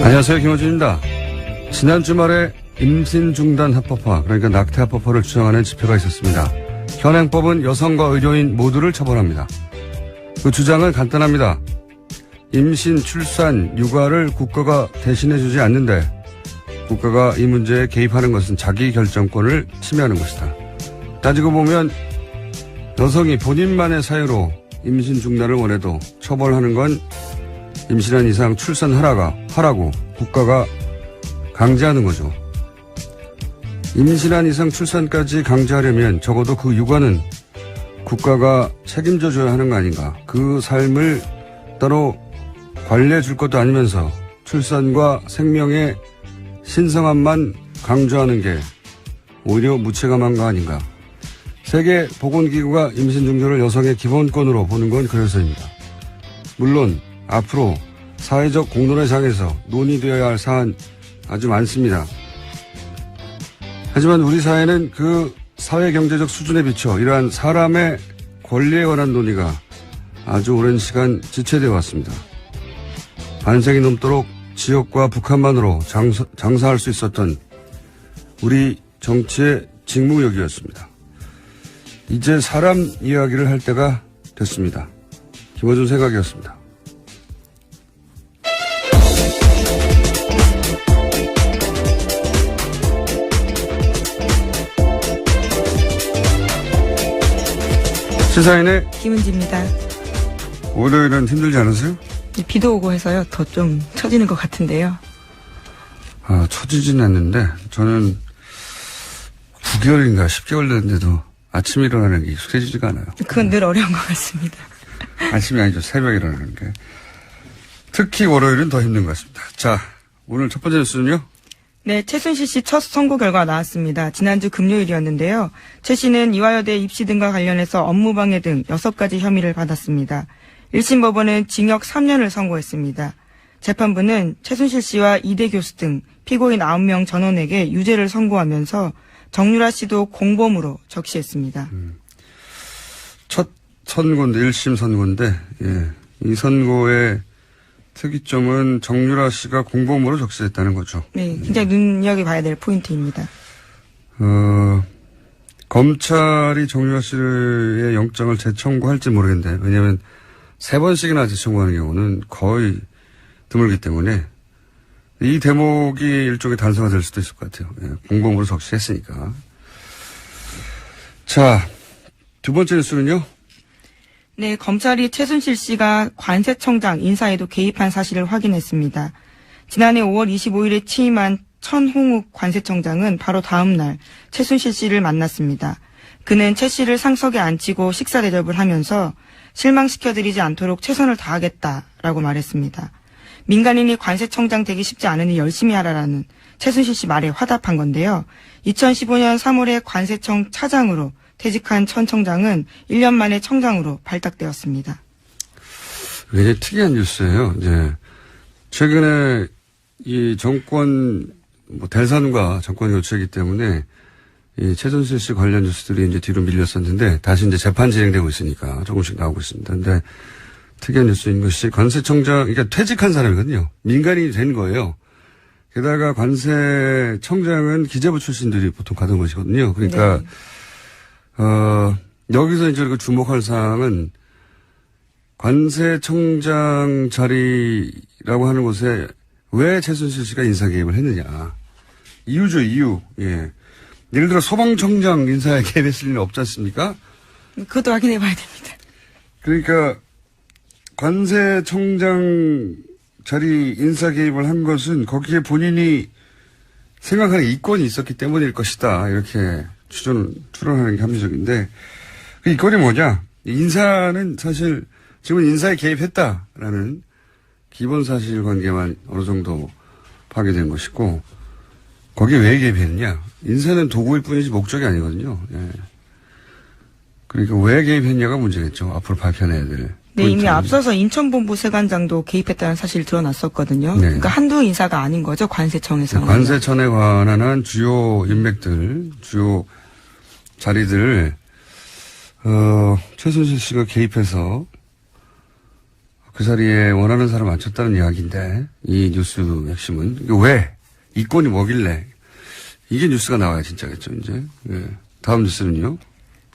안녕하세요. 김호준입니다. 지난 주말에 임신 중단 합법화, 그러니까 낙태 합법화를 주장하는 집회가 있었습니다. 현행법은 여성과 의료인 모두를 처벌합니다. 그 주장은 간단합니다. 임신, 출산, 육아를 국가가 대신해주지 않는데 국가가 이 문제에 개입하는 것은 자기 결정권을 침해하는 것이다. 따지고 보면 여성이 본인만의 사유로 임신 중단을 원해도 처벌하는 건 임신한 이상 출산하라고 국가가 강제하는 거죠. 임신한 이상 출산까지 강제하려면 적어도 그 육아는 국가가 책임져 줘야 하는 거 아닌가. 그 삶을 따로 관리해 줄 것도 아니면서 출산과 생명의 신성함만 강조하는 게 오히려 무책임한 거 아닌가. 세계보건기구가 임신 중절을 여성의 기본권으로 보는 건 그래서입니다. 물론 앞으로 사회적 공론의 장에서 논의되어야 할 사안 아주 많습니다. 하지만 우리 사회는 그 사회경제적 수준에 비춰 이러한 사람의 권리에 관한 논의가 아주 오랜 시간 지체되어 왔습니다. 반세기 넘도록 지역과 북한만으로 장사할 수 있었던 우리 정치의 직무역이었습니다. 이제 사람 이야기를 할 때가 됐습니다. 김어준 생각이었습니다. 시사인의 김은지입니다. 월요일은 힘들지 않으세요? 비도 오고 해서요. 더 좀 처지는 것 같은데요. 처지진 않는데 저는 9개월인가 10개월 됐는데도 아침에 일어나는 게 익숙해지지가 않아요. 그건 늘 어려운 것 같습니다. 아침이 아니죠. 새벽에 일어나는 게. 특히 월요일은 더 힘든 것 같습니다. 자, 오늘 첫 번째 뉴스는요? 네, 최순실 씨 첫 선고 결과 나왔습니다. 지난주 금요일이었는데요. 최 씨는 이화여대 입시 등과 관련해서 업무방해 등 6가지 혐의를 받았습니다. 1심 법원은 징역 3년을 선고했습니다. 재판부는 최순실 씨와 이대 교수 등 피고인 9명 전원에게 유죄를 선고하면서 정유라 씨도 공범으로 적시했습니다. 첫 선고인데, 1심 선고인데, 예. 이 선고의 특이점은 정유라 씨가 공범으로 적시했다는 거죠. 네, 굉장히 눈여겨봐야 될 포인트입니다. 검찰이 정유라 씨의 영장을 재청구할지 모르겠는데, 왜냐하면 3번씩이나 재청구하는 경우는 거의 드물기 때문에 이 대목이 일종의 단서가 될 수도 있을 것 같아요. 예, 공범으로 적시했으니까. 자, 두 번째 뉴스는요? 네, 검찰이 최순실 씨가 관세청장 인사에도 개입한 사실을 확인했습니다. 지난해 5월 25일에 취임한 천홍욱 관세청장은 바로 다음 날 최순실 씨를 만났습니다. 그는 최 씨를 상석에 앉히고 식사 대접을 하면서 실망시켜드리지 않도록 최선을 다하겠다라고 말했습니다. 민간인이 관세청장 되기 쉽지 않으니 열심히 하라라는 최순실 씨 말에 화답한 건데요. 2015년 3월에 관세청 차장으로 퇴직한 천 청장은 1년 만에 청장으로 발탁되었습니다. 굉장히 특이한 뉴스예요. 이제 최근에 이 정권 대선과 정권 교체이기 때문에 이 최순실 씨 관련 뉴스들이 이제 뒤로 밀렸었는데 다시 이제 재판 진행되고 있으니까 조금씩 나오고 있습니다. 근데 특이한 뉴스인 것이 관세청장, 그러니까 퇴직한 사람이거든요. 민간인이 된 거예요. 게다가 관세청장은 기재부 출신들이 보통 가던 것이거든요. 그러니까 네. 여기서 이제 주목할 사항은 관세청장 자리라고 하는 곳에 왜 최순실 씨가 인사 개입을 했느냐. 이유죠, 이유. 예. 예를 들어 소방청장 인사에 개입했을 리는 없지 않습니까? 그것도 확인해 봐야 됩니다. 그러니까 관세청장 자리 인사 개입을 한 것은 거기에 본인이 생각하는 이권이 있었기 때문일 것이다. 이렇게 추론하는 게 합리적인데 그 이권이 뭐냐? 인사는 사실 지금 인사에 개입했다라는 기본 사실관계만 어느 정도 파괴된 것이고 거기에 왜 개입했느냐? 인사는 도구일 뿐이지 목적이 아니거든요. 예. 그러니까 왜 개입했냐가 문제겠죠. 앞으로 밝혀내야 될. 네, 이미 앞서서 인천본부 세관장도 개입했다는 사실이 드러났었거든요. 네. 그러니까 한두 인사가 아닌 거죠. 관세청에서는. 관세청에 관한 한 주요 인맥들, 주요 자리들 최순실 씨가 개입해서 그 자리에 원하는 사람 앉혔다는 이야기인데, 이 뉴스 핵심은. 이게 왜? 이권이 뭐길래? 이게 뉴스가 나와야 진짜겠죠, 이제. 예. 다음 뉴스는요?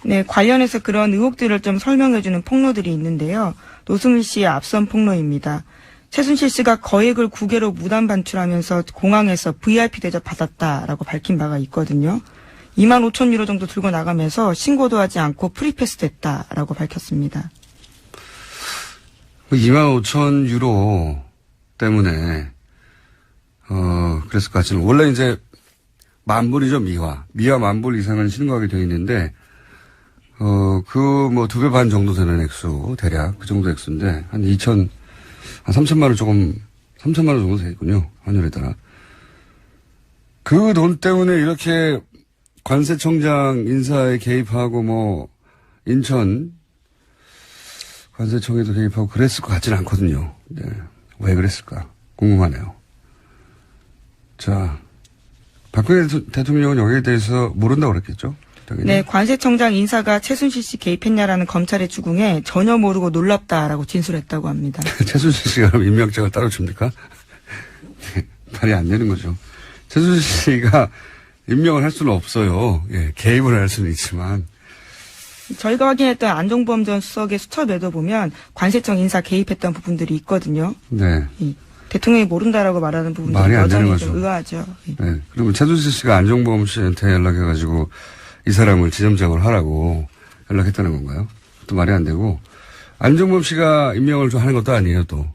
네, 관련해서 그런 의혹들을 좀 설명해주는 폭로들이 있는데요. 노승일 씨의 앞선 폭로입니다. 최순실 씨가 거액을 국외로 무단 반출하면서 공항에서 VIP 대접 받았다라고 밝힌 바가 있거든요. 2만 5천 유로 정도 들고 나가면서 신고도 하지 않고 프리패스 됐다라고 밝혔습니다. 2만 5천 유로 때문에, 그랬을 것 같지는. 원래 이제 만불이죠, 미화. 미화 만불 이상은 신고하게 되어 있는데, 뭐 2배 반 정도 되는 액수, 대략. 그 정도 액수인데, 한 3천만 원 3천만 원 정도 되겠군요. 환율에 따라. 그 돈 때문에 이렇게 관세청장 인사에 개입하고 뭐, 인천 관세청에도 개입하고 그랬을 것 같지는 않거든요. 네. 왜 그랬을까? 궁금하네요. 자, 박근혜 대통령은 여기에 대해서 모른다고 그랬겠죠? 당연히. 네, 관세청장 인사가 최순실 씨 개입했냐라는 검찰의 주궁에 전혀 모르고 놀랍다라고 진술했다고 합니다. 최순실 씨가 그럼 임명장을 따로 줍니까? 네, 말이 안 되는 거죠. 최순실 씨가 임명을 할 수는 없어요. 예, 개입을 할 수는 있지만. 저희가 확인했던 안종범 전 수석의 수첩에도 보면 관세청 인사 개입했던 부분들이 있거든요. 네. 대통령이 모른다라고 말하는 부분들이 말이 안 되는 여전히 거죠. 좀 의아하죠. 네. 그러면 최순실 씨가 안종범 씨한테 연락해가지고 이 사람을 지점장을 하라고 연락했다는 건가요? 또 말이 안 되고. 안종범 씨가 임명을 좀 하는 것도 아니에요, 또.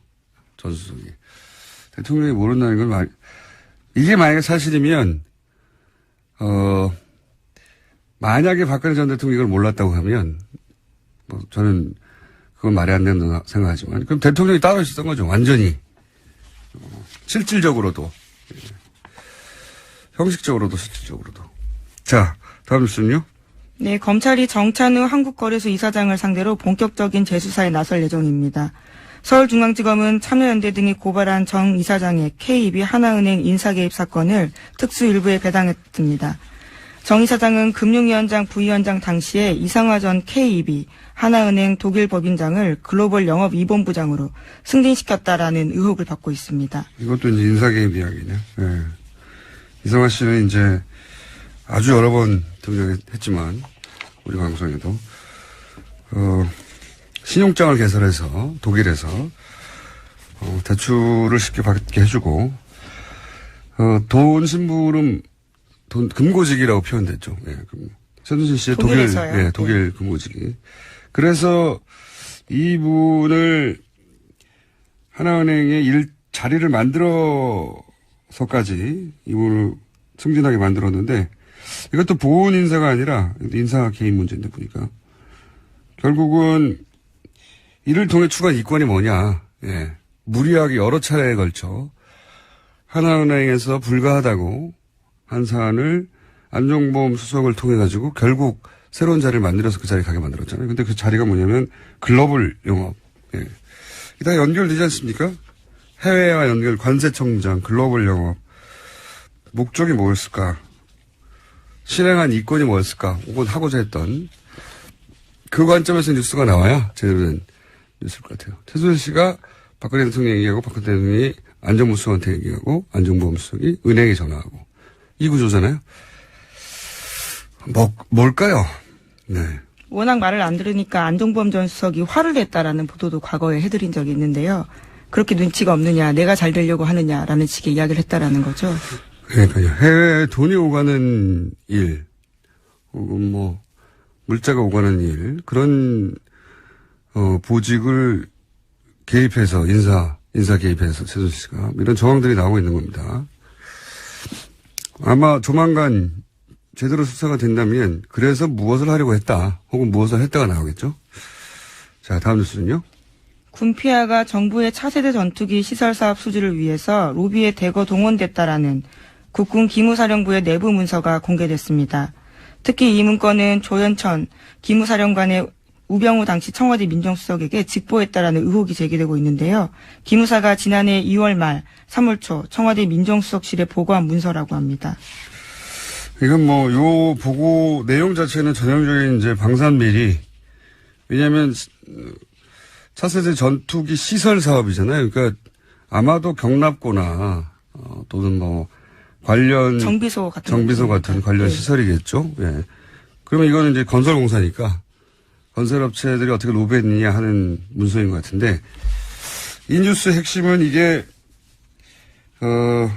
전 수석이. 대통령이 모른다는 건 이게 만약에 사실이면, 만약에 박근혜 전 대통령이 이걸 몰랐다고 하면, 뭐, 저는 그건 말이 안 된다고 생각하지만, 그럼 대통령이 따로 있었던 거죠, 완전히. 실질적으로도. 형식적으로도, 실질적으로도. 자, 다음 뉴스는요? 네, 검찰이 정찬우 한국거래소 이사장을 상대로 본격적인 재수사에 나설 예정입니다. 서울중앙지검은 참여연대 등이 고발한 정 이사장의 K입이 하나은행 인사개입 사건을 특수일부에 배당했습니다. 정 이사장은 금융위원장 부위원장 당시에 이상화 전 K입이 하나은행 독일 법인장을 글로벌 영업 2본부장으로 승진시켰다라는 의혹을 받고 있습니다. 이것도 이제 인사개입 이야기네. 네. 이상화 씨는 이제 아주 여러 번 등장했지만, 우리 방송에도, 신용장을 개설해서, 독일에서, 대출을 쉽게 받게 해주고, 돈 심부름, 금고지기라고 표현됐죠. 예, 최순실 씨의 독일에서요? 예, 독일 금고지기. 그래서 이분을 하나은행의 자리를 만들어서까지 이분을 승진하게 만들었는데, 이것도 보훈 인사가 아니라 인사 개입 문제인데 보니까. 결국은 이를 통해 추가한 이권이 뭐냐. 예. 무리하게 여러 차례에 걸쳐 하나은행에서 불가하다고 한 사안을 안종범 수석을 통해 가지고 결국 새로운 자리를 만들어서 그 자리에 가게 만들었잖아요. 근데 그 자리가 뭐냐면 글로벌 영업. 예. 이게 다 연결되지 않습니까? 해외와 연결, 관세청장, 글로벌 영업. 목적이 뭐였을까? 실행한 이권이 뭐였을까? 혹은 하고자 했던 그 관점에서 뉴스가 나와야 제대로 된 뉴스일 것 같아요. 최순실 씨가 박근혜 대통령 얘기하고 박근혜 대통령이 안정무 수석한테 얘기하고 안종범 수석이 은행에 전화하고 이 구조잖아요. 뭘까요? 네. 워낙 말을 안 들으니까 안종범 전 수석이 화를 냈다라는 보도도 과거에 해드린 적이 있는데요. 그렇게 눈치가 없느냐, 내가 잘 되려고 하느냐라는 식의 이야기를 했다라는 거죠. 그러니까요. 해외에 돈이 오가는 일, 혹은 뭐 물자가 오가는 일, 그런 보직을 개입해서 인사 개입해서 최순실 씨가 이런 정황들이 나오고 있는 겁니다. 아마 조만간 제대로 수사가 된다면 그래서 무엇을 하려고 했다, 혹은 무엇을 했다가 나오겠죠. 자, 다음 뉴스는요. 군피아가 정부의 차세대 전투기 시설 사업 수주를 위해서 로비에 대거 동원됐다라는 국군 기무사령부의 내부 문서가 공개됐습니다. 특히 이 문건은 조현천 기무사령관의 우병우 당시 청와대 민정수석에게 직보했다라는 의혹이 제기되고 있는데요. 기무사가 지난해 2월 말 3월 초 청와대 민정수석실에 보고한 문서라고 합니다. 이건 뭐 요 보고 내용 자체는 전형적인 이제 방산비리. 왜냐하면 차세대 전투기 시설 사업이잖아요. 그러니까 아마도 경납고나 또는 뭐 관련 정비소 같은 관련 네. 시설이겠죠. 예. 그러면 이거는 이제 건설공사니까 건설업체들이 어떻게 로비했느냐 하는 문서인 것 같은데 이 뉴스 핵심은 이게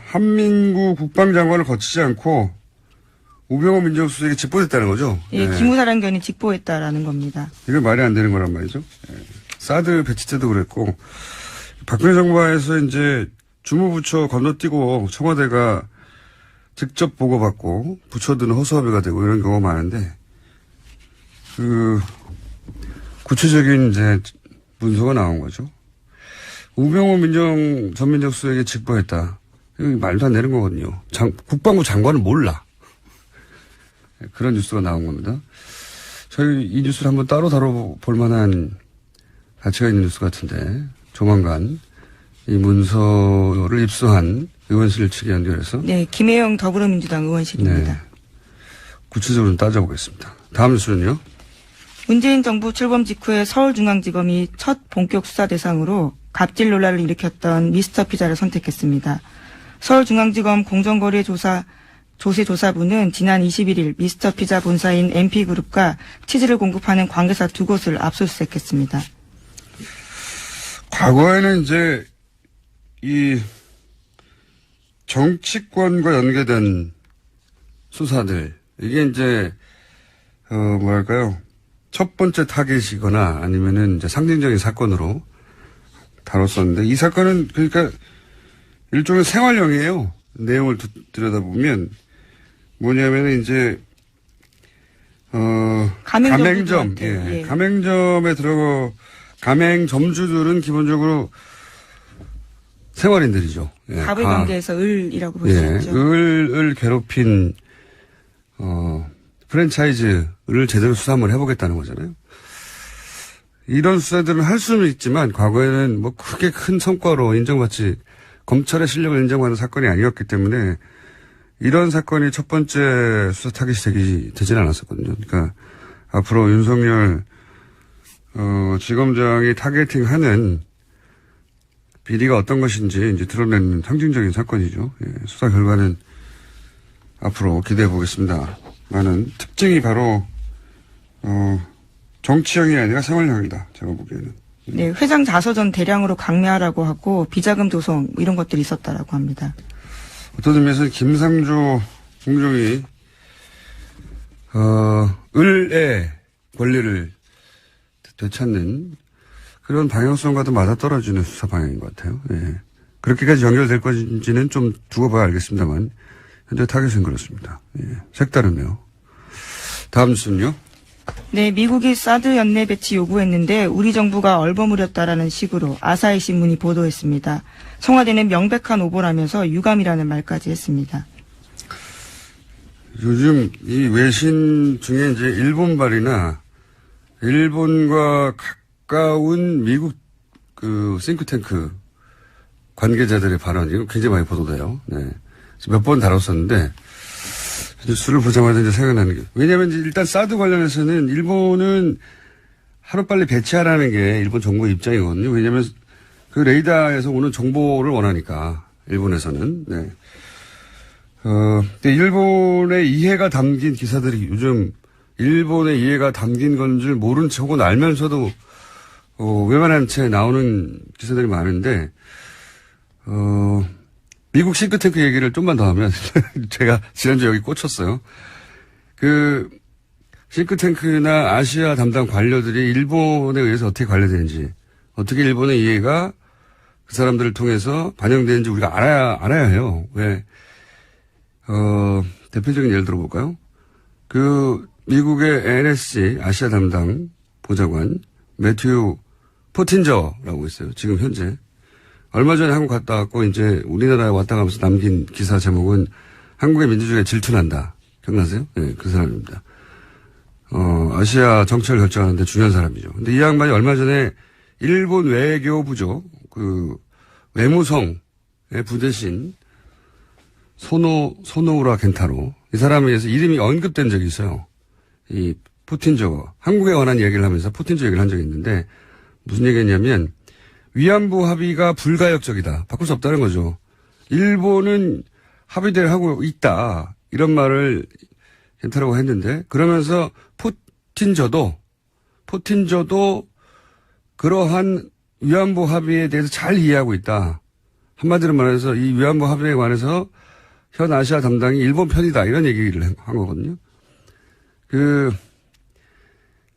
한민구 국방장관을 거치지 않고 우병우 민정수석에게 직보됐다는 거죠. 예, 기무사령관이 직보했다라는 겁니다. 이게 말이 안 되는 거란 말이죠. 예. 사드 배치 때도 그랬고 박근혜 정부에서 이제 주무부처 건너뛰고 청와대가 직접 보고받고 부처들은 허수아비가 되고 이런 경우가 많은데 구체적인 이제 문서가 나온 거죠. 우병우 전 민정수석에게 직보했다. 이거 말도 안 되는 거거든요. 국방부 장관은 몰라. 그런 뉴스가 나온 겁니다. 저희 이 뉴스를 한번 따로 다뤄볼 만한 가치가 있는 뉴스 같은데 조만간 이 문서를 입수한 의원실 측에 연결해서 네, 김혜영 더불어민주당 의원실입니다. 네, 구체적으로 따져보겠습니다. 다음 뉴스는요. 문재인 정부 출범 직후에 서울중앙지검이 첫 본격 수사 대상으로 갑질 논란을 일으켰던 미스터 피자를 선택했습니다. 서울중앙지검 공정거래조사부는 지난 21일 미스터 피자 본사인 MP그룹과 치즈를 공급하는 관계사 2곳을 압수수색했습니다. 과거에는 이제 이 정치권과 연계된 수사들 이게 이제 뭐랄까요 첫 번째 타겟이거나 아니면은 이제 상징적인 사건으로 다뤘었는데 이 사건은 그러니까 일종의 생활형이에요. 내용을 들여다보면 뭐냐면은 이제 가맹점, 예. 가맹점에 가맹점주들은 기본적으로 생활인들이죠. 예. 갑을 관계에서 을이라고 볼 수 예. 있죠. 을을 괴롭힌 프랜차이즈를 제대로 수사 한번 해보겠다는 거잖아요. 이런 수사들은 할 수는 있지만 과거에는 뭐 크게 큰 성과로 인정받지 검찰의 실력을 인정받는 사건이 아니었기 때문에 이런 사건이 첫 번째 수사 타깃이 되진 않았었거든요. 그러니까 앞으로 윤석열 지검장이 타겟팅하는 비리가 어떤 것인지 이제 드러내는 상징적인 사건이죠. 예, 수사 결과는 앞으로 기대해 보겠습니다. 많은 특징이 바로 정치형이 아니라 생활형이다. 제가 보기에는. 네, 회장 자서전 대량으로 강매하라고 하고 비자금 조성 이런 것들이 있었다라고 합니다. 어떤 의미에서 김상조 공정이 을의 권리를 되찾는 그런 방향성과도 맞아떨어지는 수사 방향인 것 같아요. 예. 그렇게까지 연결될 것인지는 좀 두고 봐야 알겠습니다만 현재 타겟은 그렇습니다. 예. 색다르네요. 다음 뉴스는요. 네, 미국이 사드 연내 배치 요구했는데 우리 정부가 얼버무렸다라는 식으로 아사히 신문이 보도했습니다. 청와대는 명백한 오보라면서 유감이라는 말까지 했습니다. 요즘 이 외신 중에 이제 일본발이나 일본과 가까운 미국 싱크탱크 관계자들의 발언, 이거 굉장히 많이 보도돼요. 네. 몇 번 다뤘었는데, 뉴스를 보자마자 이제 생각나는 게. 왜냐면 일단 사드 관련해서는 일본은 하루빨리 배치하라는 게 일본 정부의 입장이거든요. 왜냐면 그 레이더에서 오는 정보를 원하니까, 일본에서는. 네. 근데 일본의 이해가 담긴 기사들이 요즘 일본의 이해가 담긴 건 줄 모른 채 혹은 알면서도 외면한 채 나오는 기사들이 많은데, 미국 싱크탱크 얘기를 좀만 더 하면, 제가 지난주에 여기 꽂혔어요. 싱크탱크나 아시아 담당 관료들이 일본에 의해서 어떻게 관리되는지, 어떻게 일본의 이해가 그 사람들을 통해서 반영되는지 우리가 알아야 해요. 왜, 대표적인 예를 들어볼까요? 미국의 NSC 아시아 담당 보좌관, 매튜 포틴저라고 있어요. 지금 현재. 얼마 전에 한국 갔다 왔고, 이제 우리나라에 왔다 가면서 남긴 기사 제목은 한국의 민주주의가 질투난다. 기억나세요? 네, 그 사람입니다. 아시아 정책을 결정하는데 중요한 사람이죠. 근데 이 양반이 얼마 전에 일본 외교부죠. 외무성의 부대신 소노우라 겐타로. 이 사람에 의해서 이름이 언급된 적이 있어요. 이 푸틴저, 한국에 관한 얘기를 하면서 푸틴저 얘기를 한 적이 있는데, 무슨 얘기했냐면 위안부 합의가 불가역적이다. 바꿀 수 없다는 거죠. 일본은 합의대로 하고 있다. 이런 말을 괜찮다고 했는데 그러면서 포틴저도 그러한 위안부 합의에 대해서 잘 이해하고 있다. 한마디로 말해서 이 위안부 합의에 관해서 현 아시아 담당이 일본 편이다. 이런 얘기를 한 거거든요.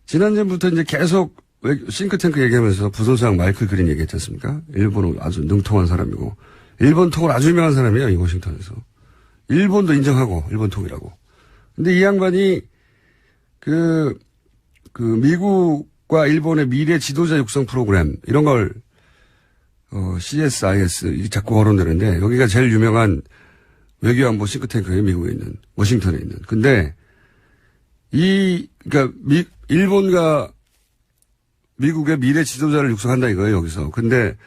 지난주부터 이제 계속 싱크탱크 얘기하면서 부소장 마이클 그린 얘기했지 않습니까? 일본은 아주 능통한 사람이고, 일본 통을 아주 유명한 사람이에요, 이 워싱턴에서. 일본도 인정하고, 일본 통이라고. 근데 이 양반이, 미국과 일본의 미래 지도자 육성 프로그램, 이런 걸, CSIS, 자꾸 거론되는데, 여기가 제일 유명한 외교안보 싱크탱크예요, 미국에 있는, 워싱턴에 있는. 근데, 일본과 미국의 미래 지도자를 육성한다 이거예요, 여기서. 근데,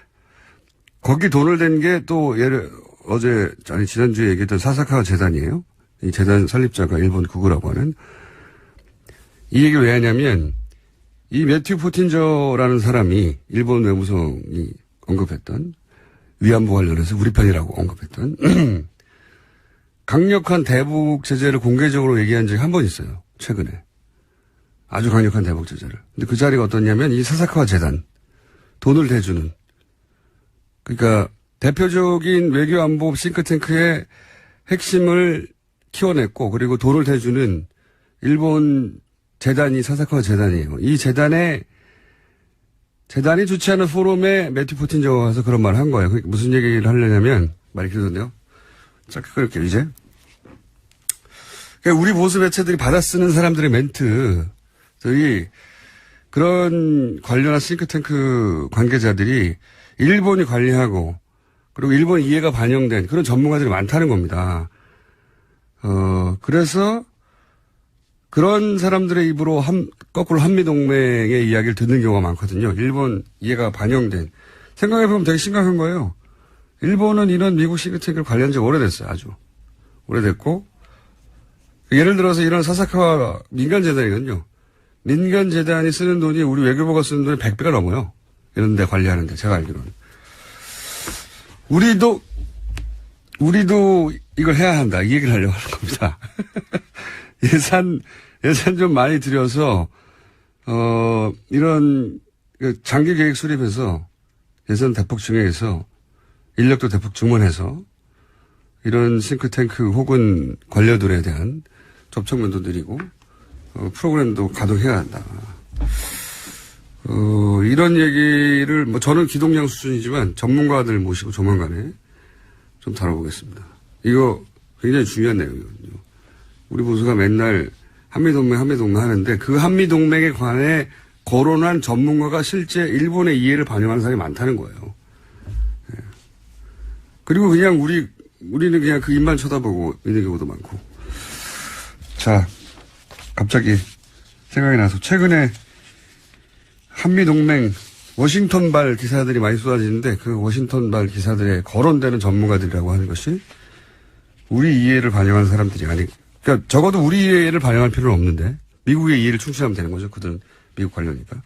거기 돈을 댄 게 또, 지난주에 얘기했던 사사카와 재단이에요. 이 재단 설립자가 일본 구구라고 하는. 이 얘기를 왜 하냐면, 이 매튜 포틴저라는 사람이 일본 외무성이 언급했던, 위안부 관련해서 우리 편이라고 언급했던, 강력한 대북 제재를 공개적으로 얘기한 적이 한 번 있어요, 최근에. 아주 강력한 대북 제재를. 근데 그 자리가 어떠냐면 이 사사카와 재단 돈을 대주는 그러니까 대표적인 외교안보 싱크탱크의 핵심을 키워냈고 그리고 돈을 대주는 일본 재단이 사사카와 재단이에요. 이 재단이 주최하는 포럼에 매튜 포틴저가 와서 그런 말을 한 거예요. 그러니까 무슨 얘기를 하려냐면 말이 길던데요. 짧게 끊을게요 이제. 그러니까 우리 보수 매체들이 받아 쓰는 사람들의 멘트 저희 그런 관련한 싱크탱크 관계자들이 일본이 관리하고 그리고 일본 이해가 반영된 그런 전문가들이 많다는 겁니다. 그래서 그런 사람들의 입으로 거꾸로 한미동맹의 이야기를 듣는 경우가 많거든요. 일본 이해가 반영된. 생각해보면 되게 심각한 거예요. 일본은 이런 미국 싱크탱크를 관리한 지 오래됐어요. 아주. 오래됐고 예를 들어서 이런 사사카와 민간재단이거든요. 민간재단이 쓰는 돈이 우리 외교부가 쓰는 돈이 100배가 넘어요. 이런 데 관리하는데, 제가 알기로는. 우리도 이걸 해야 한다. 이 얘기를 하려고 하는 겁니다. 예산 좀 많이 들여서, 이런 장기 계획 수립해서 예산 대폭 증액해서 인력도 대폭 증원해서 이런 싱크탱크 혹은 관료들에 대한 접촉면도 드리고 프로그램도 가동해야 한다. 이런 얘기를 저는 기동량 수준이지만 전문가들 모시고 조만간에 좀 다뤄보겠습니다. 이거 굉장히 중요한 내용이거든요. 우리 보수가 맨날 한미동맹 하는데 그 한미동맹에 관해 거론한 전문가가 실제 일본의 이해를 반영하는 사람이 많다는 거예요. 네. 그리고 그냥 우리는 그냥 그 입만 쳐다보고 있는 경우도 많고. 자, 갑자기 생각이 나서 최근에 한미동맹 워싱턴발 기사들이 많이 쏟아지는데 그 워싱턴발 기사들에 거론되는 전문가들이라고 하는 것이 우리 이해를 반영하는 사람들이 그러니까 적어도 우리 이해를 반영할 필요는 없는데 미국의 이해를 충실하면 되는 거죠. 그들은 미국 관료니까.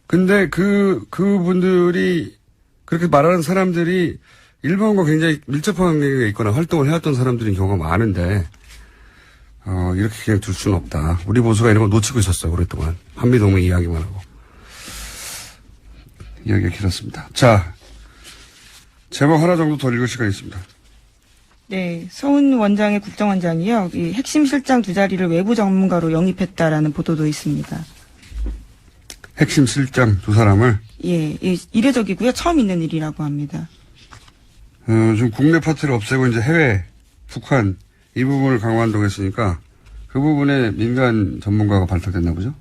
근데 그분들이 그렇게 말하는 사람들이 일본과 굉장히 밀접한 관계가 있거나 활동을 해왔던 사람들인 경우가 많은데 이렇게 그냥 둘 수는 없다. 우리 보수가 이런 거 놓치고 있었어요. 오랫동안. 한미동맹 이야기만 하고. 이야기가 길었습니다. 자, 제목 하나 정도 더 읽을 시간이 있습니다. 네, 서훈 원장의 국정원장이요. 이 핵심 실장 두 자리를 외부 전문가로 영입했다라는 보도도 있습니다. 핵심 실장 두 사람을? 예, 이례적이고요. 처음 있는 일이라고 합니다. 지금 국내 파트를 없애고 이제 해외, 북한 이 부분을 강화한다고 했으니까 그 부분에 민간 전문가가 발탁됐나 보죠?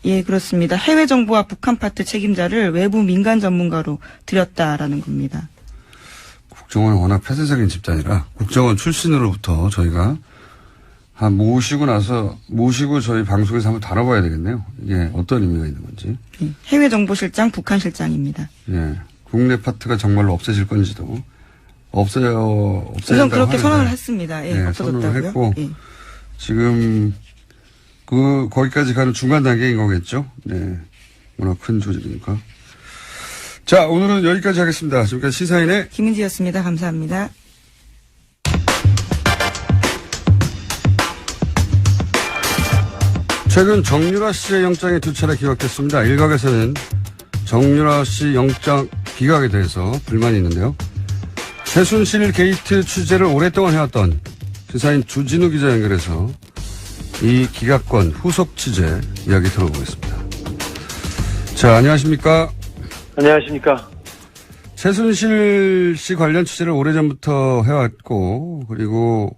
예, 그렇습니다. 해외 정부와 북한 파트 책임자를 외부 민간 전문가로 들였다라는 겁니다. 국정원은 워낙 폐쇄적인 집단이라 국정원 출신으로부터 저희가 모시고 저희 방송에서 한번 다뤄봐야 되겠네요. 이게 어떤 의미가 있는 건지. 예, 해외 정보실장, 북한 실장입니다. 예, 국내 파트가 정말로 없어질 건지도 우선 그렇게 선언을 했습니다. 예, 없어졌다고요. 선언을 했고 예. 지금 거기까지 가는 중간 단계인 거겠죠. 네, 워낙 큰 조직이니까. 자, 오늘은 여기까지 하겠습니다. 지금까지 시사인의 김은지였습니다. 감사합니다. 최근 정유라 씨의 영장이 2차례 기각됐습니다. 일각에서는 정유라 씨 영장 기각에 대해서 불만이 있는데요. 최순실 게이트 취재를 오랫동안 해왔던 시사인 주진우 기자 연결해서 이 기각권 후속 취재 이야기 들어보겠습니다. 자, 안녕하십니까? 안녕하십니까? 최순실 씨 관련 취재를 오래전부터 해왔고, 그리고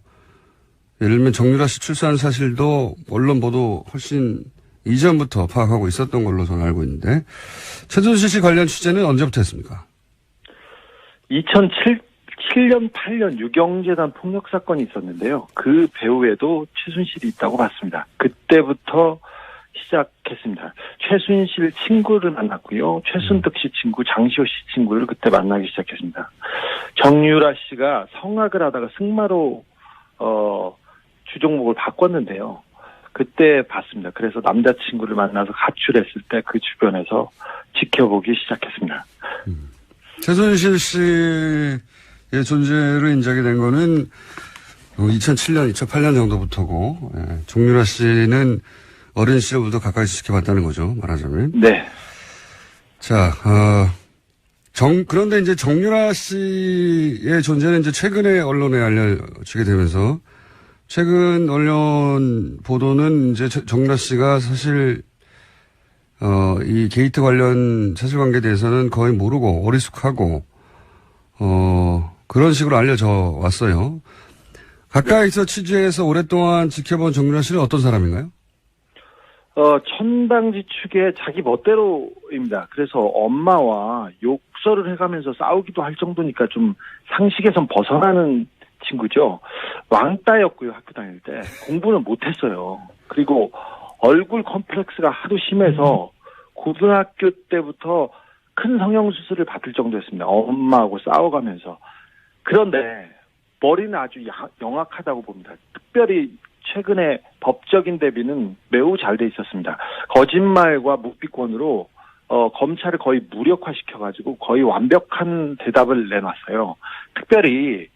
예를 들면 정유라 씨 출산 사실도 언론 보도 훨씬 이전부터 파악하고 있었던 걸로 저는 알고 있는데, 최순실 씨 관련 취재는 언제부터 했습니까? 2007년, 8년 유경재단 폭력 사건이 있었는데요. 그 배후에도 최순실이 있다고 봤습니다. 그때부터 시작했습니다. 최순실 친구를 만났고요. 최순득 씨 친구, 장시호 씨 친구를 그때 만나기 시작했습니다. 정유라 씨가 성악을 하다가 승마로 주종목을 바꿨는데요. 그때 봤습니다. 그래서 남자친구를 만나서 가출했을 때 그 주변에서 지켜보기 시작했습니다. 최순실 씨의 존재를 인정하게 된 거는 2007년, 2008년 정도부터고, 정유라 씨는 어린 시절부터 가까이서 지켜봤다는 거죠, 말하자면. 네. 자, 그런데 이제 정유라 씨의 존재는 이제 최근에 언론에 알려지게 되면서, 최근 언론 보도는 이제 정유라 씨가 사실, 이 게이트 관련 사실관계에 대해서는 거의 모르고 어리숙하고, 그런 식으로 알려져 왔어요. 가까이서 취재해서 오랫동안 지켜본 정유라 씨는 어떤 사람인가요? 천당지축의 자기 멋대로입니다. 그래서 엄마와 욕설을 해가면서 싸우기도 할 정도니까 좀 상식에선 벗어나는 친구죠. 왕따였고요, 학교 다닐 때. 공부는 못했어요. 그리고 얼굴 컴플렉스가 하도 심해서 고등학교 때부터 큰 성형수술을 받을 정도였습니다. 엄마하고 싸워가면서. 그런데 머리는 아주 영악하다고 봅니다. 특별히 최근에 법적인 대비는 매우 잘 돼 있었습니다. 거짓말과 묵비권으로 검찰을 거의 무력화시켜가지고 거의 완벽한 대답을 내놨어요. 특별히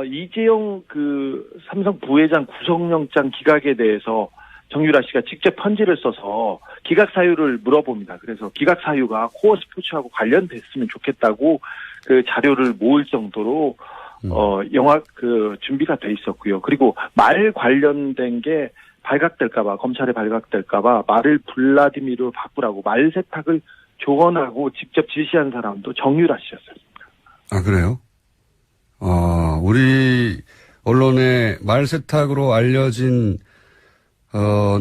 이재용 그 삼성 부회장 구속영장 기각에 대해서 정유라 씨가 직접 편지를 써서 기각 사유를 물어봅니다. 그래서 기각 사유가 코어 스포츠하고 관련됐으면 좋겠다고 그 자료를 모을 정도로 영화 준비가 돼 있었고요. 그리고 말 관련된 게 발각될까봐, 검찰에 발각될까봐 말을 블라디미르로 바꾸라고 말 세탁을 조언하고 직접 지시한 사람도 정유라 씨였습니다. 아, 그래요? 우리 언론에 말 세탁으로 알려진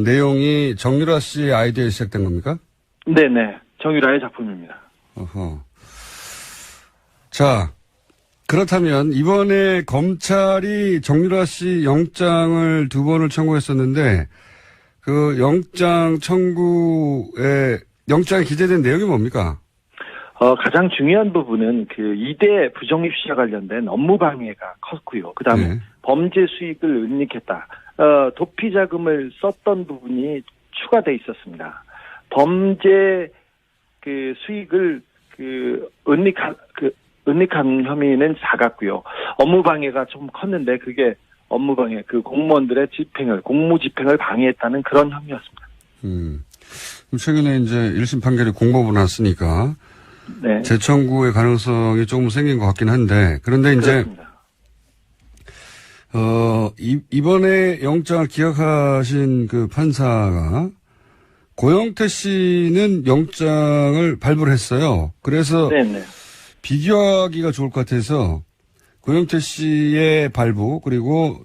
내용이 정유라 씨의 아이디어에 시작된 겁니까? 네네. 정유라의 작품입니다. 어허. 자, 그렇다면 이번에 검찰이 정유라 씨 영장을 2번을 청구했었는데 그 영장 청구에 영장에 기재된 내용이 뭡니까? 가장 중요한 부분은 그 이대 부정입 시와 관련된 업무 방해가 컸고요. 그다음에 네. 범죄 수익을 은닉했다. 도피 자금을 썼던 부분이 추가돼 있었습니다. 범죄 그 수익을 은닉한 혐의는 작았고요. 업무 방해가 좀 컸는데 그게 업무 방해, 그 공무원들의 공무 집행을 방해했다는 그런 혐의였습니다. 최근에 이제 1심 판결이 공법으로 났으니까 네. 재청구의 가능성이 조금 생긴 것 같긴 한데 그런데 이제 그렇습니다. 이번에 영장을 기각하신 그 판사가 고영태 씨는 영장을 발부를 했어요. 그래서 네네. 비교하기가 좋을 것 같아서 고영태 씨의 발부 그리고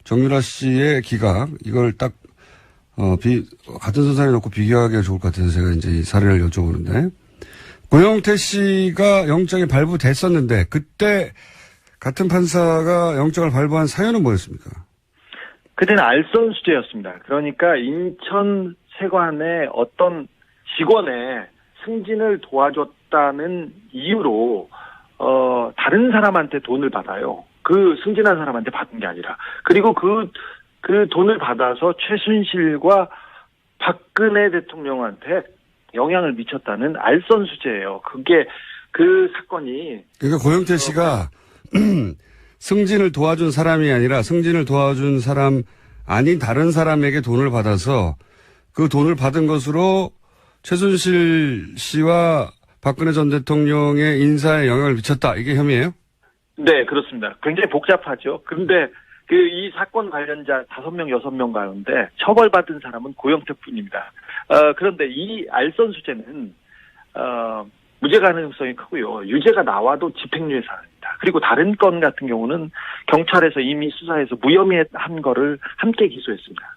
정유라 씨의 기각 이걸 딱 같은 선상에 놓고 비교하기가 좋을 것 같아서 제가 이제 이 사례를 여쭤보는데 고영태 씨가 영장이 발부됐었는데 그때 같은 판사가 영장을 발부한 사유는 뭐였습니까? 그때는 알선수재였습니다. 그러니까 인천 세관의 어떤 직원의 승진을 도와줬다는 이유로 다른 사람한테 돈을 받아요. 그 승진한 사람한테 받은 게 아니라. 그리고 그 돈을 받아서 최순실과 박근혜 대통령한테 영향을 미쳤다는 알선수재예요. 그게 그 사건이 그러니까 고영태 씨가 승진을 도와준 사람이 아니라 승진을 도와준 사람 아닌 다른 사람에게 돈을 받아서 그 돈을 받은 것으로 최순실 씨와 박근혜 전 대통령의 인사에 영향을 미쳤다. 이게 혐의예요? 네, 그렇습니다. 굉장히 복잡하죠. 그런데 이 사건 관련자 5명, 6명 가운데 처벌받은 사람은 고영태뿐입니다. 그런데 이 알선수재는 무죄 가능성이 크고요. 유죄가 나와도 집행유예 사안입니다. 그리고 다른 건 같은 경우는 경찰에서 이미 수사해서 무혐의한 거를 함께 기소했습니다.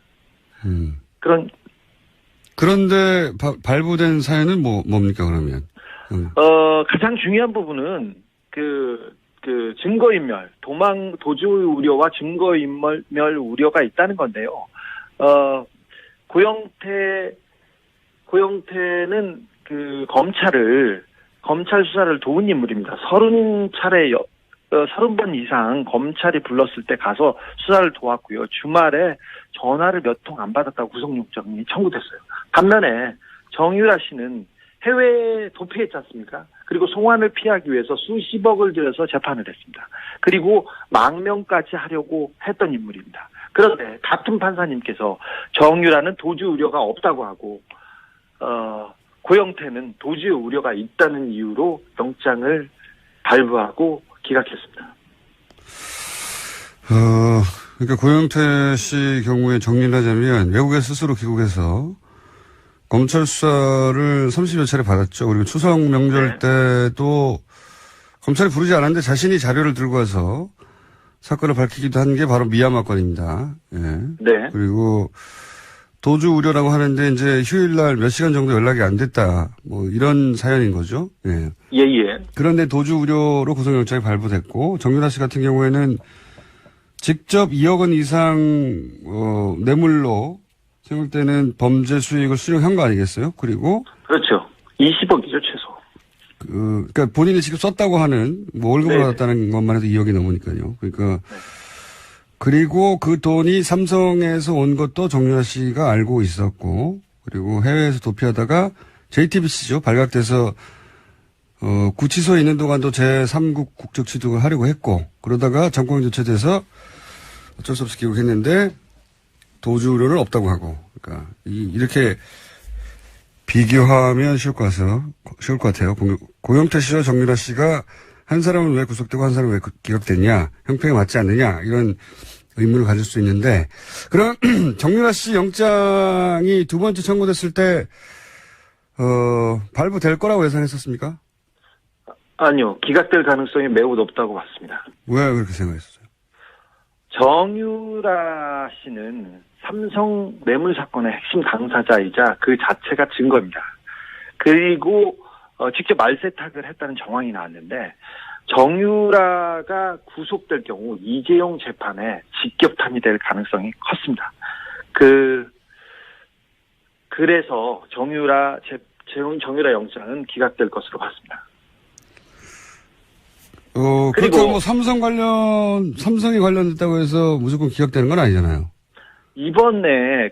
그런데 발부된 사연은 뭡니까 그러면? 가장 중요한 부분은 증거인멸, 도주 우려와 증거인멸 우려가 있다는 건데요. 고영태는 검찰 수사를 도운 인물입니다. 30번 이상 검찰이 불렀을 때 가서 수사를 도왔고요. 주말에 전화를 몇 통 안 받았다고 구속영장이 청구됐어요. 반면에 정유라 씨는 해외에 도피했지 않습니까? 그리고 송환을 피하기 위해서 수십억을 들여서 재판을 했습니다. 그리고 망명까지 하려고 했던 인물입니다. 그런데 같은 판사님께서 정유라는 도주 우려가 없다고 하고 고영태는 도주 우려가 있다는 이유로 영장을 발부하고 기각했습니다. 그러니까 고영태 씨 경우에 정리를 하자면 외국에 스스로 귀국해서 검찰 수사를 30여 차례 받았죠. 그리고 추석 명절 때도 검찰이 부르지 않았는데 자신이 자료를 들고 와서 사건을 밝히기도 한 게 바로 미얀마 건입니다. 예. 네. 그리고 도주 우려라고 하는데 이제 휴일날 몇 시간 정도 연락이 안 됐다. 뭐 이런 사연인 거죠. 예. 예. 그런데 도주 우려로 구속영장이 발부됐고 정유라 씨 같은 경우에는 직접 2억 원 이상 뇌물로 세울 때는 범죄 수익을 수령한 거 아니겠어요? 그리고 그렇죠. 20억이죠 최소. 그러니까 본인이 직접 썼다고 하는 뭐 월급을 네. 받았다는 것만 해도 2억이 넘으니까요. 그러니까 그리고 그 돈이 삼성에서 온 것도 정유라 씨가 알고 있었고 그리고 해외에서 도피하다가 JTBC죠. 발각돼서 구치소에 있는 동안도 제3국 국적 취득을 하려고 했고 그러다가 정권 교체돼서 어쩔 수 없이 귀국했는데 도주 우려는 없다고 하고 그러니까 이렇게 비교하면 쉬울 것 같아요. 고영태 씨와 정유라 씨가 한 사람은 왜 구속되고 한 사람은 왜 기각됐냐, 형평에 맞지 않느냐 이런 의문을 가질 수 있는데 그럼 정유라 씨 영장이 두 번째 청구됐을 때 발부될 거라고 예상했었습니까? 아니요. 기각될 가능성이 매우 높다고 봤습니다. 왜 그렇게 생각했었어요? 정유라 씨는 삼성 뇌물 사건의 핵심 당사자이자 그 자체가 증거입니다. 그리고 직접 말세탁을 했다는 정황이 나왔는데 정유라가 구속될 경우 이재용 재판에 직격탄이 될 가능성이 컸습니다. 그래서 정유라 영장은 기각될 것으로 봤습니다. 그렇다고 뭐 삼성이 관련됐다고 해서 무조건 기각되는 건 아니잖아요. 이번에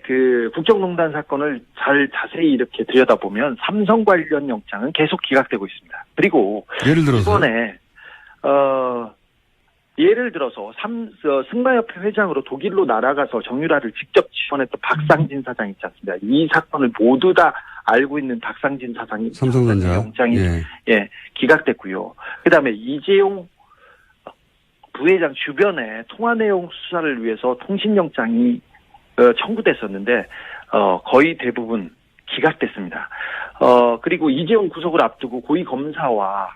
국정농단 사건을 자세히 이렇게 들여다보면 삼성 관련 영장은 계속 기각되고 있습니다. 그리고 예를 들어서 이번에 예를 들어서 승마협회 회장으로 독일로 날아가서 정유라를 직접 지원했던 박상진 사장 있지 않습니까? 이 사건을 모두 다 알고 있는 박상진 사장이 삼성전자 영장이 기각됐고요. 그다음에 이재용 부회장 주변에 통화 내용 수사를 위해서 통신영장이 청구됐었는데 거의 대부분 기각됐습니다. 그리고 이재용 구속을 앞두고 고위검사와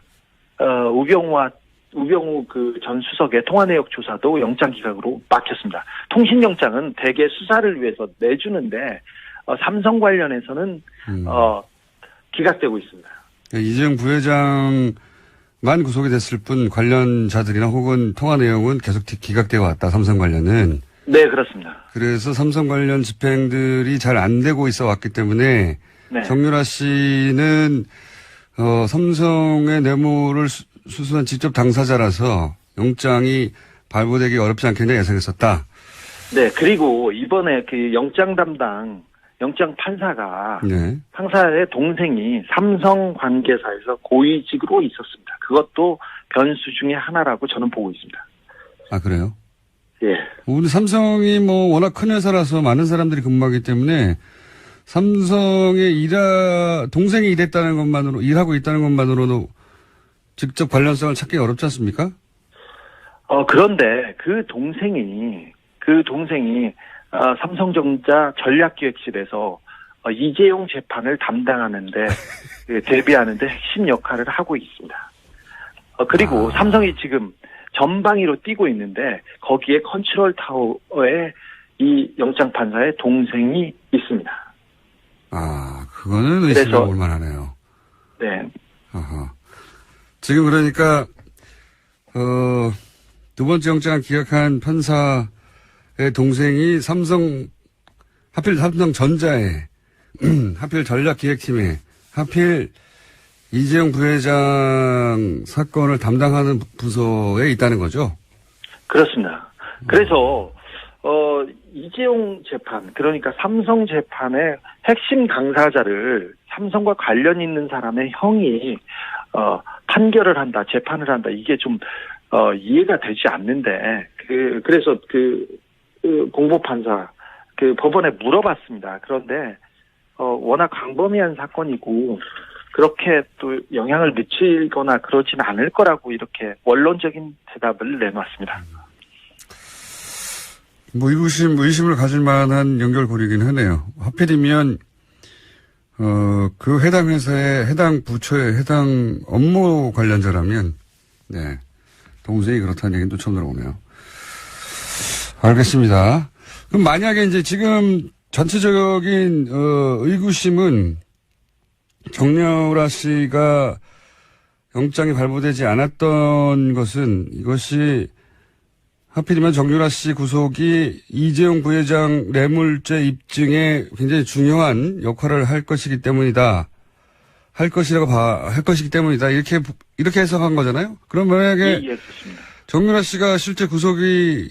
우병우 전 수석의 통화 내역 조사도 영장 기각으로 막혔습니다. 통신영장은 대개 수사를 위해서 내주는데 삼성 관련해서는 기각되고 있습니다. 이재용 부회장만 구속이 됐을 뿐 관련자들이나 혹은 통화 내용은 계속 기각되어 왔다. 삼성 관련은. 네, 그렇습니다. 그래서 삼성 관련 집행들이 잘 안 되고 있어 왔기 때문에 네. 정유라 씨는 삼성의 뇌물을 수수한 직접 당사자라서 영장이 발부되기 어렵지 않겠냐 예상했었다. 네, 그리고 이번에 영장 담당 영장 판사가 네. 판사의 동생이 삼성 관계사에서 고위직으로 있었습니다. 그것도 변수 중에 하나라고 저는 보고 있습니다. 아, 그래요? 예. 우리 삼성이 뭐 워낙 큰 회사라서 많은 사람들이 근무하기 때문에 삼성의 동생이 일하고 있다는 것만으로도 직접 관련성을 찾기 어렵지 않습니까? 그런데 그 동생이 삼성전자 전략기획실에서 이재용 재판을 담당하는데 대비하는데 핵심 역할을 하고 있습니다. 그리고 삼성이 지금 전방위로 뛰고 있는데 거기에 컨트롤 타워에 이 영장 판사의 동생이 있습니다. 아, 그거는 의심해 볼 만하네요. 네. 아하. 지금 그러니까 두 번째 영장을 기각한 판사의 동생이 하필 삼성전자에 하필 전략기획팀에 하필 이재용 부회장 사건을 담당하는 부서에 있다는 거죠? 그렇습니다. 그래서 이재용 재판, 그러니까 삼성 재판의 핵심 당사자를 삼성과 관련 있는 사람의 형이 판결을 한다, 재판을 한다, 이게 좀 이해가 되지 않는데 그래서 공보판사 법원에 물어봤습니다. 그런데 워낙 광범위한 사건이고 그렇게 또 영향을 미치거나 그러진 않을 거라고 이렇게 원론적인 대답을 내놨습니다. 뭐 의심을 가질 만한 연결고리긴 하네요. 하필이면 그 해당 회사의 해당 부처의 해당 업무 관련자라면 네 동생이 그렇다는 얘기는 또 처음 들어보네요. 알겠습니다. 그럼 만약에 이제 지금 전체적인 의구심은 정유라 씨가 영장이 발부되지 않았던 것은 이것이 하필이면 정유라 씨 구속이 이재용 부회장 뇌물죄 입증에 굉장히 중요한 역할을 할 것이기 때문이다. 할 것이기 때문이다. 이렇게 해석한 거잖아요. 그럼 만약에 예, 그렇습니다. 정유라 씨가 실제 구속이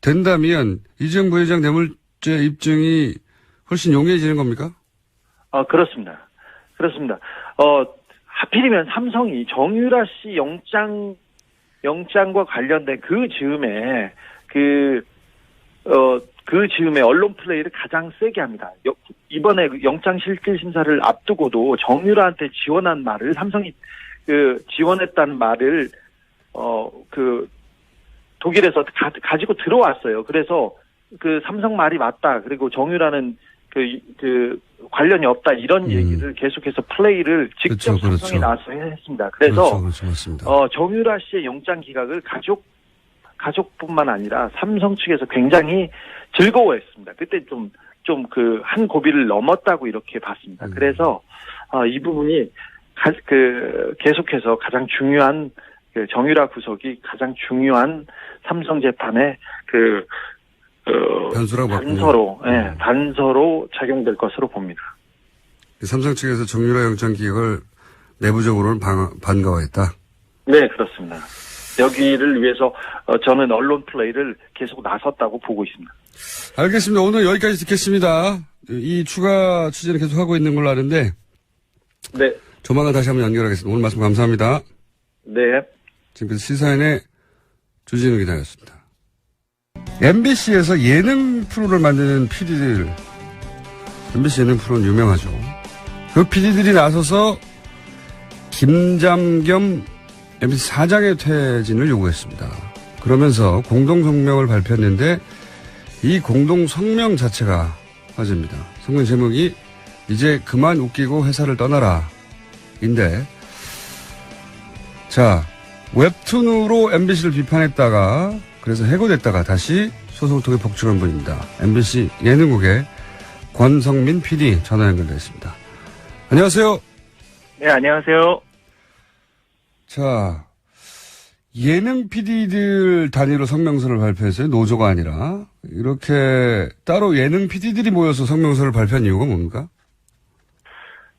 된다면 이재용 부회장 뇌물죄 입증이 훨씬 용이해지는 겁니까? 그렇습니다. 하필이면 삼성이 정유라 씨 영장과 관련된 그 즈음에 언론 플레이를 가장 세게 합니다. 이번에 영장 실질 심사를 앞두고도 정유라한테 지원한 말을 삼성이 지원했다는 말을 독일에서 가지고 들어왔어요. 그래서 삼성 말이 맞다. 그리고 정유라는 관련이 없다. 이런 얘기를 계속해서 플레이를 직접 그렇죠, 삼성이 그렇죠. 나서 했습니다. 그래서 그렇죠, 맞습니다. 정유라 씨의 영장 기각을 가족뿐만 아니라 삼성 측에서 굉장히 즐거워했습니다. 그때 한 고비를 넘었다고 이렇게 봤습니다. 그래서 이 부분이 계속해서 가장 중요한 정유라 구속이 가장 중요한 삼성 재판의 변수라고 단서로 작용될 것으로 봅니다. 삼성 측에서 정유라 영장 기각을 내부적으로는 반가워했다. 네, 그렇습니다. 여기를 위해서 저는 언론 플레이를 계속 나섰다고 보고 있습니다. 알겠습니다. 오늘 여기까지 듣겠습니다. 이 추가 취재는 계속 하고 있는 걸로 아는데 네. 조만간 다시 한번 연결하겠습니다. 오늘 말씀 감사합니다. 네. 지금까지 시사인의 주진우 기자였습니다. MBC에서 예능 프로를 만드는 PD들, MBC 예능 프로는 유명하죠. 그 PD들이 나서서 김잠겸 MBC 사장의 퇴진을 요구했습니다. 그러면서 공동성명을 발표했는데 이 공동성명 자체가 화제입니다. 성명 제목이 이제 그만 웃기고 회사를 떠나라 인데, 자, 웹툰으로 MBC를 비판했다가 그래서 해고됐다가 다시 소송을 통해 복직한 분입니다. MBC 예능국의 권성민 PD 전화 연결되어 있습니다. 안녕하세요. 네, 안녕하세요. 자, 예능 PD들 단위로 성명서를 발표했어요. 노조가 아니라. 이렇게 따로 예능 PD들이 모여서 성명서를 발표한 이유가 뭡니까?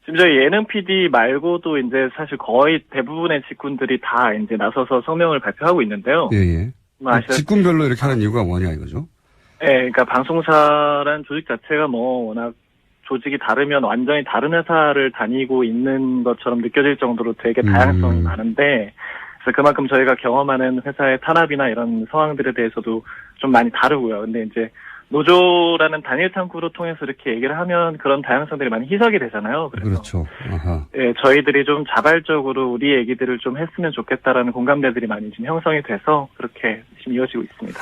지금 저희 예능 PD 말고도 이제 사실 거의 대부분의 직군들이 다 이제 나서서 성명을 발표하고 있는데요. 예. 직군별로 이렇게 하는 이유가 뭐냐 이거죠? 네, 그러니까 방송사라는 조직 자체가 워낙 조직이 다르면 완전히 다른 회사를 다니고 있는 것처럼 느껴질 정도로 되게 다양성이 많은데, 그래서 그만큼 저희가 경험하는 회사의 탄압이나 이런 상황들에 대해서도 좀 많이 다르고요. 근데 이제 노조라는 단일 창구로 통해서 이렇게 얘기를 하면 그런 다양성들이 많이 희석이 되잖아요. 그래서 그렇죠. 아하. 예, 저희들이 좀 자발적으로 우리 얘기들을 좀 했으면 좋겠다라는 공감대들이 많이 지금 형성이 돼서 그렇게 지금 이어지고 있습니다.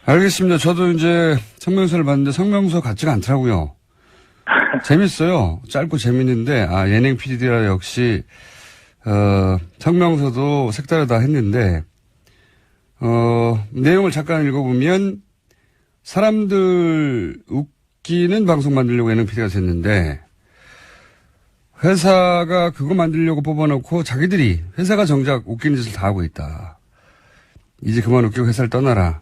알겠습니다. 저도 이제 성명서를 봤는데 성명서 같지가 않더라고요. 재밌어요. 짧고 재밌는데, 예능 PD라 역시, 성명서도 색다르다 했는데, 내용을 잠깐 읽어보면, 사람들 웃기는 방송 만들려고 예능 PD가 됐는데, 회사가 그거 만들려고 뽑아놓고 자기들이, 회사가 정작 웃기는 짓을 다 하고 있다. 이제 그만 웃기고 회사를 떠나라.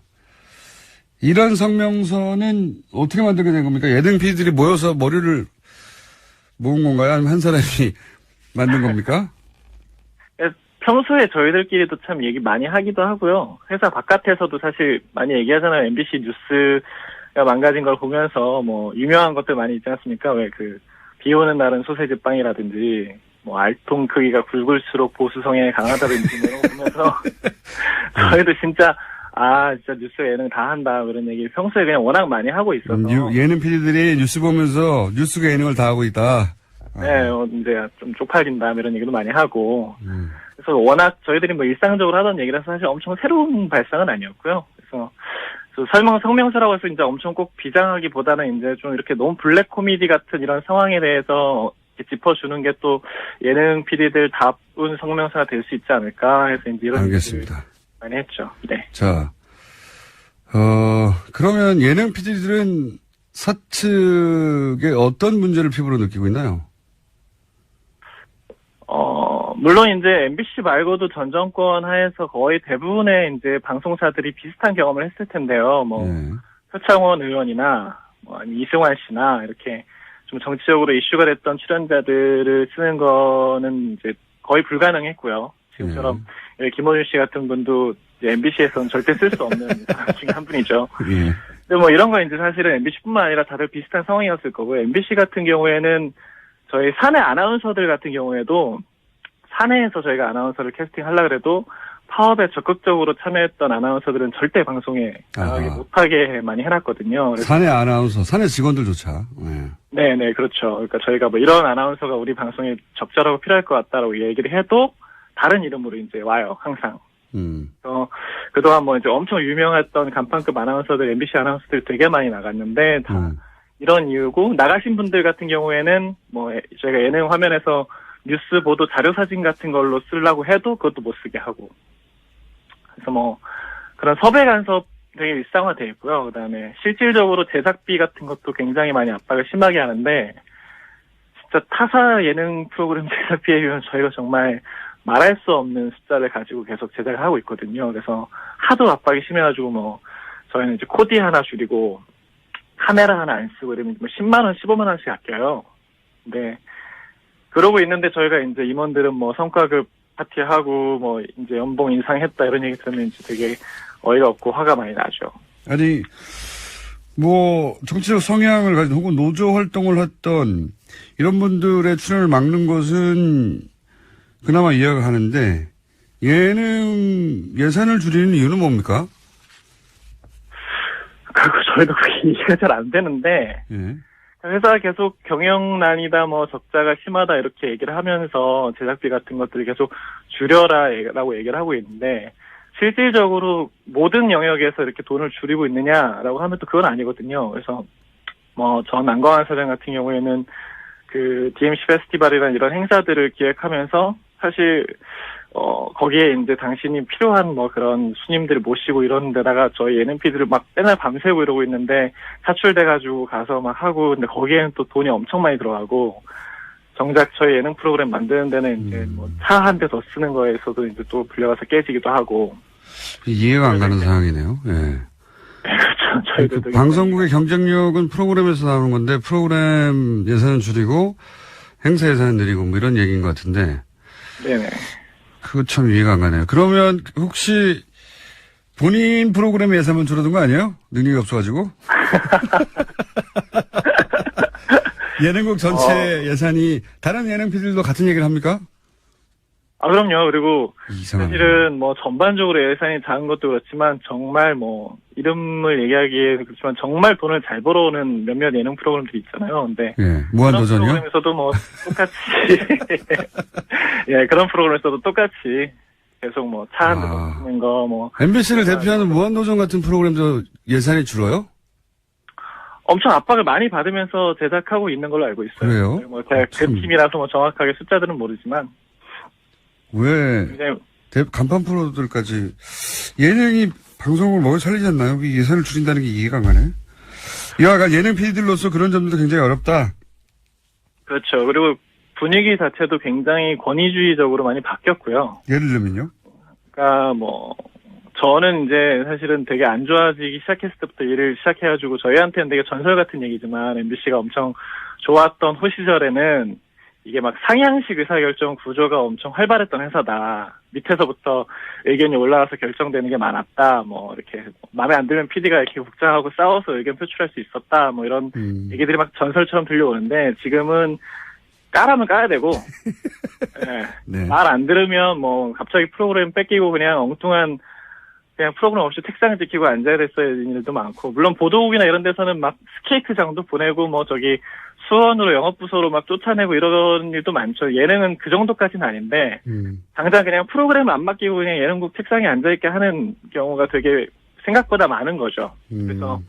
이런 성명서는 어떻게 만들게 된 겁니까? 예능 PD들이 모여서 머리를 모은 건가요? 아니면 한 사람이 만든 겁니까? 평소에 저희들끼리도 참 얘기 많이 하기도 하고요. 회사 바깥에서도 사실 많이 얘기하잖아요. MBC 뉴스가 망가진 걸 보면서 뭐 유명한 것들 많이 있지 않습니까? 왜 비 오는 날은 소세지 빵이라든지 뭐 알통 크기가 굵을수록 보수 성향이 강하다든지 뭐 이런 거 보면서 저희도 진짜 뉴스 예능 다 한다, 그런 얘기 평소에 그냥 워낙 많이 하고 있어서. 예능 PD들이 뉴스 보면서 뉴스가 예능을 다 하고 있다. 네, 이제 좀 쪽팔린다, 이런 얘기도 많이 하고. 그래서 워낙 저희들이 뭐 일상적으로 하던 얘기라서 사실 엄청 새로운 발상은 아니었고요. 그래서 성명서라고 해서 이제 엄청 꼭 비장하기보다는 이제 좀 이렇게 너무 블랙 코미디 같은 이런 상황에 대해서 짚어주는 게 또 예능 PD들 다운 성명서가 될 수 있지 않을까 해서 이제 이런. 알겠습니다. 많이 했죠. 네. 자, 그러면 예능 PD들은 사측에 어떤 문제를 피부로 느끼고 있나요? 물론 이제 MBC 말고도 전 정권 하에서 거의 대부분의 이제 방송사들이 비슷한 경험을 했을 텐데요. 표창원 의원이나 아니면 이승환 씨나 이렇게 좀 정치적으로 이슈가 됐던 출연자들을 쓰는 거는 이제 거의 불가능했고요. 지금처럼 김원준 씨 같은 분도 MBC에서는 절대 쓸 수 없는 사람 중에 한 분이죠. 근데 뭐 이런 거 이제 사실은 MBC뿐만 아니라 다들 비슷한 상황이었을 거고요. MBC 같은 경우에는 저희 사내 아나운서들 같은 경우에도 사내에서 저희가 아나운서를 캐스팅하려고 해도 파업에 적극적으로 참여했던 아나운서들은 절대 방송에 나가지 못하게 많이 해놨거든요. 그래서 사내 아나운서, 사내 직원들조차. 네, 그렇죠. 그러니까 저희가 뭐 이런 아나운서가 우리 방송에 적절하고 필요할 것 같다라고 얘기를 해도 다른 이름으로 이제 와요, 항상. 그동안 뭐 이제 엄청 유명했던 간판급 아나운서들, MBC 아나운서들 되게 많이 나갔는데, 다 이런 이유고, 나가신 분들 같은 경우에는 뭐 저희가 예능 화면에서 뉴스 보도 자료 사진 같은 걸로 쓰려고 해도 그것도 못 쓰게 하고. 그래서 뭐 그런 섭외 간섭 되게 일상화되어 있고요. 그다음에 실질적으로 제작비 같은 것도 굉장히 많이 압박을 심하게 하는데, 진짜 타사 예능 프로그램 제작비에 비하면 저희가 정말 말할 수 없는 숫자를 가지고 계속 제작을 하고 있거든요. 그래서 하도 압박이 심해가지고 뭐 저희는 이제 코디 하나 줄이고 카메라 하나 안 쓰고 이러면 뭐 10만 원, 15만 원씩 아껴요. 근데 그러고 있는데 저희가 이제 임원들은 뭐 성과급 파티하고 뭐 이제 연봉 인상했다 이런 얘기 들으면 이제 되게 어이가 없고 화가 많이 나죠. 아니 뭐 정치적 성향을 가진 혹은 노조 활동을 했던 이런 분들의 출연을 막는 것은 그나마 이해가 가는데 예능 예산을 줄이는 이유는 뭡니까? 그거 저희도 그게 이해가 잘 안 되는데 회사가 계속 경영난이다 뭐 적자가 심하다 이렇게 얘기를 하면서 제작비 같은 것들을 계속 줄여라라고 얘기를 하고 있는데 실질적으로 모든 영역에서 이렇게 돈을 줄이고 있느냐라고 하면 또 그건 아니거든요. 그래서 뭐 전 안광환 사장 같은 경우에는 그 DMC 페스티벌이라는 이런 행사들을 기획하면서 사실 거기에 이제 당신이 필요한 뭐 그런 수님들을 모시고 이런 데다가 저희 예능 PD를 막 맨날 밤새고 이러고 있는데 사출돼가지고 가서 막 하고 근데 거기에는 또 돈이 엄청 많이 들어가고 정작 저희 예능 프로그램 만드는 데는 이제 뭐 차 한 대 더 쓰는 거에서도 이제 또 불려가서 깨지기도 하고 이해가 안 가는 상황이네요. 예. 네, 그렇죠. 저희도 그 방송국의 경쟁력은 프로그램에서 나오는 건데 프로그램 예산은 줄이고 행사 예산은 늘리고 뭐 이런 얘기인 것 같은데. 네네. 그거 참 이해가 안 가네요. 그러면 혹시 본인 프로그램 예산만 줄어든 거 아니에요? 능력이 없어가지고? 예능국 전체 예산이 다른 예능 PD들도 같은 얘기를 합니까? 그럼요. 그리고 이상하네. 사실은 뭐 전반적으로 예산이 작은 것도 그렇지만 정말 뭐 이름을 얘기하기에 그렇지만 정말 돈을 잘 벌어오는 몇몇 예능 프로그램들이 있잖아요. 근데 예, 무한도전이요? 그런 프로그램에서도 뭐 똑같이 예, 그런 프로그램에서도 똑같이 계속 뭐 차 한 대 먹는 거 뭐 MBC를 대표하는 무한도전 같은 프로그램도 예산이 줄어요? 엄청 압박을 많이 받으면서 제작하고 있는 걸로 알고 있어요. 그래요? 뭐 제가 그 팀이라서 뭐 정확하게 숫자들은 모르지만 왜 굉장히 간판 프로들까지 예능이 방송을 먹여 살리지 않나요? 예산을 줄인다는 게 이해가 안 가네. 이와가 예능 PD들로서 그런 점도 굉장히 어렵다. 그렇죠. 그리고 분위기 자체도 굉장히 권위주의적으로 많이 바뀌었고요. 예를 들면요? 그러니까 뭐 저는 이제 사실은 되게 안 좋아지기 시작했을 때부터 일을 시작해가지고 저희한테는 되게 전설 같은 얘기지만 MBC가 엄청 좋았던 호 시절에는 이게 막 상향식 의사결정 구조가 엄청 활발했던 회사다. 밑에서부터 의견이 올라와서 결정되는 게 많았다. 뭐 이렇게 마음에 안 들면 PD가 이렇게 국장하고 싸워서 의견 표출할 수 있었다. 뭐 이런 얘기들이 막 전설처럼 들려오는데 지금은 까라면 까야 되고 네. 네. 말 안 들으면 뭐 갑자기 프로그램 뺏기고 그냥 엉뚱한 그냥 프로그램 없이 책상을 지키고 앉아야 됐어야 되는 일도 많고 물론 보도국이나 이런 데서는 막 스케이트장도 보내고 뭐 저기 수원으로 영업부서로 막 쫓아내고 이런 일도 많죠. 예능은 그 정도까지는 아닌데 당장 그냥 프로그램 안 맡기고 그냥 예능국 책상에 앉아있게 하는 경우가 되게 생각보다 많은 거죠. 그래서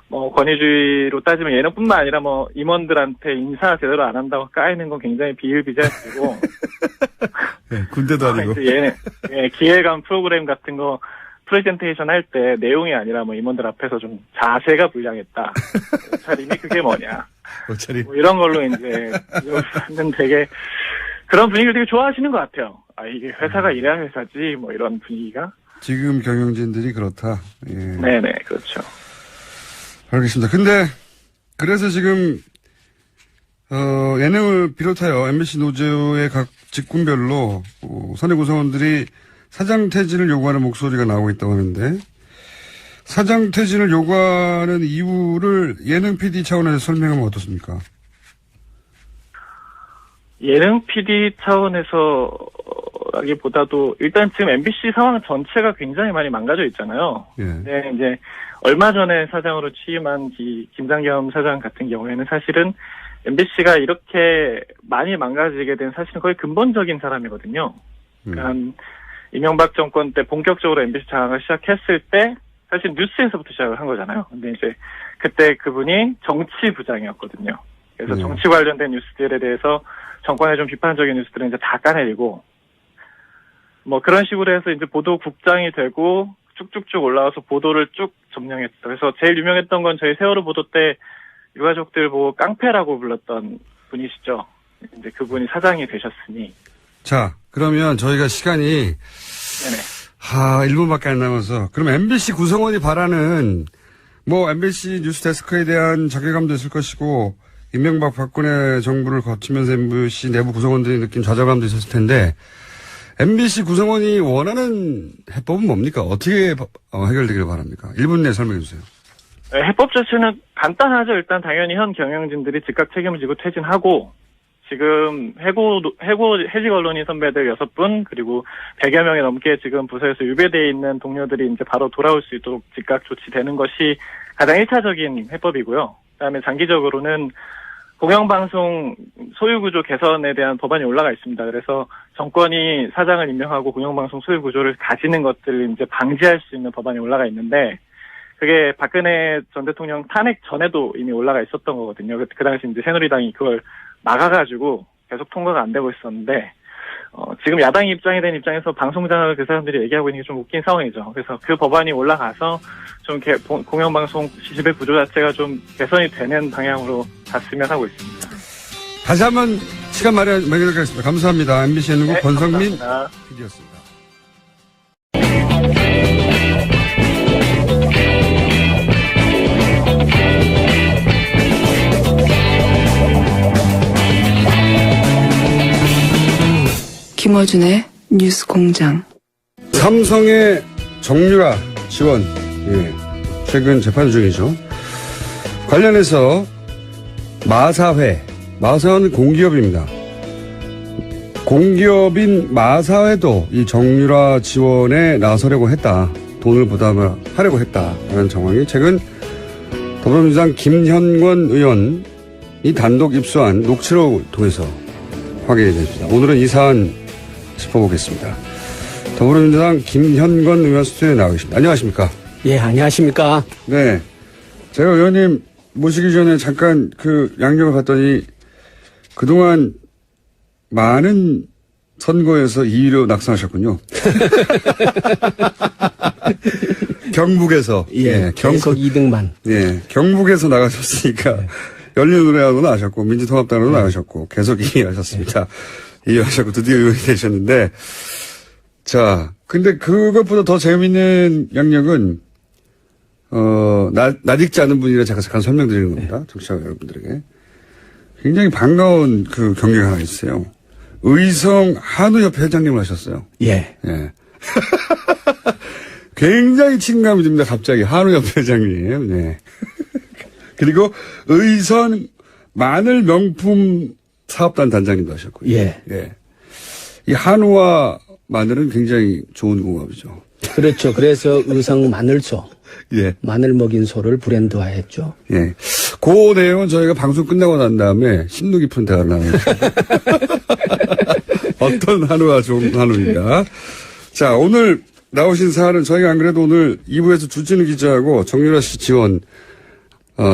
뭐 권위주의로 따지면 예능뿐만 아니라 뭐 임원들한테 인사 제대로 안 한다고 까이는 건 굉장히 비일비재한 일이고 네, 군대도 아니고 예능 기획안 프로그램 같은 거 프레젠테이션 할 때 내용이 아니라 뭐 임원들 앞에서 좀 자세가 불량했다. 차림이 그게 뭐냐. 뭐 이런 걸로 이제 는 되게 그런 분위기를 되게 좋아하시는 것 같아요. 이게 회사가 이래야 회사지 뭐 이런 분위기가. 지금 경영진들이 그렇다. 예. 네네 그렇죠. 알겠습니다. 근데 그래서 지금 예능을 비롯하여 MBC 노조의 각 직군별로 선의 구성원들이 사장 퇴진을 요구하는 목소리가 나오고 있다고 하는데 사장 퇴진을 요구하는 이유를 예능 PD 차원에서 설명하면 어떻습니까? 예능 PD 차원에서라기보다도 일단 지금 MBC 상황 전체가 굉장히 많이 망가져 있잖아요. 예. 네, 이제 얼마 전에 사장으로 취임한 김장겸 사장 같은 경우에는 사실은 MBC가 이렇게 많이 망가지게 된 사실은 거의 근본적인 사람이거든요. 그러니까 이명박 정권 때 본격적으로 MBC 장악을 시작했을 때 사실 뉴스에서부터 시작을 한 거잖아요. 근데 이제 그때 그분이 정치부장이었거든요. 그래서 정치 관련된 뉴스들에 대해서 정권의 좀 비판적인 뉴스들은 이제 다 까내리고 뭐 그런 식으로 해서 이제 보도국장이 되고 쭉쭉쭉 올라와서 보도를 쭉 점령했죠. 그래서 제일 유명했던 건 저희 세월호 보도 때 유가족들 보고 깡패라고 불렀던 분이시죠. 이제 그분이 사장이 되셨으니. 자, 그러면 저희가 시간이 네네. 1분밖에 안 남아서 그럼 MBC 구성원이 바라는 뭐 MBC 뉴스데스크에 대한 자괴감도 있을 것이고 이명박 박근혜 정부를 거치면서 MBC 내부 구성원들이 느낀 좌절감도 있었을 텐데 MBC 구성원이 원하는 해법은 뭡니까? 어떻게 해결되기를 바랍니까? 1분 내에 설명해 주세요. 네, 해법 자체는 간단하죠. 일단 당연히 현 경영진들이 즉각 책임을 지고 퇴진하고 지금 해직 언론인 선배들 6분 그리고 100여 명이 넘게 지금 부서에서 유배되어 있는 동료들이 이제 바로 돌아올 수 있도록 즉각 조치되는 것이 가장 1차적인 해법이고요. 그다음에 장기적으로는 공영방송 소유구조 개선에 대한 법안이 올라가 있습니다. 그래서 정권이 사장을 임명하고 공영방송 소유구조를 가지는 것들을 이제 방지할 수 있는 법안이 올라가 있는데 그게 박근혜 전 대통령 탄핵 전에도 이미 올라가 있었던 거거든요. 그 당시 이제 새누리당이 그걸 막아가지고 계속 통과가 안 되고 있었는데, 지금 야당이 입장이 된 입장에서 방송장을 그 사람들이 얘기하고 있는 게 좀 웃긴 상황이죠. 그래서 그 법안이 올라가서 좀 공영방송 지배 구조 자체가 좀 개선이 되는 방향으로 갔으면 하고 있습니다. 다시 한번 시간 마련하겠습니다. 감사합니다. MBC 예능국 네, 권성민 감사합니다. PD였습니다. 김어준의 뉴스공장. 삼성의 정유라 지원, 최근 재판 중이죠. 관련해서 마사회 마사회는 공기업입니다. 공기업인 마사회도 이 정유라 지원에 나서려고 했다. 돈을 부담을 하려고 했다라는 정황이 최근 더불어민주당 김현권 의원이 단독 입수한 녹취록을 통해서 확인이 됐습니다. 오늘은 이 사안 짚어보겠습니다. 더불어민주당 김현권 의원 스튜디오에 나와 계십니다. 안녕하십니까? 예, 안녕하십니까? 네. 제가 의원님 모시기 전에 잠깐 그 양력을 봤더니 그동안 많은 선거에서 2위로 낙선하셨군요. 경북에서. 예, 계속 2등만. 예, 경북에서 나가셨으니까 네. 열린우리당으로 나가셨고 민주통합당으로 나가셨고 계속 2위 하셨습니다. 2위 하셨고 드디어 의원이 되셨는데 자, 근데 그것보다 더 재미있는 양력은 낯익지 않은 분이라 제가 잠깐 설명드리는 겁니다. 청취자 여러분들에게. 굉장히 반가운 그 경력이 하나 있어요. 의성 한우협회 회장님을 하셨어요. 예. 예. 굉장히 친감이 듭니다. 갑자기 한우협회 회장님. 네. 그리고 의성 마늘 명품 사업단 단장님도 하셨고요. 예. 예. 이 한우와 마늘은 굉장히 좋은 궁합이죠. 그렇죠. 그래서 의성 마늘소. 예. 마늘 먹인 소를 브랜드화했죠. 예. 그 내용은 저희가 방송 끝나고 난 다음에 심도 깊은 대화를 나누죠. 어떤 한우가 좋은 한우인가. 자, 오늘 나오신 사안은 저희가 안 그래도 오늘 2부에서 주진우 기자하고 정유라 씨 지원,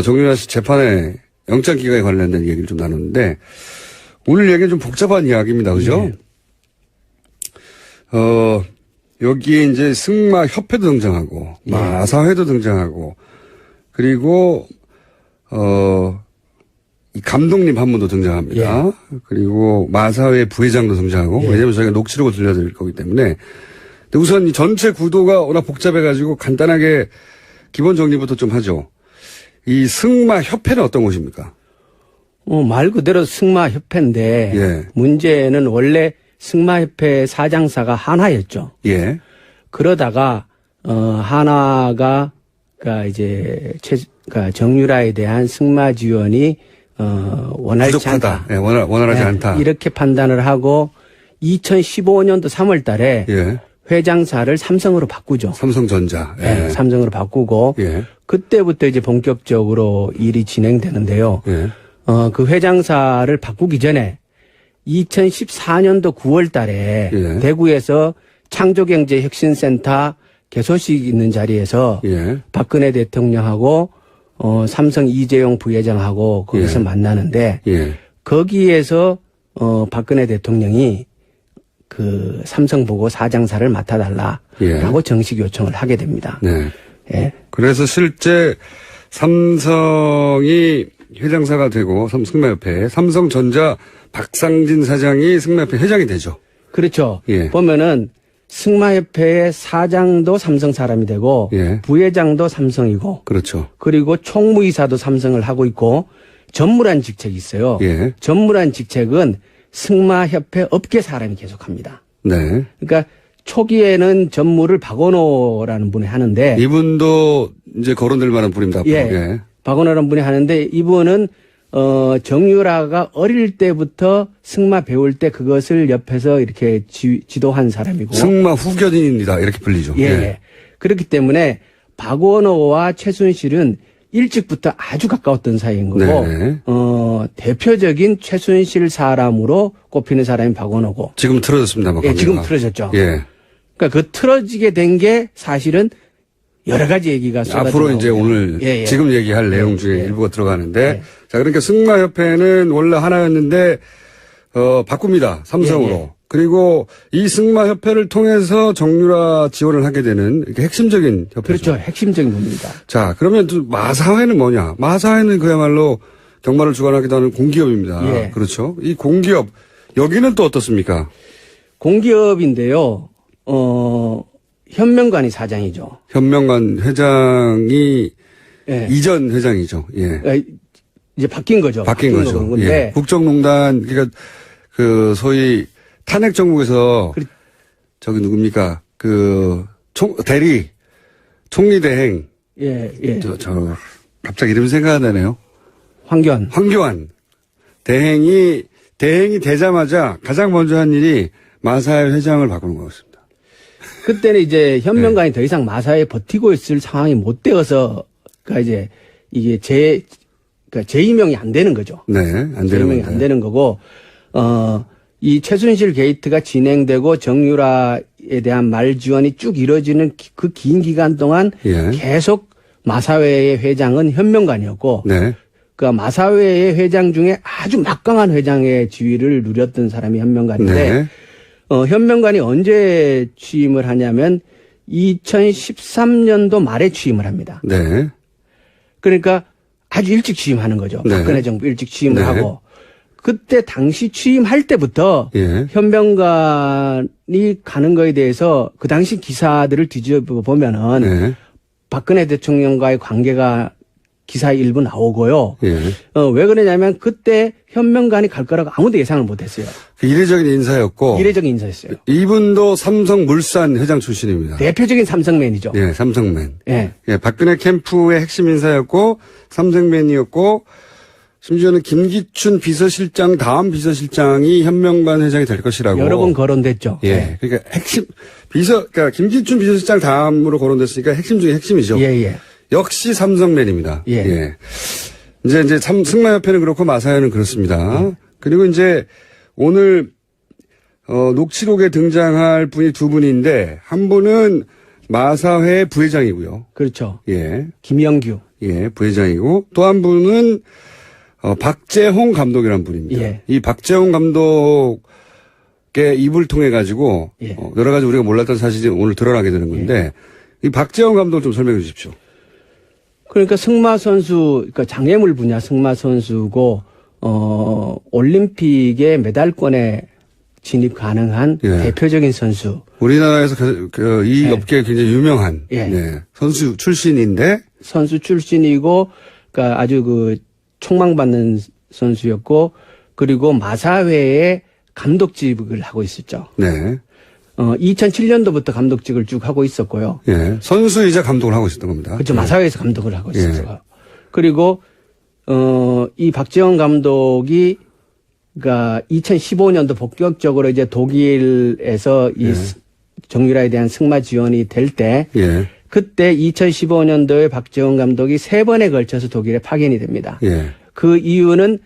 정유라 씨 재판에 영장 기각에 관련된 얘기를 좀 나눴는데 오늘 얘기는 좀 복잡한 이야기입니다. 그죠? 예. 여기에 이제 승마협회도 등장하고, 예. 마사회도 등장하고, 그리고, 이 감독님 한 분도 등장합니다. 예. 그리고 마사회 부회장도 등장하고, 예. 왜냐면 저희가 녹취록을 들려드릴 거기 때문에. 근데 우선 이 전체 구도가 워낙 복잡해가지고 간단하게 기본 정리부터 좀 하죠. 이 승마협회는 어떤 곳입니까? 말 그대로 승마협회인데, 예. 문제는 원래 승마협회 사장사가 한화였죠. 예. 그러다가 한화가 그러니까 이제 정유라에 대한 승마 지원이 원활치 부족하다. 않다. 예, 원활하지 네, 않다. 이렇게 판단을 하고 2015년도 3월달에 예. 회장사를 삼성으로 바꾸죠. 삼성전자. 예. 네, 삼성으로 바꾸고 예. 그때부터 이제 본격적으로 일이 진행되는데요. 예. 그 회장사를 바꾸기 전에 2014년도 9월 달에 예. 대구에서 창조경제혁신센터 개소식 있는 자리에서 예. 박근혜 대통령하고 삼성 이재용 부회장하고 거기서 예. 만나는데 예. 거기에서 박근혜 대통령이 그 삼성 보고 사장사를 맡아달라라고 예. 정식 요청을 하게 됩니다. 네. 예. 그래서 실제 삼성이 회장사가 되고 승마협회 삼성전자 박상진 사장이 승마협회 회장이 되죠. 그렇죠. 예. 보면은 승마협회의 사장도 삼성 사람이 되고 예. 부회장도 삼성이고 그렇죠. 그리고 총무이사도 삼성을 하고 있고 전무란 직책이 있어요. 예. 전무란 직책은 승마협회 업계 사람이 계속합니다. 네. 그러니까 초기에는 전무를 박원호라는 분이 하는데 이분도 이제 거론될 만한 분입니다. 앞으로. 예. 예. 박원호라는 분이 하는데 이분은 정유라가 어릴 때부터 승마 배울 때 그것을 옆에서 이렇게 지도한 사람이고. 승마 후견인입니다. 이렇게 불리죠. 예. 예. 그렇기 때문에 박원호와 최순실은 일찍부터 아주 가까웠던 사이인 거고, 네. 대표적인 최순실 사람으로 꼽히는 사람이 박원호고. 지금 틀어졌습니다. 예, 지금 틀어졌죠. 예. 그러니까 그 틀어지게 된 게 사실은 여러 가지 얘기가 쏟아져 앞으로 이제 나오고요. 오늘 예, 예. 지금 얘기할 내용 중에 예. 일부가 들어가는데 예. 자, 그러니까 승마협회는 원래 하나였는데 바꿉니다. 삼성으로. 예, 예. 그리고 이 승마협회를 통해서 정유라 지원을 하게 되는 이렇게 핵심적인 협회죠. 그렇죠. 핵심적인 부분입니다. 자, 그러면 또 마사회는 뭐냐? 마사회는 그야말로 경마를 주관하기도 하는 공기업입니다. 예. 그렇죠. 이 공기업 여기는 또 어떻습니까? 공기업인데요. 현명관이 사장이죠. 현명관 회장이 예. 이전 회장이죠. 예. 이제 바뀐 거죠. 바뀐 거죠. 건데. 예. 국정농단, 그러니까 그 소위 탄핵 정국에서 저기 누굽니까? 그 대리 총리 대행. 예, 예. 저 갑자기 이름 생각이 안 나네요. 황교안. 대행이 되자마자 가장 먼저 한 일이 마사회 회장을 바꾸는 거였습니다. 그때는 이제 현명관이 더 이상 마사회에 버티고 있을 상황이 못 되어서, 그러니까 이제 이게 그러니까 재임명이 안 되는 거죠. 네, 안 되는 재임명이 건데. 안 되는 거고, 이 최순실 게이트가 진행되고 정유라에 대한 말 지원이 쭉 이루어지는 그 긴 기간 동안 예. 계속 마사회의 회장은 현명관이었고, 네. 그 마사회의 회장 중에 아주 막강한 회장의 지위를 누렸던 사람이 현명관인데, 네. 현명관이 언제 취임을 하냐면 2013년도 말에 취임을 합니다. 네. 그러니까 아주 일찍 취임하는 거죠. 네. 박근혜 정부 일찍 취임을 네. 하고. 그때 당시 취임할 때부터 예. 현명관이 가는 거에 대해서 그 당시 기사들을 뒤집어 보면은 네. 박근혜 대통령과의 관계가 기사에 일부 나오고요. 예. 왜 그러냐면 그때 현명관이 갈 거라고 아무도 예상을 못 했어요. 그 이례적인 인사였고. 이례적인 인사였어요. 이분도 삼성물산 회장 출신입니다. 대표적인 삼성맨이죠. 예, 삼성맨. 예. 예, 박근혜 캠프의 핵심 인사였고, 삼성맨이었고, 심지어는 김기춘 비서실장 다음 비서실장이 현명관 회장이 될 것이라고. 여러 번 거론됐죠. 예. 그러니까 핵심, 그러니까 김기춘 비서실장 다음으로 거론됐으니까 핵심 중에 핵심이죠. 예, 예. 역시 삼성맨입니다. 예. 이제 승마협회는 그렇고 마사회는 그렇습니다. 그리고 이제 오늘, 녹취록에 등장할 분이 두 분인데, 한 분은 마사회 부회장이고요. 그렇죠. 예. 김영규. 예, 부회장이고, 또 한 분은, 박재홍 감독이라는 분입니다. 예. 이 박재홍 감독의 입을 통해 가지고, 예. 여러 가지 우리가 몰랐던 사실이 오늘 드러나게 되는 건데, 이 박재홍 감독 좀 설명해 주십시오. 그러니까 승마 선수, 그러니까 장애물 분야 승마 선수고, 올림픽의 메달권에 진입 가능한 예. 대표적인 선수. 우리나라에서 이 예. 업계에 굉장히 유명한 예. 네, 선수 출신인데, 선수 출신이고, 그러니까 아주 그 촉망받는 선수였고, 그리고 마사회의 감독직을 하고 있었죠. 네. 2007년도부터 감독직을 쭉 하고 있었고요. 예. 선수이자 감독을 하고 있었던 겁니다. 그렇죠. 예. 마사회에서 감독을 하고 예. 있었어요. 그리고 이 박재홍 감독이 그러니까 2015년도 본격적으로 이제 독일에서 이 예. 정유라에 대한 승마 지원이 될 때 예. 그때 2015년도에 박재홍 감독이 3번에 걸쳐서 독일에 파견이 됩니다. 예. 그 이유는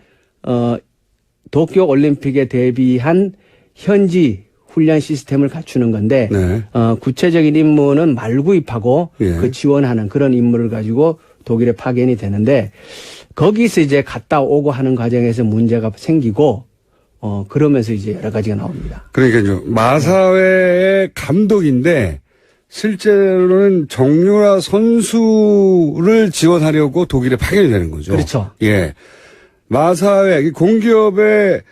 도쿄 올림픽에 대비한 현지 훈련 시스템을 갖추는 건데 네. 구체적인 임무는 말 구입하고 예. 그 지원하는 그런 임무를 가지고 독일에 파견이 되는데 거기서 이제 갔다 오고 하는 과정에서 문제가 생기고 그러면서 이제 여러 가지가 나옵니다. 그러니까요. 마사회의 감독인데 실제로는 정유라 선수를 지원하려고 독일에 파견이 되는 거죠. 그렇죠. 예. 마사회 공기업의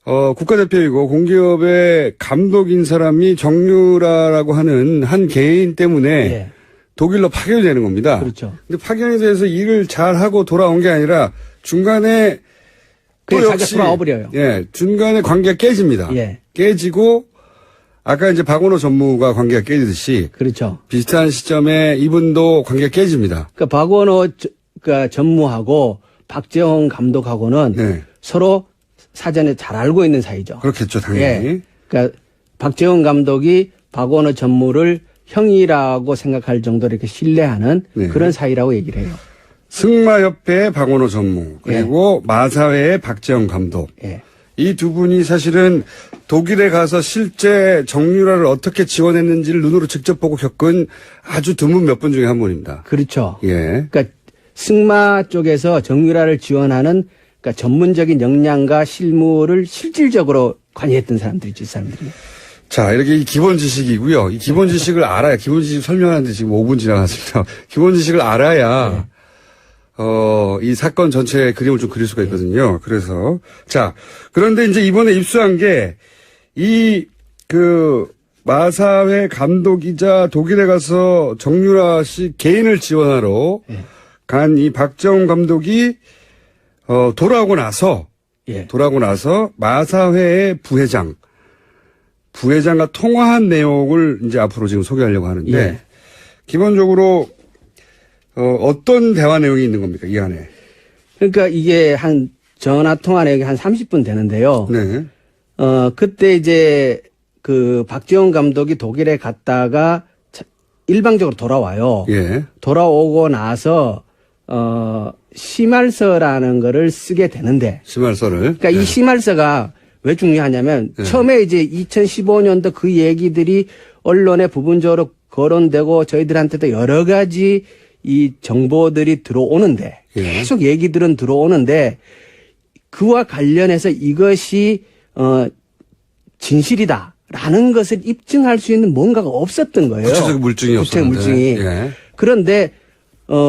국가대표이고 공기업의 감독인 사람이 정유라라고 하는 한 개인 때문에 예. 독일로 파견이 되는 겁니다. 그렇죠. 근데 파견이 돼서 일을 잘하고 돌아온 게 아니라 중간에 또 그게 역시 돌아와 버려요. 예, 중간에 관계가 깨집니다. 예. 깨지고 아까 이제 박원호 전무가 관계가 깨지듯이 그렇죠. 비슷한 시점에 이분도 관계가 깨집니다. 그러니까 박원호 그러니까 전무하고 박재홍 감독하고는 네. 서로 사전에 잘 알고 있는 사이죠. 그렇겠죠, 당연히. 예. 그러니까 박재홍 감독이 박원호 전무를 형이라고 생각할 정도로 이렇게 신뢰하는 네. 그런 사이라고 얘기를 해요. 승마협회의 박원호 전무 그리고 마사회의 박재홍 감독. 예. 이 두 분이 사실은 독일에 가서 실제 정유라를 어떻게 지원했는지를 눈으로 직접 보고 겪은 아주 드문 몇 분 중에 한 분입니다. 그렇죠. 예. 그러니까 승마 쪽에서 정유라를 지원하는 그러니까 전문적인 역량과 실무를 실질적으로 관여했던 사람들이죠, 이 사람들이. 자, 이렇게 기본 지식이고요. 이 기본 지식을 알아야, 기본 지식 설명하는데 지금 5분 지나갔습니다. 기본 지식을 알아야, 이 사건 전체의 그림을 좀 그릴 수가 있거든요. 그래서. 자, 그런데 이제 이번에 입수한 게, 마사회 감독이자 독일에 가서 정유라 씨 개인을 지원하러 간 이 박재홍 감독이, 돌아오고 나서 마사회의 부회장과 통화한 내용을 이제 앞으로 지금 소개하려고 하는데, 예. 기본적으로, 어떤 대화 내용이 있는 겁니까, 이 안에? 그러니까 이게 한 전화 통화 내역이 한 30분 되는데요. 네. 그때 이제 그 박지원 감독이 독일에 갔다가 일방적으로 돌아와요. 예. 돌아오고 나서 심할서라는 거를 쓰게 되는데, 심할서를. 그러니까 네. 이 심할서가 왜 중요하냐면 네. 처음에 이제 2015년도 그 얘기들이 언론에 부분적으로 거론되고 저희들한테도 여러 가지 이 정보들이 들어오는데 예. 계속 얘기들은 들어오는데 그와 관련해서 이것이 진실이다라는 것을 입증할 수 있는 뭔가가 없었던 거예요. 구체적 물증이 구체적 없었는데. 물증이. 예. 그런데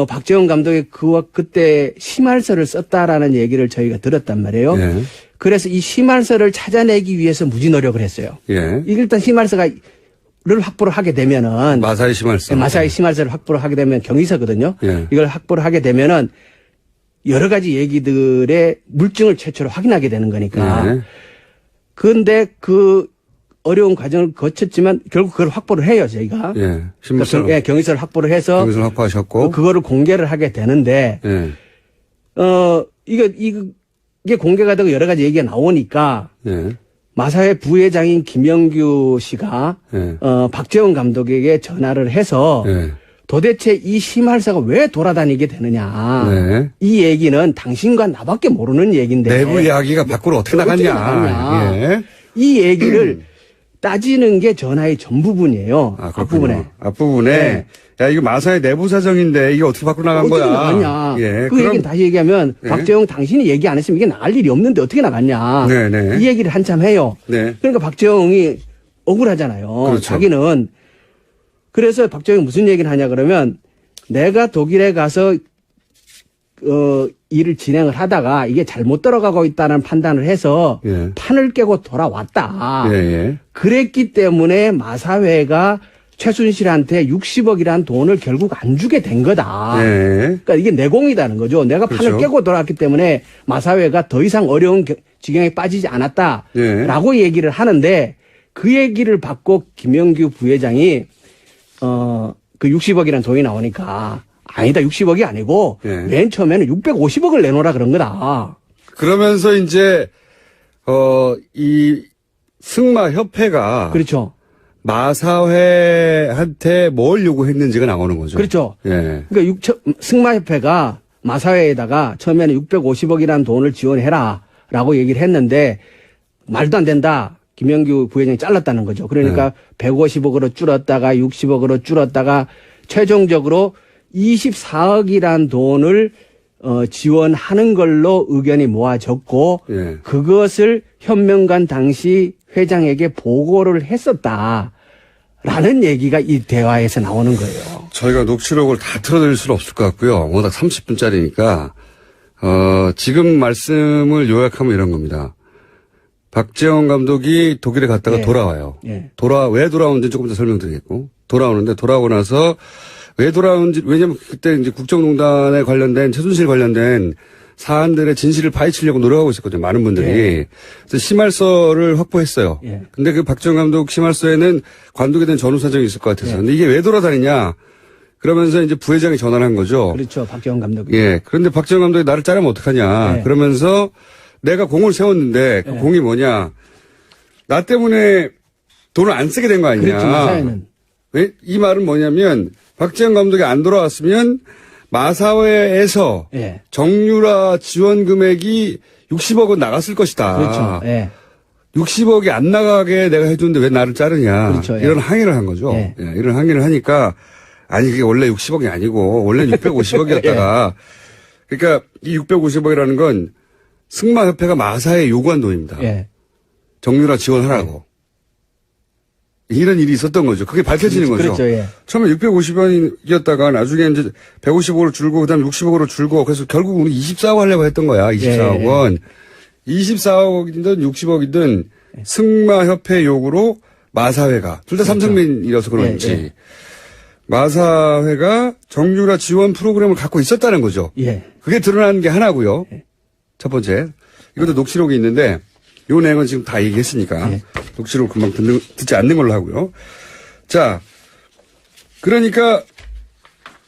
박재원 감독이 그때 심할서를 썼다라는 얘기를 저희가 들었단 말이에요. 예. 그래서 이 심할서를 찾아내기 위해서 무지 노력을 했어요. 예. 일단 심할서를 확보를 하게 되면은 마사이 심할서. 마사이 심할서를 확보를 하게 되면 경위서거든요. 예. 이걸 확보를 하게 되면은 여러 가지 얘기들의 물증을 최초로 확인하게 되는 거니까. 예. 그런데 그 어려운 과정을 거쳤지만 결국 그걸 확보를 해요, 저희가. 예. 심할서. 예, 경위서를 확보를 해서 경위서를 확보하셨고. 그거를 공개를 하게 되는데 예. 이게 공개가 되고 여러 가지 얘기가 나오니까 예. 마사회 부회장인 김영규 씨가 예. 박재원 감독에게 전화를 해서 예. 도대체 이 심할서가 왜 돌아다니게 되느냐. 네. 이 얘기는 당신과 나밖에 모르는 얘기인데. 내부 이야기가 밖으로 어떻게 나갔냐. 예. 이 얘기를 따지는 게 전화의 전부분이에요. 아, 앞부분에. 앞부분에. 네. 야, 이거 마사의 내부 사정인데 이게 어떻게 밖으로 나간 어떻게 거야. 나갔냐. 예. 그 얘기는 다시 얘기하면 네. 박재영 당신이 얘기 안 했으면 이게 나갈 일이 없는데 어떻게 나갔냐. 네네. 이 얘기를 한참 해요. 네. 그러니까 박재영이 억울하잖아요. 그렇죠. 자기는. 그래서 박재영이 무슨 얘기를 하냐 그러면 내가 독일에 가서 일을 진행을 하다가 이게 잘못 들어가고 있다는 판단을 해서 예. 판을 깨고 돌아왔다. 예, 예. 그랬기 때문에 마사회가 최순실한테 60억이라는 돈을 결국 안 주게 된 거다. 예. 그러니까 이게 내공이다는 거죠. 내가 판을 그렇죠. 깨고 돌아왔기 때문에 마사회가 더 이상 어려운 지경에 빠지지 않았다라고 예. 얘기를 하는데 그 얘기를 받고 김영규 부회장이 그 60억이라는 돈이 나오니까 아니다 60억이 아니고 예. 맨 처음에는 650억을 내놓으라 그런 거다. 그러면서 이제 이 승마협회가 그렇죠. 마사회한테 뭘 요구했는지가 나오는 거죠. 그렇죠. 예. 그러니까 승마협회가 마사회에다가 처음에는 650억이라는 돈을 지원해라라고 얘기를 했는데 말도 안 된다. 김영규 부회장이 잘랐다는 거죠. 그러니까 150억으로 줄었다가 60억으로 줄었다가 최종적으로 24억이란 돈을 지원하는 걸로 의견이 모아졌고 예. 그것을 현명관 당시 회장에게 보고를 했었다라는 얘기가 이 대화에서 나오는 거예요. 저희가 녹취록을 다 틀어드릴 수는 없을 것 같고요. 워낙 30분짜리니까 지금 말씀을 요약하면 이런 겁니다. 박재원 감독이 독일에 갔다가 예. 돌아와요. 예. 왜 돌아오는지 조금 더 설명드리겠고. 돌아오는데 돌아오고 나서 왜 돌아오는지, 왜냐면 그때 이제 국정농단에 관련된, 최순실 관련된 사안들의 진실을 파헤치려고 노력하고 있었거든요. 많은 분들이. 예. 그래서 심할서를 확보했어요. 예. 근데 그 박재원 감독 심할서에는 관독에 대한 전후 사정이 있을 것 같아서. 예. 근데 이게 왜 돌아다니냐. 그러면서 이제 부회장이 전화를 한 거죠. 그렇죠. 박재원 감독이. 예. 그런데 박재원 감독이 나를 자르면 어떡하냐. 예. 그러면서 내가 공을 세웠는데 그 예. 공이 뭐냐. 나 때문에 돈을 안 쓰게 된 거 아니냐. 그렇죠. 마사회는. 왜? 이 말은 뭐냐면 박재원 감독이 안 돌아왔으면 마사회에서 예. 정유라 지원 금액이 60억은 나갔을 것이다. 그렇죠. 예. 60억이 안 나가게 내가 해줬는데 왜 나를 자르냐. 그렇죠. 예. 이런 항의를 한 거죠. 예. 예, 이런 항의를 하니까 아니 그게 원래 60억이 아니고 원래 650억이었다가 그러니까 이 650억이라는 건 승마협회가 마사에 요구한 돈입니다. 예. 정유라 지원하라고. 이런 일이 있었던 거죠. 그게 밝혀지는 거죠. 그렇죠. 예. 처음에 650원이었다가 나중에 이제 150억으로 줄고 그다음에 60억으로 줄고 그래서 결국 우리 24억 하려고 했던 거야. 24억 원. 24억이든 60억이든 승마협회 요구로 마사회가 둘 다 그렇죠. 삼성민이라서 그런지 예. 마사회가 정유라 지원 프로그램을 갖고 있었다는 거죠. 예. 그게 드러나는 게 하나고요. 첫 번째. 이것도 녹취록이 있는데 요 내용은 지금 다 얘기했으니까 예. 녹취록 금방 듣지 않는 걸로 하고요. 자, 그러니까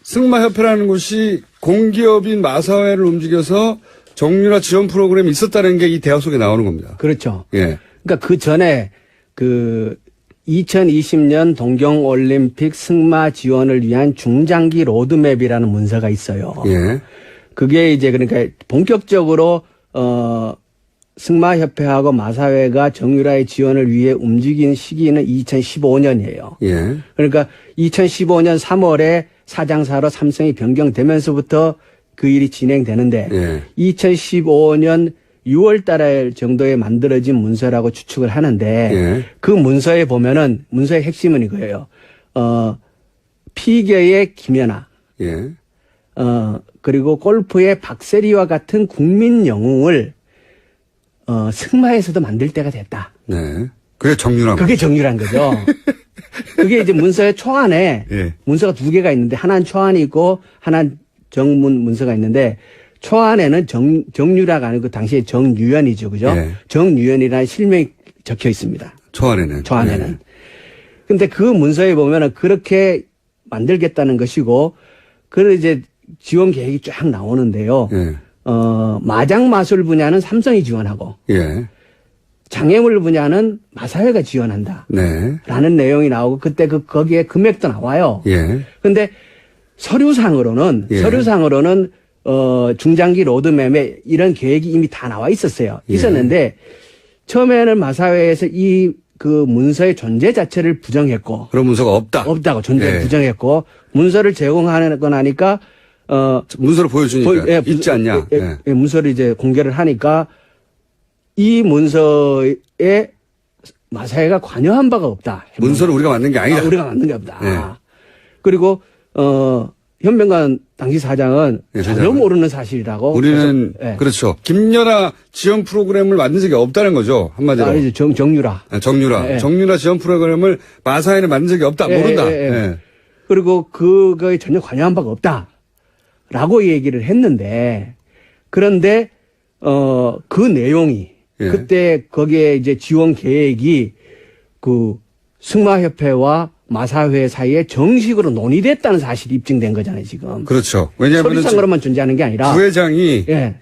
승마협회라는 곳이 공기업인 마사회를 움직여서 정유라 지원 프로그램이 있었다는 게 이 대화 속에 나오는 겁니다. 그렇죠. 예. 그러니까 그 전에 그 2020년 동경올림픽 승마 지원을 위한 중장기 로드맵이라는 문서가 있어요. 예. 그게 이제 그러니까 본격적으로 승마협회하고 마사회가 정유라의 지원을 위해 움직인 시기는 2015년이에요. 예. 그러니까 2015년 3월에 사장사로 삼성이 변경되면서부터 그 일이 진행되는데 예. 2015년 6월 달 정도에 만들어진 문서라고 추측을 하는데 예. 그 문서에 보면은 문서의 핵심은 이거예요. 피겨의 김연아, 예. 그리고 골프의 박세리와 같은 국민 영웅을 승마에서도 만들 때가 됐다. 네. 그게 정유라. 그게 정유라는 거죠. 그게 이제 문서의 초안에 예. 문서가 두 개가 있는데 하나는 초안이 있고 하나는 정문 문서가 있는데 초안에는 정유라가 아니고 당시에 정유연이죠. 그죠? 예. 정유연이라는 실명이 적혀 있습니다. 초안에는. 초안에는. 예. 근데 그 문서에 보면은 그렇게 만들겠다는 것이고 그런 이제 지원 계획이 쫙 나오는데요. 예. 마장 마술 분야는 삼성이 지원하고 예. 장애물 분야는 마사회가 지원한다. 네. 라는 내용이 나오고 그때 거기에 금액도 나와요. 예. 근데 서류상으로는 예. 중장기 로드맵에 이런 계획이 이미 다 나와 있었어요. 예. 있었는데 처음에는 마사회에서 그 문서의 존재 자체를 부정했고 그런 문서가 없다. 없다고 존재를 예. 부정했고 문서를 제공하고 나니까 문서를 보여주니까 있지 않냐. 예. 문서를 이제 공개를 하니까 이 문서에 마사회가 관여한 바가 없다. 문서를 우리가 만든 게 아니다. 우리가 만든 게 없다. 예. 그리고 현명관 당시 사장은 예, 전혀 사장은. 모르는 사실이라고. 우리는 그래서, 예. 그렇죠. 김연아 지원 프로그램을 만든 적이 없다는 거죠. 한마디로. 이제 정유라. 정유라. 예. 정유라 지원 프로그램을 마사회는 만든 적이 없다. 예, 모른다. 예, 예. 예. 그리고 그거에 전혀 관여한 바가 없다라고 얘기를 했는데 그런데 그 내용이 예. 그때 거기에 이제 지원 계획이 그 승마협회와 마사회 사이에 정식으로 논의됐다는 사실이 입증된 거잖아요, 지금. 그렇죠. 왜냐하면 서류상으로만 존재하는 게 아니라. 부회장이 예.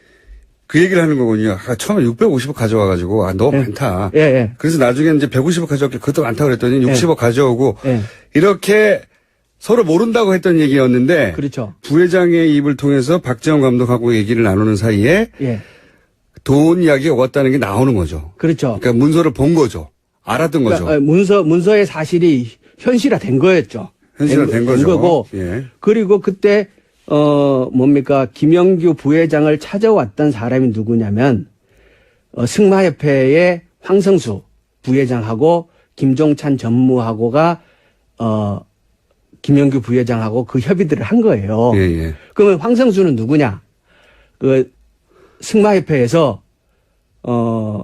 그 얘기를 하는 거군요. 처음에 650억 가져와가지고 너무 예. 많다. 예, 예. 그래서 나중에 이제 150억 가져왔길래 그것도 많다 그랬더니 60억 가져오고 예. 이렇게 서로 모른다고 했던 얘기였는데 그렇죠. 부회장의 입을 통해서 박재원 감독하고 얘기를 나누는 사이에 예. 돈 이야기가 왔다는 게 나오는 거죠. 그렇죠. 그러니까 문서를 본 거죠. 알았던 거죠. 그러니까 문서의 사실이 현실화된 거였죠. 현실화된 거죠. 거고. 예. 그리고 그때 김영규 부회장을 찾아왔던 사람이 누구냐면 승마협회의 황성수 부회장하고 김종찬 전무하고가 김영규 부회장하고 그 협의들을 한 거예요. 예, 예. 그러면 황성수는 누구냐? 그 승마협회에서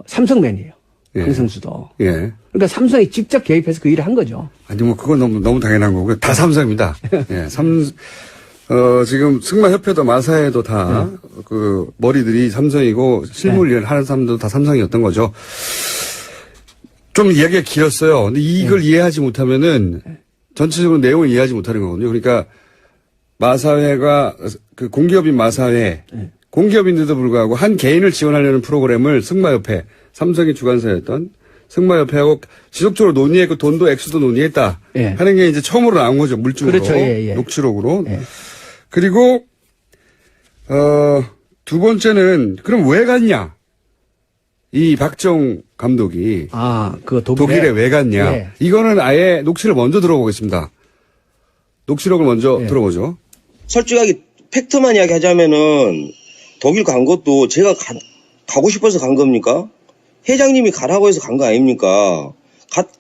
삼성맨이에요. 예. 황성수도. 예. 그러니까 삼성이 직접 개입해서 그 일을 한 거죠. 아니, 그건 너무 당연한 거고요. 다 삼성입니다. 예. 지금 승마협회도 마사회도 다, 머리들이 삼성이고, 실물 일을 하는 사람들도 다 삼성이었던 거죠. 좀 이야기가 길었어요. 근데 이걸 이해하지 못하면은, 전체적으로 내용을 이해하지 못하는 거거든요. 그러니까, 마사회가, 공기업인 마사회, 공기업인데도 불구하고 한 개인을 지원하려는 프로그램을 승마협회, 삼성이 주관사였던 승마협회하고 지속적으로 논의했고 돈도 액수도 논의했다. 예. 하는 게 이제 처음으로 나온 거죠. 물증으로. 그렇죠. 예, 예. 녹취록으로. 예. 그리고, 두 번째는 그럼 왜 갔냐? 이 박정 감독이. 독일에 왜 갔냐? 예. 이거는 아예 녹취를 먼저 들어보겠습니다. 녹취록을 먼저 들어보죠. 솔직하게 팩트만 이야기하자면은 독일 간 것도 제가 가고 싶어서 간 겁니까? 회장님이 가라고 해서 간 거 아닙니까?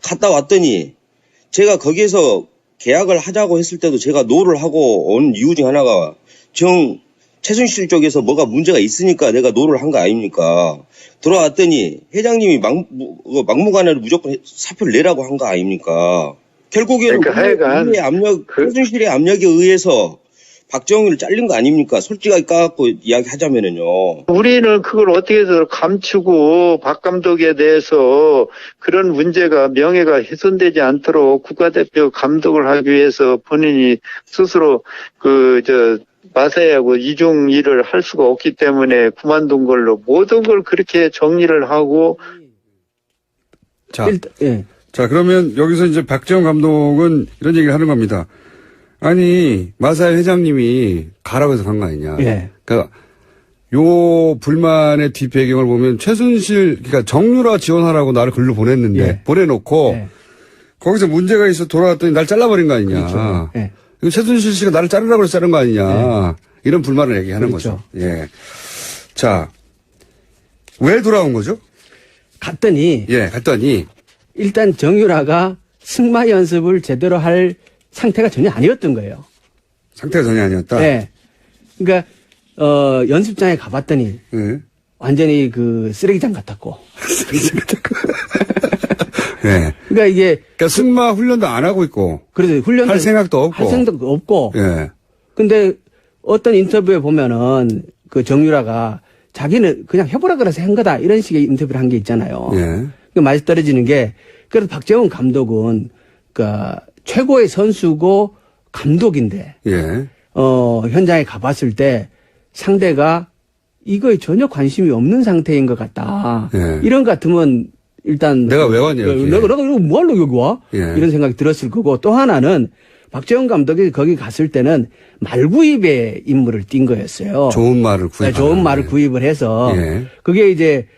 갔다 왔더니 제가 거기에서 계약을 하자고 했을 때도 제가 노를 하고 온 이유 중 하나가 최순실 쪽에서 뭐가 문제가 있으니까 내가 노를 한 거 아닙니까? 들어왔더니 회장님이 막무가내로 무조건 사표를 내라고 한 거 아닙니까? 결국에는 최순실의 압력에 의해서 박정희를 잘린 거 아닙니까? 솔직하게 까갖고 이야기하자면은요. 우리는 그걸 어떻게 해서 감추고 박 감독에 대해서 그런 문제가 명예가 훼손되지 않도록 국가대표 감독을 하기 위해서 본인이 스스로 마사야하고 이중 일을 할 수가 없기 때문에 그만둔 걸로 모든 걸 그렇게 정리를 하고. 자, 자, 그러면 여기서 이제 박재홍 감독은 이런 얘기를 하는 겁니다. 아니, 마사야 회장님이 가라고 해서 간 거 아니냐. 예. 그러니까 요 불만의 뒷배경을 보면 최순실, 그러니까 정유라 지원하라고 나를 글로 보냈는데, 예. 보내놓고, 예. 거기서 문제가 있어 돌아왔더니 날 잘라버린 거 아니냐. 그렇죠. 예. 이거 최순실 씨가 나를 자르라고 해서 자른 거 아니냐. 이런 불만을 얘기하는 그렇죠. 거죠. 예. 자, 왜 돌아온 거죠? 갔더니 예, 갔더니, 일단 정유라가 승마 연습을 제대로 할 상태가 전혀 아니었던 거예요. 상태가 전혀 아니었다. 네. 그러니까 연습장에 가봤더니 예. 완전히 그 쓰레기장 같았고. 예. 그러니까 이게 그러니까 승마 훈련도 안 하고 있고. 그래서 훈련도 할 생각도 없고. 할 생각도 없고. 예. 근데 어떤 인터뷰에 보면은 그 정유라가 자기는 그냥 해보라 그래서 한 거다 이런 식의 인터뷰를 한 게 있잖아요. 예. 그 맛이 떨어지는 게 그래서 박재홍 감독은 그러니까 최고의 선수고 감독인데 예. 현장에 가봤을 때 상대가 이거에 전혀 관심이 없는 상태인 것 같다. 예. 이런 것 같으면 일단 내가 왜 왔냐, 여기. 내가 뭐하러 여기 와? 예. 이런 생각이 들었을 거고 또 하나는 박재홍 감독이 거기 갔을 때는 말구입의 임무를 띈 거였어요. 좋은 말을 구입. 네, 좋은 말을 구입을 해서 예. 그게 이제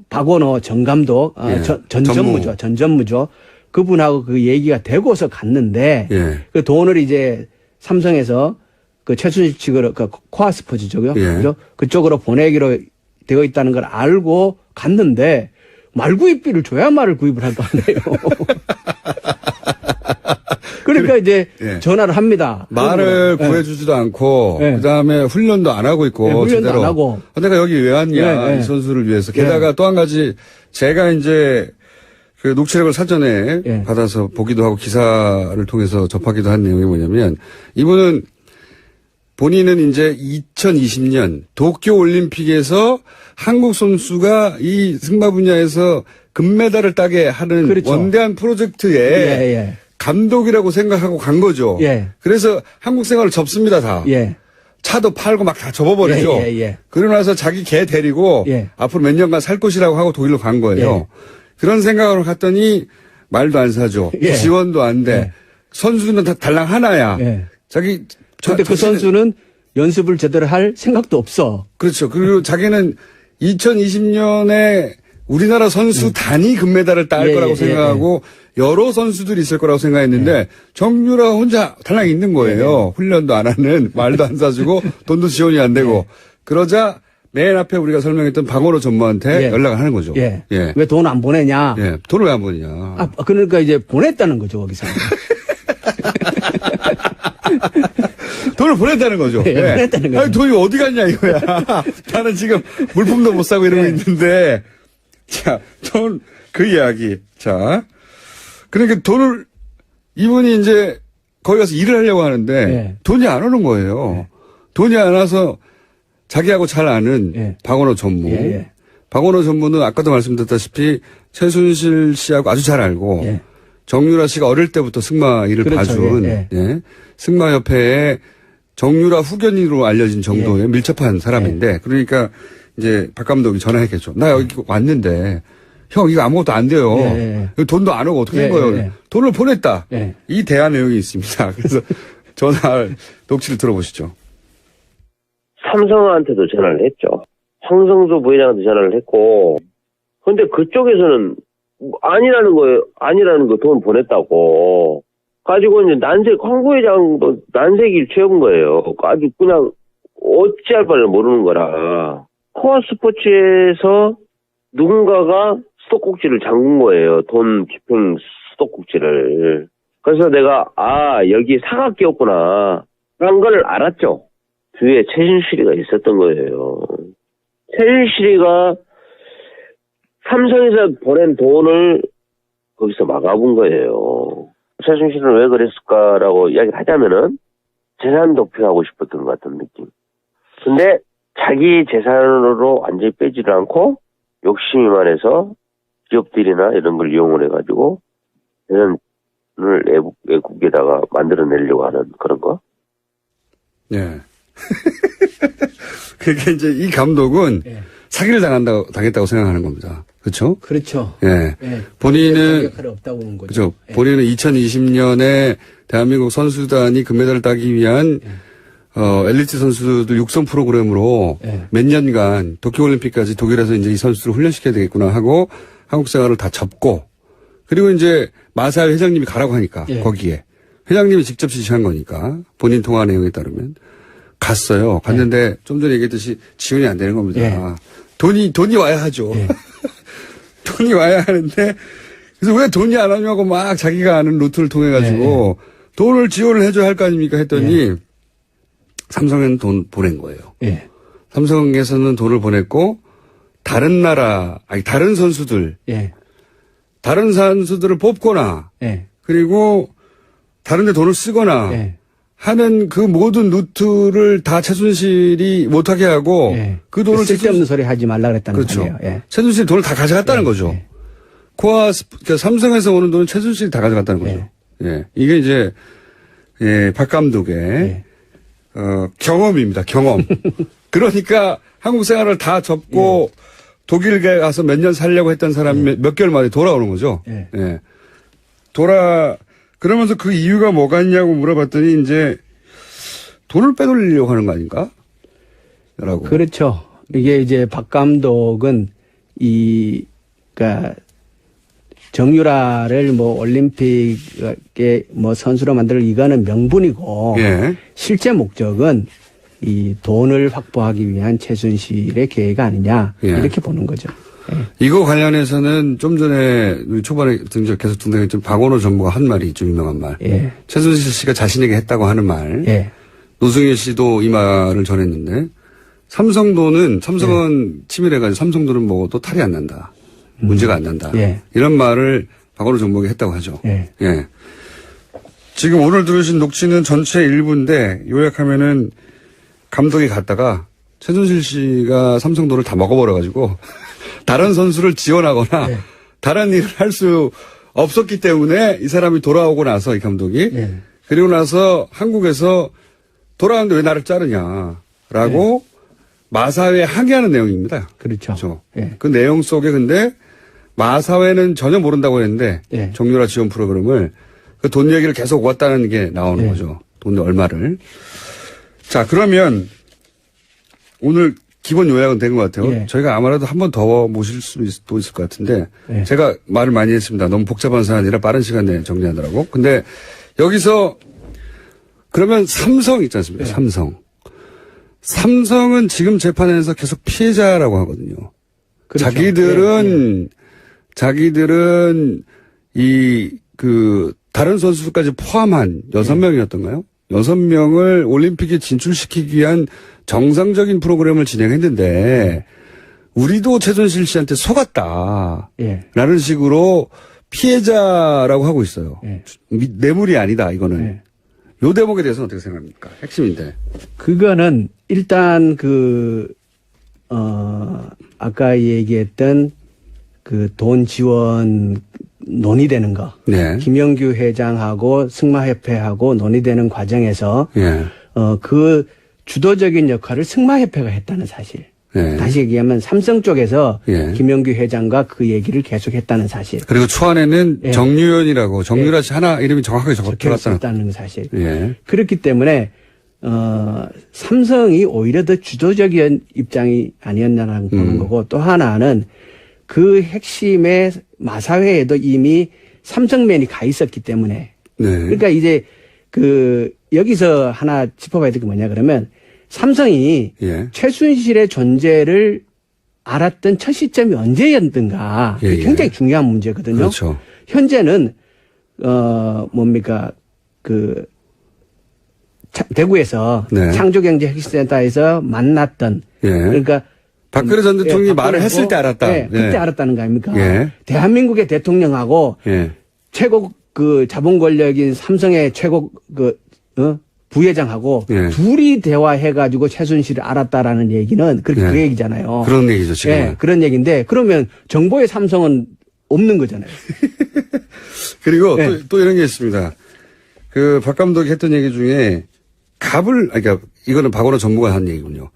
박원호 전 감독 예. 전전무죠. 그분하고 그 얘기가 되고서 갔는데 예. 그 돈을 이제 삼성에서 그 최순실 측으로 그 코아 스포츠죠. 예. 그죠? 그쪽으로 보내기로 되어 있다는 걸 알고 갔는데 말구입비를 줘야 말을 구입을 할 거 아니에요. 그러니까 이제 예. 전화를 합니다. 말을 예. 구해주지도 않고, 예. 그 다음에 훈련도 안 하고 있고, 예, 훈련도 제대로. 안 하고. 내가 여기 왜 왔냐, 예, 예. 이 선수를 위해서. 게다가 또 한 가지, 제가 이제, 그 녹취록을 사전에 예. 받아서 보기도 하고 기사를 통해서 접하기도 한 내용이 뭐냐면, 이분은 본인은 이제 2020년 도쿄올림픽에서 한국 선수가 이 승마 분야에서 금메달을 따게 하는 그렇죠. 원대한 프로젝트에 예. 감독이라고 생각하고 간 거죠. 예. 그래서 한국 생활을 접습니다, 다. 예. 차도 팔고 막 다 접어버리죠. 예. 그러고 나서 자기 개 데리고 예. 앞으로 몇 년간 살 것이라고 하고 독일로 간 거예요. 예. 그런 생각으로 갔더니 말도 안 사줘. 예. 지원도 안 돼. 예. 선수는 다 달랑 하나야. 예. 자기 근데 그 선수는 연습을 제대로 할 생각도 없어. 그렇죠. 그리고 자기는 2020년에 우리나라 선수 단위 금메달을 딸 예, 거라고 예, 생각하고 여러 선수들이 있을 거라고 생각했는데 정유라 혼자 달랑 있는 거예요. 훈련도 안 하는, 말도 안 사주고 돈도 지원이 안 되고. 그러자 맨 앞에 우리가 설명했던 박원호 전무한테 예. 연락을 하는 거죠. 예. 왜 돈 안 보내냐? 예. 돈을 왜 안 보내냐. 아, 그러니까 이제 보냈다는 거죠, 거기서. 돈을 보냈다는 거죠. 예, 보냈다는 거죠. 아니, 돈이 어디 갔냐 이거야. 나는 지금 물품도 못 사고 이러고 예. 있는데. 자, 그 이야기. 자. 그러니까 돈을, 이분이 이제 거기 가서 일을 하려고 하는데 예. 돈이 안 오는 거예요. 돈이 안 와서 자기하고 잘 아는 예. 박원호 전무. 예. 박원호 전무는 아까도 말씀드렸다시피 최순실 씨하고 아주 잘 알고 예. 정유라 씨가 어릴 때부터 승마 일을 그렇죠. 봐준 예. 승마협회의 정유라 후견인으로 알려진 정도의 밀접한 사람인데 그러니까 이제 박 감독이 전화했겠죠. 나 여기 왔는데 형 이거 아무것도 안 돼요. 예. 돈도 안 오고 어떻게 된 예, 거예요? 예. 돈을 보냈다. 예. 이 대화 내용이 있습니다. 그래서 전화 녹취를 들어보시죠. 삼성한테도 전화를 했죠. 황성수 부회장한테 전화를 했고, 근데 그쪽에서는 아니라는 거 돈 보냈다고. 가지고 이제 황 부회장도 난색을 채운 거예요. 아주 그냥 어찌할 바를 모르는 거라. 코아 스포츠에서 누군가가 수도꼭지를 잠근 거예요. 돈 집행 수도꼭지를. 그래서 내가, 여기 사각기였구나. 라는 걸 알았죠. 뒤에 최순실이가 있었던 거예요. 최순실이가 삼성에서 보낸 돈을 거기서 막아본 거예요. 최순실은 왜 그랬을까라고 이야기를 하자면은 재산 도피하고 싶었던 것 같은 느낌. 근데 자기 재산으로 완전히 빼지를 않고 욕심이 많아서 기업들이나 이런 걸 이용을 해가지고 재산을 외국에다가 만들어내려고 하는 그런 거. 예. 그러니까 이제 이 감독은 예. 사기를 당했다고 생각하는 겁니다. 그렇죠? 그렇죠. 예. 예. 본인은 역할이 없다고 보는 거죠. 그렇죠. 예. 본인은 2020년에 대한민국 선수단이 금메달을 따기 위한 엘리트 선수들 육성 프로그램으로 예. 몇 년간 도쿄올림픽까지 독일에서 이제 이 선수들을 훈련시켜야 되겠구나 하고 한국 생활을 다 접고 그리고 이제 마사회 회장님이 가라고 하니까 예. 거기에 회장님이 직접 지시한 거니까 본인 통화 내용에 따르면 갔어요. 갔는데 좀 전에 얘기했듯이 지원이 안 되는 겁니다. 예. 돈이 와야 하죠. 예. 돈이 와야 하는데 그래서 왜 돈이 안 오냐고 막 자기가 아는 루트를 통해 가지고 돈을 지원을 해줘야 할 거 아닙니까 했더니 삼성에는 돈 보낸 거예요. 예. 삼성에서는 돈을 보냈고 다른 선수들 예. 다른 선수들을 뽑거나 예. 그리고 다른 데 돈을 쓰거나 예. 하는 그 모든 루트를 다 최순실이 못하게 하고 예. 그 돈을 쓸데없는 소리 하지 말라 그랬다는 그렇죠. 거예요. 예. 최순실이 돈을 다 가져갔다는 거죠. 예. 그러니까 삼성에서 오는 돈은 최순실이 다 가져갔다는 거죠. 예. 이게 이제 박 감독의 경험입니다. 경험. 그러니까 한국 생활을 다 접고 독일에 가서 몇 년 살려고 했던 사람이 몇 개월 만에 돌아오는 거죠. 예. 그러면서 그 이유가 뭐가 있냐고 물어봤더니 이제 돈을 빼돌리려고 하는 거 아닌가? 라고. 그렇죠. 이게 이제 박 감독은 그러니까 정유라를 뭐 올림픽에 뭐 선수로 만들 이거는 명분이고 예. 실제 목적은 이 돈을 확보하기 위한 최순실의 계획 아니냐 이렇게 보는 거죠. 이거 관련해서는 좀 전에 우리 초반에 계속 등장했던 박원호 전무가 한 말이 좀 유명한 말. 예. 최순실 씨가 자신에게 했다고 하는 말. 예. 노승일 씨도 이 말을 전했는데 삼성은 치밀해가지고 삼성돈은 먹어도 탈이 안 난다. 문제가 안 난다. 예. 이런 말을 박원호 전무가 했다고 하죠. 예. 지금 오늘 들으신 녹취는 전체 일부인데 요약하면은 감독이 갔다가 최순실 씨가 삼성돈을 다 먹어버려가지고 다른 선수를 지원하거나 다른 일을 할 수 없었기 때문에 이 사람이 돌아오고 나서 이 감독이 그리고 나서 한국에서 돌아왔는데 왜 나를 자르냐라고 마사회에 항의하는 내용입니다. 그렇죠. 그 내용 속에 근데 마사회는 전혀 모른다고 했는데 정유라 지원 프로그램을 그 돈 얘기를 계속 왔다는 게 나오는 거죠. 돈 얼마를. 자, 그러면 오늘 기본 요약은 된 것 같아요. 저희가 아무래도 한 번 더 모실 수도 있을 것 같은데 제가 말을 많이 했습니다. 너무 복잡한 사안이라 빠른 시간 내에 정리하느라고. 근데 여기서 그러면 삼성 있지 않습니까? 삼성은 지금 재판에서 계속 피해자라고 하거든요. 그렇죠. 자기들은 다른 선수까지 포함한 6명이었던가요? 6명을 올림픽에 진출시키기 위한 정상적인 프로그램을 진행했는데 우리도 최순실 씨한테 속았다. 라는 식으로 피해자라고 하고 있어요. 뇌물이 아니다 이거는. 요 대목에 대해서는 어떻게 생각합니까? 핵심인데. 그거는 일단 아까 얘기했던 그 돈 지원 논의되는 거. 김영규 회장하고 승마협회하고 논의되는 과정에서 그 주도적인 역할을 승마협회가 했다는 사실. 다시 얘기하면 삼성 쪽에서 김영규 회장과 그 얘기를 계속했다는 사실. 그리고 초안에는 정유연이라고 정유라 씨 하나 이름이 정확하게 적혀있다는 사실. 그렇기 때문에 삼성이 오히려 더 주도적인 입장이 아니었냐는 보는 거고 또 하나는 그 핵심의 마사회에도 이미 삼성맨이 가 있었기 때문에. 그러니까 이제 여기서 하나 짚어봐야 될 게 뭐냐 그러면 삼성이 최순실의 존재를 알았던 첫 시점이 언제였던가 굉장히 중요한 문제거든요. 그렇죠. 현재는 대구에서 창조경제혁신센터에서 만났던 그러니까 박근혜 전 대통령이 말을 했을 때 알았다. 그때 알았다는 거 아닙니까? 대한민국의 대통령하고 최고 자본 권력인 삼성의 최고 부회장하고 둘이 대화해가지고 최순실을 알았다라는 얘기는 그 얘기잖아요. 그런 얘기죠, 지금. 그런 얘기인데 그러면 정보의 삼성은 없는 거잖아요. 그리고 또 이런 게 있습니다. 박 감독이 했던 얘기 중에 그러니까 이거는 박원호 전무가 한 얘기군요.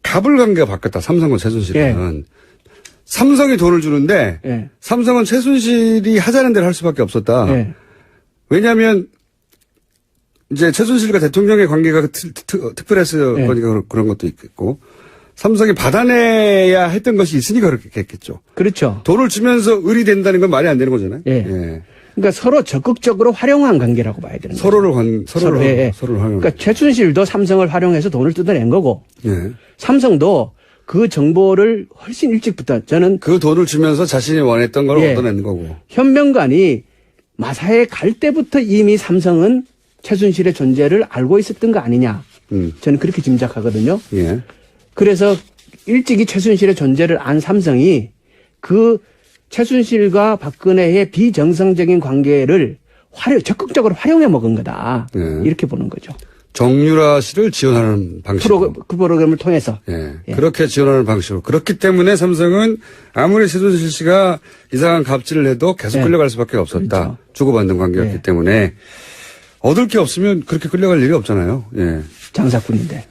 갑을 관계가 바뀌었다. 삼성과 최순실은. 예. 삼성이 돈을 주는데 예. 삼성은 최순실이 하자는 대로 할 수밖에 없었다. 예. 왜냐하면 이제 최순실과 대통령의 관계가 특별해서 예. 그러니까 그런 것도 있겠고 삼성이 받아내야 했던 것이 있으니까 그렇게 했겠죠. 그렇죠. 돈을 주면서 을이 된다는 건 말이 안 되는 거잖아요. 예. 예. 그러니까 서로 적극적으로 활용한 관계라고 봐야 되는 거죠. 서로를 예. 활용. 그러니까 최순실도 삼성을 활용해서 돈을 뜯어낸 거고 예. 삼성도 그 정보를 훨씬 일찍부터 저는 그 돈을 주면서 자신이 원했던 걸 예. 얻어내는 거고. 현명관이 마사에 갈 때부터 이미 삼성은 최순실의 존재를 알고 있었던 거 아니냐. 저는 그렇게 짐작하거든요. 예. 그래서 일찍이 최순실의 존재를 안 삼성이 그 최순실과 박근혜의 비정상적인 관계를 적극적으로 활용해 먹은 거다. 예. 이렇게 보는 거죠. 정유라 씨를 지원하는 방식으로. 그 프로그램을 통해서. 예. 그렇게 지원하는 방식으로. 그렇기 때문에 삼성은 아무리 최순실 씨가 이상한 갑질을 해도 계속 예. 끌려갈 수밖에 없었다. 그렇죠. 주고받는 관계였기 예. 때문에 얻을 게 없으면 그렇게 끌려갈 일이 없잖아요. 예. 장사꾼인데.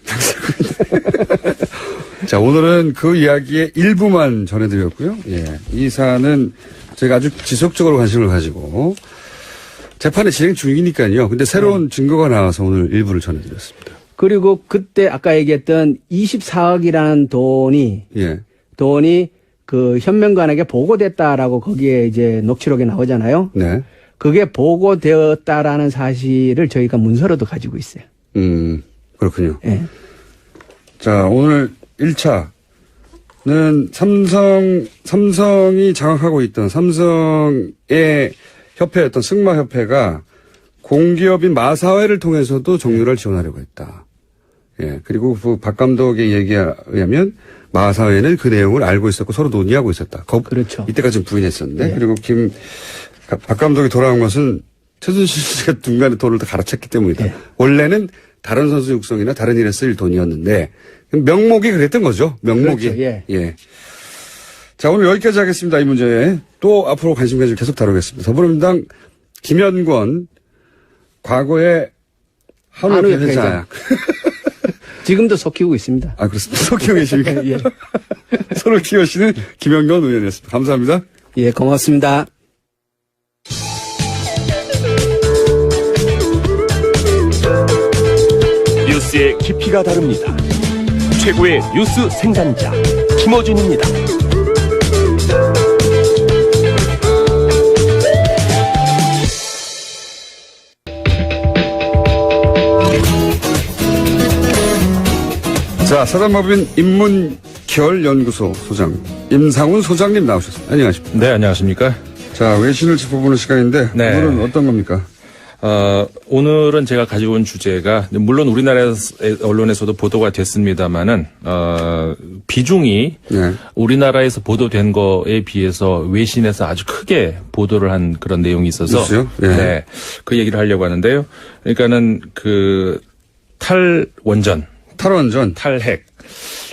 자, 오늘은 그 이야기의 일부만 전해드렸고요. 예. 이 사안은 저희가 아주 지속적으로 관심을 가지고 재판이 진행 중이니까요. 근데 새로운 증거가 나와서 오늘 일부를 전해드렸습니다. 그리고 그때 아까 얘기했던 24억이라는 돈이 그 현명관에게 보고됐다라고 거기에 이제 녹취록에 나오잖아요. 네. 그게 보고되었다라는 사실을 저희가 문서로도 가지고 있어요. 그렇군요. 예. 자, 오늘 1차는 삼성이 장악하고 있던 삼성의 협회였던 승마협회가 공기업인 마사회를 통해서도 정유라를 지원하려고 했다. 예. 그리고 그 박 감독의 얘기에 의하면 마사회는 그 내용을 알고 있었고 서로 논의하고 있었다. 그렇죠. 이때까지는 부인했었는데. 예. 그리고 박 감독이 돌아온 것은 최순실 씨가 중간에 돈을 더 갈아챘기 때문이다. 예. 원래는 다른 선수 육성이나 다른 일에 쓰일 돈이었는데 명목이 그랬던 거죠. 명목이. 그렇죠. 예. 자, 오늘 여기까지 하겠습니다. 이 문제에. 또 앞으로 관심 가지고 계속 다루겠습니다. 더불어민주당 김현권 과거에 한우협회 회장. 지금도 속히고 있습니다. 아, 그렇습니다. 속히고 계십니까? 예. 서로 키우시는 김현권 의원이었습니다. 감사합니다. 예, 고맙습니다. 뉴스의 깊이가 다릅니다. 최고의 뉴스 생산자 김어준입니다. 자, 사단법인 인문결연구소 소장 임상훈 소장님 나오셨습니다. 안녕하십니까? 네, 안녕하십니까? 자, 외신을 짚어보는 시간인데 네. 오늘은 어떤 겁니까? 오늘은 제가 가지고 온 주제가 물론 우리나라 언론에서도 보도가 됐습니다만은 비중이 네. 우리나라에서 보도된 거에 비해서 외신에서 아주 크게 보도를 한 그런 내용이 있어서 뉴스요? 예. 네, 그 얘기를 하려고 하는데요. 그러니까는 그 탈원전, 탈핵.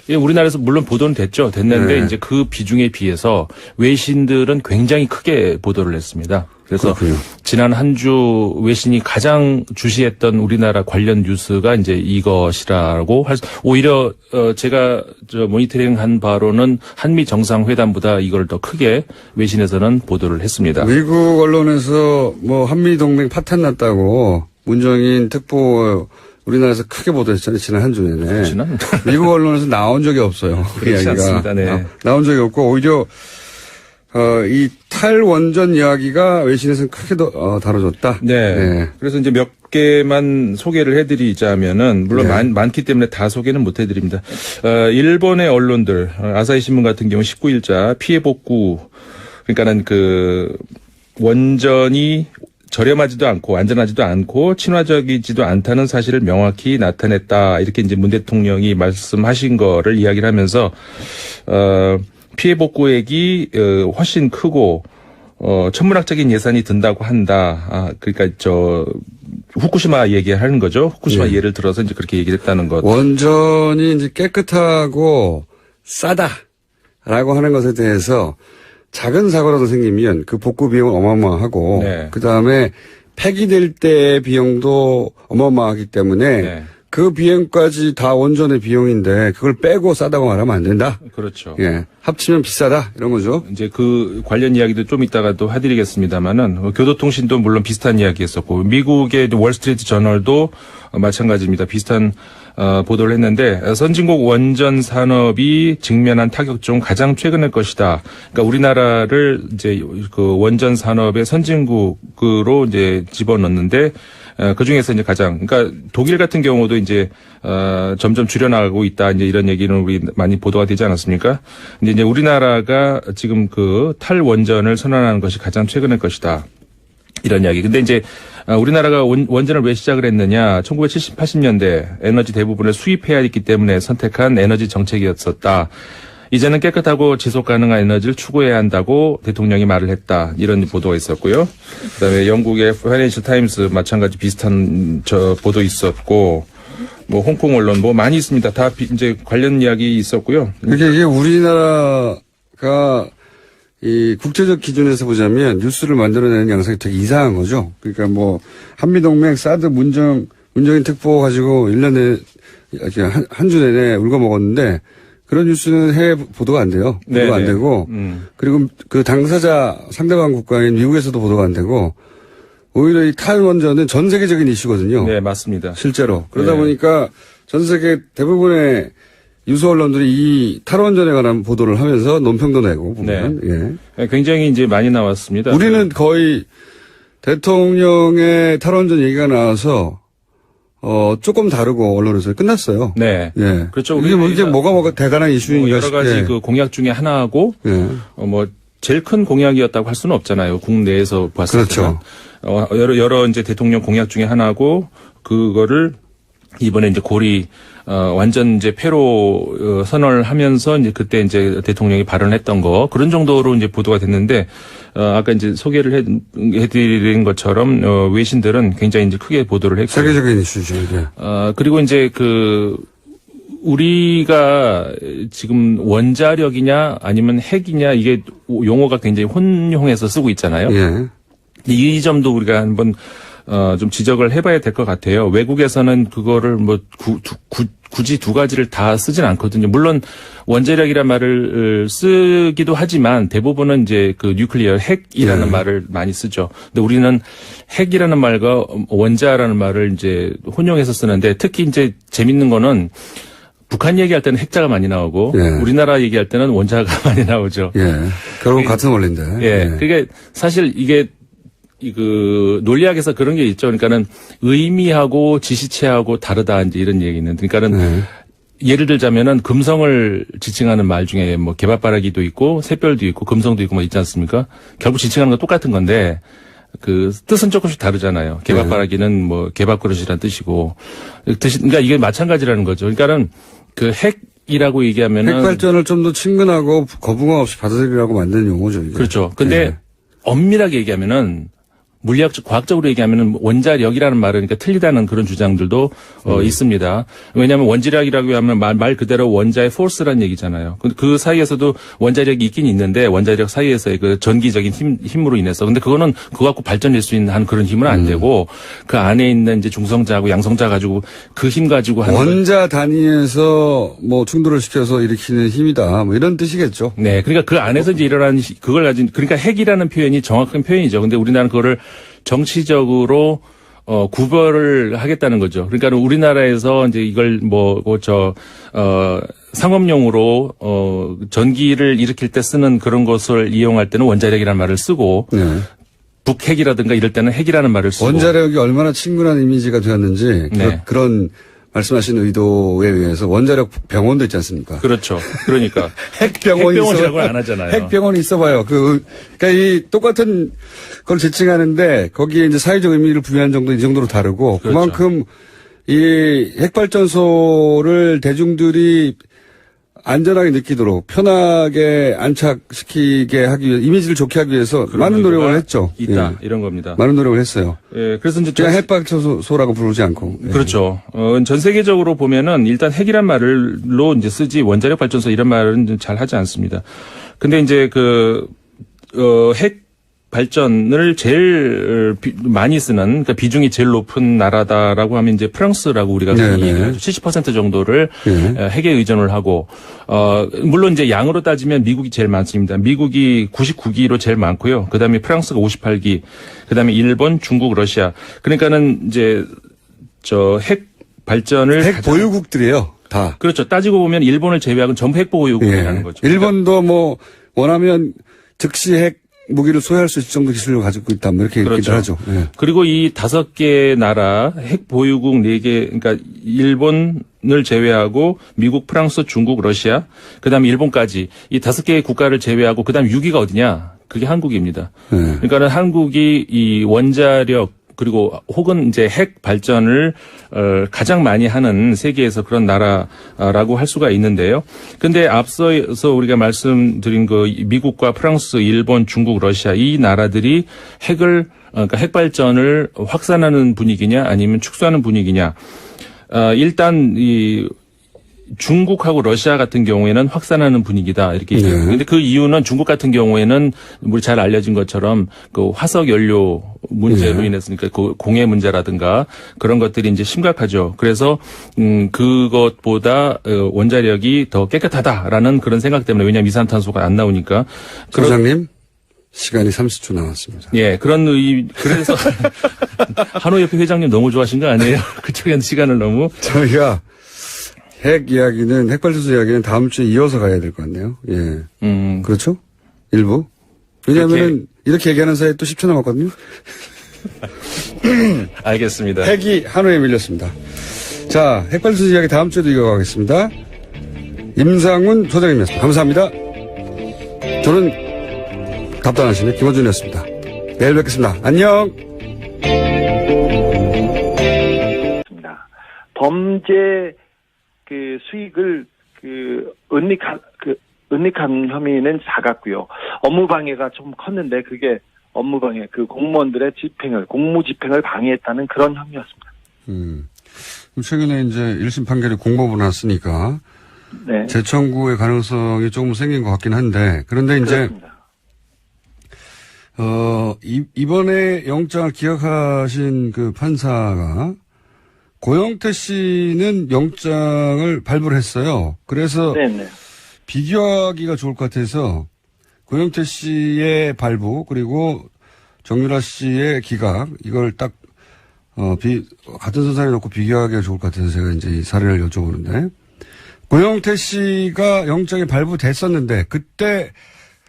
예, 우리나라에서 물론 보도는 됐는데 네. 이제 그 비중에 비해서 외신들은 굉장히 크게 보도를 했습니다. 그래서 그렇군요. 지난 한 주 외신이 가장 주시했던 우리나라 관련 뉴스가 이제 이것이라고 오히려 제가 모니터링한 바로는 한미 정상회담보다 이걸 더 크게 외신에서는 보도를 했습니다. 미국 언론에서 뭐 한미 동맹 파탄 났다고 문정인 특보 우리나라에서 크게 보도했잖아요. 지난 한 주 내내. 미국 언론에서 나온 적이 없어요. 그 그렇지 이야기가. 않습니다. 네. 나온 적이 없고 오히려 이 탈원전 이야기가 외신에서는 크게 다뤄졌다. 네. 그래서 이제 몇 개만 소개를 해드리자면은 물론 네. 많기 때문에 다 소개는 못 해드립니다. 일본의 언론들 아사히 신문 같은 경우 19일자 피해 복구 그러니까는 그 원전이 저렴하지도 않고 안전하지도 않고 친화적이지도 않다는 사실을 명확히 나타냈다. 이렇게 이제 문 대통령이 말씀하신 거를 이야기를 하면서 피해 복구액이 훨씬 크고 천문학적인 예산이 든다고 한다. 그러니까 후쿠시마 얘기하는 거죠. 후쿠시마 예를 들어서 이제 그렇게 얘기를 했다는 것. 원전이 이제 깨끗하고 싸다라고 하는 것에 대해서 작은 사고라도 생기면 그 복구 비용은 어마어마하고 네. 그다음에 폐기될 때의 비용도 어마어마하기 때문에 네. 그 비용까지 다 원전의 비용인데 그걸 빼고 싸다고 말하면 안 된다. 그렇죠. 예. 합치면 비싸다 이런 거죠. 이제 그 관련 이야기도 좀 이따가 또 해드리겠습니다만은 교도통신도 물론 비슷한 이야기였었고 미국의 월스트리트 저널도 마찬가지입니다. 비슷한 보도를 했는데 선진국 원전 산업이 직면한 타격 중 가장 최근의 것이다. 그러니까 우리나라를 이제 그 원전 산업의 선진국으로 이제 집어넣는데 그 중에서 이제 가장 그러니까 독일 같은 경우도 이제 점점 줄여나가고 있다. 이제 이런 얘기는 우리 많이 보도가 되지 않았습니까? 근데 이제 우리나라가 지금 그 탈원전을 선언하는 것이 가장 최근의 것이다. 이런 이야기. 근데 이제 우리나라가 원전을 왜 시작을 했느냐? 1970, 80년대 에너지 대부분을 수입해야 했기 때문에 선택한 에너지 정책이었었다. 이제는 깨끗하고 지속 가능한 에너지를 추구해야 한다고 대통령이 말을 했다. 이런 보도가 있었고요. 그다음에 영국의 파이낸셜 타임스 마찬가지 비슷한 보도 있었고, 뭐 홍콩 언론 뭐 많이 있습니다. 다 이제 관련 이야기 있었고요. 이게 우리나라가 이 국제적 기준에서 보자면 뉴스를 만들어내는 양상이 되게 이상한 거죠. 그러니까 뭐 한미동맹 사드 문정인 특보 가지고 1년에 한 주 내내 울고 먹었는데 그런 뉴스는 해외 보도가 안 돼요. 보도가 안 되고 그리고 그 당사자 상대방 국가인 미국에서도 보도가 안 되고 오히려 이 탈원전은 전 세계적인 이슈거든요. 네, 맞습니다. 실제로. 그러다 보니까 전 세계 대부분의 유수 언론들이 이 탈원전에 관한 보도를 하면서 논평도 내고 보면 예. 굉장히 이제 많이 나왔습니다. 우리는 거의 대통령의 탈원전 얘기가 나와서 조금 다르고 언론에서 끝났어요. 네. 예. 그렇죠. 이게 뭐가 대단한 이슈인가 여러 가지 그 공약 중에 하나하고 뭐 제일 큰 공약이었다고 할 수는 없잖아요. 국내에서 봤을 그렇죠. 때는 여러 이제 대통령 공약 중에 하나고 그거를 이번에 이제 고리 완전 이제 폐로 선언을 하면서 이제 그때 이제 대통령이 발언했던 거 그런 정도로 이제 보도가 됐는데 아까 이제 소개를 해드린 것처럼 외신들은 굉장히 이제 크게 보도를 했고 세계적인 이슈죠. 이게. 그리고 이제 그 우리가 지금 원자력이냐 아니면 핵이냐 이게 용어가 굉장히 혼용해서 쓰고 있잖아요. 예. 이 점도 우리가 한번 좀 지적을 해봐야 될 것 같아요. 외국에서는 그거를 뭐 굳이 두 가지를 다 쓰진 않거든요. 물론 원자력이라는 말을 쓰기도 하지만 대부분은 이제 그 뉴클리어 핵이라는 말을 많이 쓰죠. 근데 우리는 핵이라는 말과 원자라는 말을 이제 혼용해서 쓰는데 특히 이제 재밌는 거는 북한 얘기할 때는 핵자가 많이 나오고 우리나라 얘기할 때는 원자가 많이 나오죠. 예. 결국 같은 원리인데. 예. 그게 사실 이게 그 논리학에서 그런 게 있죠. 그러니까는 의미하고 지시체하고 다르다 이제 이런 얘기는. 그러니까는 예를 들자면은 금성을 지칭하는 말 중에 뭐 개밥바라기도 있고 샛별도 있고 금성도 있고 뭐 있지 않습니까? 결국 지칭하는 건 똑같은 건데 그 뜻은 조금씩 다르잖아요. 개밥바라기는 뭐 개밥그릇이라는 뜻이고 그러니까 이게 마찬가지라는 거죠. 그러니까는 그 핵이라고 얘기하면은 핵발전을 좀 더 친근하고 거부감 없이 받아들이라고 만드는 용어죠. 이게. 그렇죠. 근데 엄밀하게 얘기하면은 물리학적, 과학적으로 얘기하면은 원자력이라는 말은 그러니까 틀리다는 그런 주장들도 있습니다. 왜냐하면 원자력이라고 하면 말 그대로 원자의 포스라는 얘기잖아요. 그 사이에서도 원자력이 있긴 있는데 원자력 사이에서의 그 전기적인 힘으로 인해서. 근데 그거는 그거 갖고 발전될 수 있는 한 그런 힘은 안 되고 그 안에 있는 이제 중성자하고 양성자 가지고 그 힘 가지고 하는 원자 단위에서 뭐 충돌을 시켜서 일으키는 힘이다. 뭐 이런 뜻이겠죠. 네. 그러니까 그 안에서 이제 일어나는 그걸 가진 그러니까 핵이라는 표현이 정확한 표현이죠. 근데 우리나라는 그거를 정치적으로 구별을 하겠다는 거죠. 그러니까 우리나라에서 이제 이걸 상업용으로 전기를 일으킬 때 쓰는 그런 것을 이용할 때는 원자력이라는 말을 쓰고 북핵이라든가 이럴 때는 핵이라는 말을 쓰고 원자력이 얼마나 친근한 이미지가 되었는지 그런 말씀하신 의도에 의해서 원자력 병원도 있지 않습니까? 그렇죠. 그러니까 핵병원이라고 안 하잖아요. 핵병원이 있어봐요. 그러니까 이 똑같은 걸 지칭하는데 거기에 이제 사회적 의미를 부여한 정도 이 정도로 다르고 그렇죠. 그만큼 이 핵발전소를 대중들이 안전하게 느끼도록 편하게 안착시키게 하기 위해 이미지를 좋게 하기 위해서 많은 노력을 했죠. 있다 이런 겁니다. 많은 노력을 했어요. 예, 그래서 이제 그냥 핵발전소라고 부르지 않고. 그렇죠. 전 세계적으로 보면은 일단 핵이란 말로 이제 쓰지 원자력 발전소 이런 말은 잘 하지 않습니다. 근데 이제 핵 발전을 제일 많이 쓰는, 그러니까 비중이 제일 높은 나라다라고 하면 이제 프랑스라고 우리가 얘기하죠. 70% 정도를 핵에 의존을 하고, 물론 이제 양으로 따지면 미국이 제일 많습니다. 미국이 99기로 제일 많고요. 그 다음에 프랑스가 58기, 그 다음에 일본, 중국, 러시아. 그러니까는 이제 핵 발전을 핵 보유국들이에요. 다. 그렇죠. 따지고 보면 일본을 제외하고는 전부 핵 보유국이라는 거죠. 일본도 뭐 원하면 즉시 핵 무기를 소유할 수 있을 정도 기술을 가지고 있다. 뭐 이렇게 얘기를 하죠. 예. 그리고 이 5개 나라 핵 보유국 4개, 그러니까 일본을 제외하고 미국, 프랑스, 중국, 러시아, 그다음에 일본까지 이 5개의 국가를 제외하고 그다음에 6위가 어디냐? 그게 한국입니다. 그러니까는 한국이 이 원자력 그리고 혹은 이제 핵 발전을 가장 많이 하는 세계에서 그런 나라라고 할 수가 있는데요. 근데 앞서서 우리가 말씀드린 그 미국과 프랑스, 일본, 중국, 러시아 이 나라들이 그러니까 핵 발전을 확산하는 분위기냐 아니면 축소하는 분위기냐. 일단 이 중국하고 러시아 같은 경우에는 확산하는 분위기다 이렇게 얘기해요. 그런데 그 이유는 중국 같은 경우에는 우리 잘 알려진 것처럼 그 화석 연료 문제로 인해서 그러니까 그 공해 문제라든가 그런 것들이 이제 심각하죠. 그래서 그것보다 원자력이 더 깨끗하다라는 그런 생각 때문에 왜냐하면 이산탄소가 안 나오니까. 소장님 시간이 30초 남았습니다. 예, 그래서 한호협회 회장님 너무 좋아하신 거 아니에요? 그쪽에 시간을 너무 저희가 핵 발전소 이야기는 다음 주에 이어서 가야 될 것 같네요. 예. 그렇죠? 일부. 왜냐하면 이렇게 얘기하는 사이에 또 10초 남았거든요. 알겠습니다. 핵이 한우에 밀렸습니다. 자, 핵 발전소 이야기 다음 주에도 이어가겠습니다. 임상훈 소장님이었습니다. 감사합니다. 저는 답답하시네 김어준이었습니다. 내일 뵙겠습니다. 안녕. 범죄 수익을 은닉한 혐의는 작았고요. 업무방해가 좀 컸는데 그게 업무방해, 공무원들의 공무 집행을 방해했다는 그런 혐의였습니다. 최근에 이제 1심 판결이 공법으로 났으니까 네. 재청구의 가능성이 조금 생긴 것 같긴 한데 그런데 이제 이번에 영장을 기각하신 그 판사가 고영태 씨는 영장을 발부를 했어요. 그래서 네네. 비교하기가 좋을 것 같아서 고영태 씨의 발부 그리고 정유라 씨의 기각 이걸 딱 같은 선상에 놓고 비교하기가 좋을 것 같아서 제가 이제 이 사례를 여쭤보는데 고영태 씨가 영장이 발부됐었는데 그때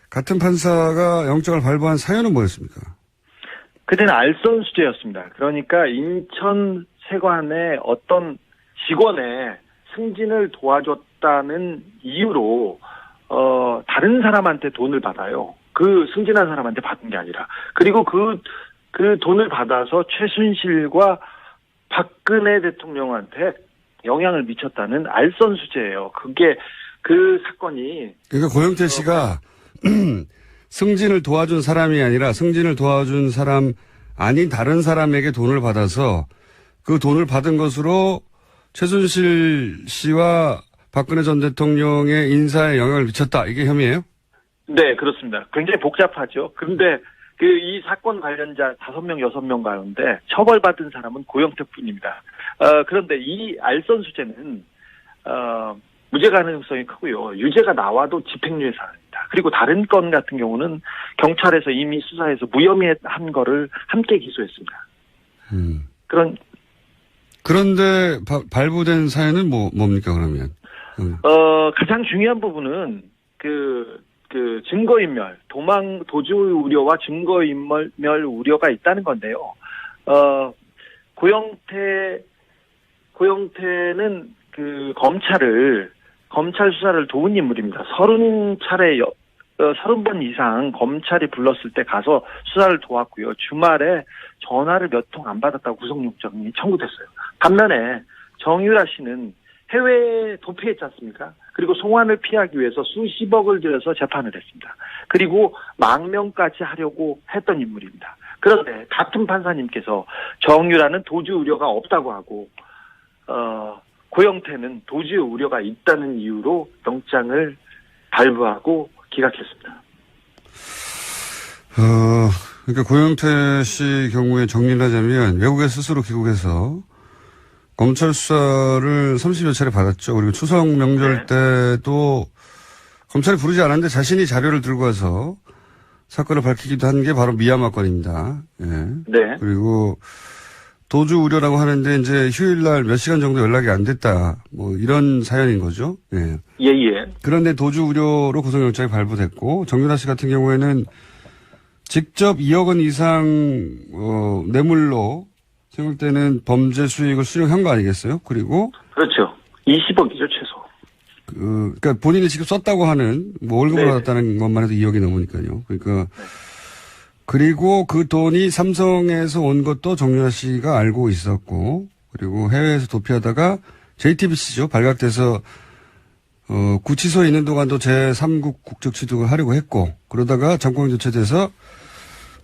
같은 판사가 영장을 발부한 사유는 뭐였습니까? 그때는 알선 수재였습니다. 그러니까 인천 세관의 어떤 직원의 승진을 도와줬다는 이유로 다른 사람한테 돈을 받아요. 그 승진한 사람한테 받은 게 아니라. 그리고 그 돈을 받아서 최순실과 박근혜 대통령한테 영향을 미쳤다는 알선 수재예요. 그게 그 사건이. 그러니까 고영태 씨가 승진을 도와준 사람이 아니라 승진을 도와준 사람 아닌 다른 사람에게 돈을 받아서 그 돈을 받은 것으로 최순실 씨와 박근혜 전 대통령의 인사에 영향을 미쳤다. 이게 혐의예요? 네, 그렇습니다. 굉장히 복잡하죠. 그런데 이 사건 관련자 5명, 6명 가운데 처벌받은 사람은 고영태 뿐입니다. 그런데 이 알선 수재는 무죄 가능성이 크고요. 유죄가 나와도 집행유예 사안입니다. 그리고 다른 건 같은 경우는 경찰에서 이미 수사해서 무혐의한 거를 함께 기소했습니다. 그런데 발부된 사연은 뭡니까 그러면? 가장 중요한 부분은 증거인멸, 도주 우려와 증거인멸 우려가 있다는 건데요. 고영태는 검찰 수사를 도운 인물입니다. 30번 이상 검찰이 불렀을 때 가서 수사를 도왔고요. 주말에 전화를 몇 통 안 받았다고 구속영장이 청구됐어요. 반면에 정유라 씨는 해외에 도피했지 않습니까? 그리고 송환을 피하기 위해서 수십억을 들여서 재판을 했습니다. 그리고 망명까지 하려고 했던 인물입니다. 그런데 같은 판사님께서 정유라는 도주 우려가 없다고 하고 고영태는 도주 우려가 있다는 이유로 영장을 발부하고 기각했습니다. 그러니까 고영태 씨 경우에 정리를 하자면 외국에 스스로 귀국해서 검찰 수사를 30여 차례 받았죠. 그리고 추석 명절 때도 검찰이 부르지 않았는데 자신이 자료를 들고 와서 사건을 밝히기도 한 게 바로 미얀마 건입니다. 예. 네. 그리고 도주 우려라고 하는데 이제 휴일날 몇 시간 정도 연락이 안 됐다. 뭐 이런 사연인 거죠. 예. 예. 그런데 도주 우려로 구속영장이 발부됐고 정윤아 씨 같은 경우에는 직접 2억 원 이상 뇌물로 생각되는 범죄 수익을 수령한 거 아니겠어요? 그리고 그렇죠. 20억이죠 최소. 그러니까 본인이 직접 썼다고 하는 뭐 월급을 네. 받았다는 것만 해도 2억이 넘으니까요. 그러니까 그리고 그 돈이 삼성에서 온 것도 정윤아 씨가 알고 있었고 그리고 해외에서 도피하다가 JTBC죠. 발각돼서 구치소에 있는 동안도 제3국 국적 취득을 하려고 했고 그러다가 정권 교체돼서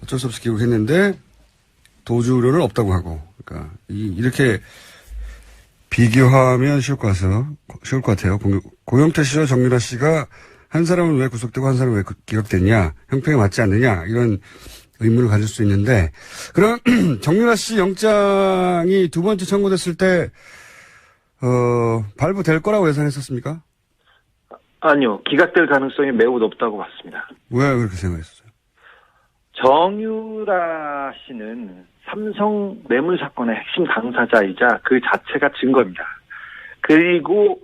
어쩔 수 없이 귀국했는데 도주 우려는 없다고 하고 그러니까 이렇게 비교하면 쉬울 것 같아요. 고영태 씨와 정윤아 씨가 한 사람은 왜 구속되고 한 사람은 왜 기각됐냐, 형평에 맞지 않느냐 이런 의문을 가질 수 있는데 그럼 정윤아 씨 영장이 두 번째 청구됐을 때 발부될 거라고 예상했었습니까? 아니요. 기각될 가능성이 매우 높다고 봤습니다. 왜 그렇게 생각했어요? 정유라 씨는 삼성 뇌물 사건의 핵심 당사자이자 그 자체가 증거입니다. 그리고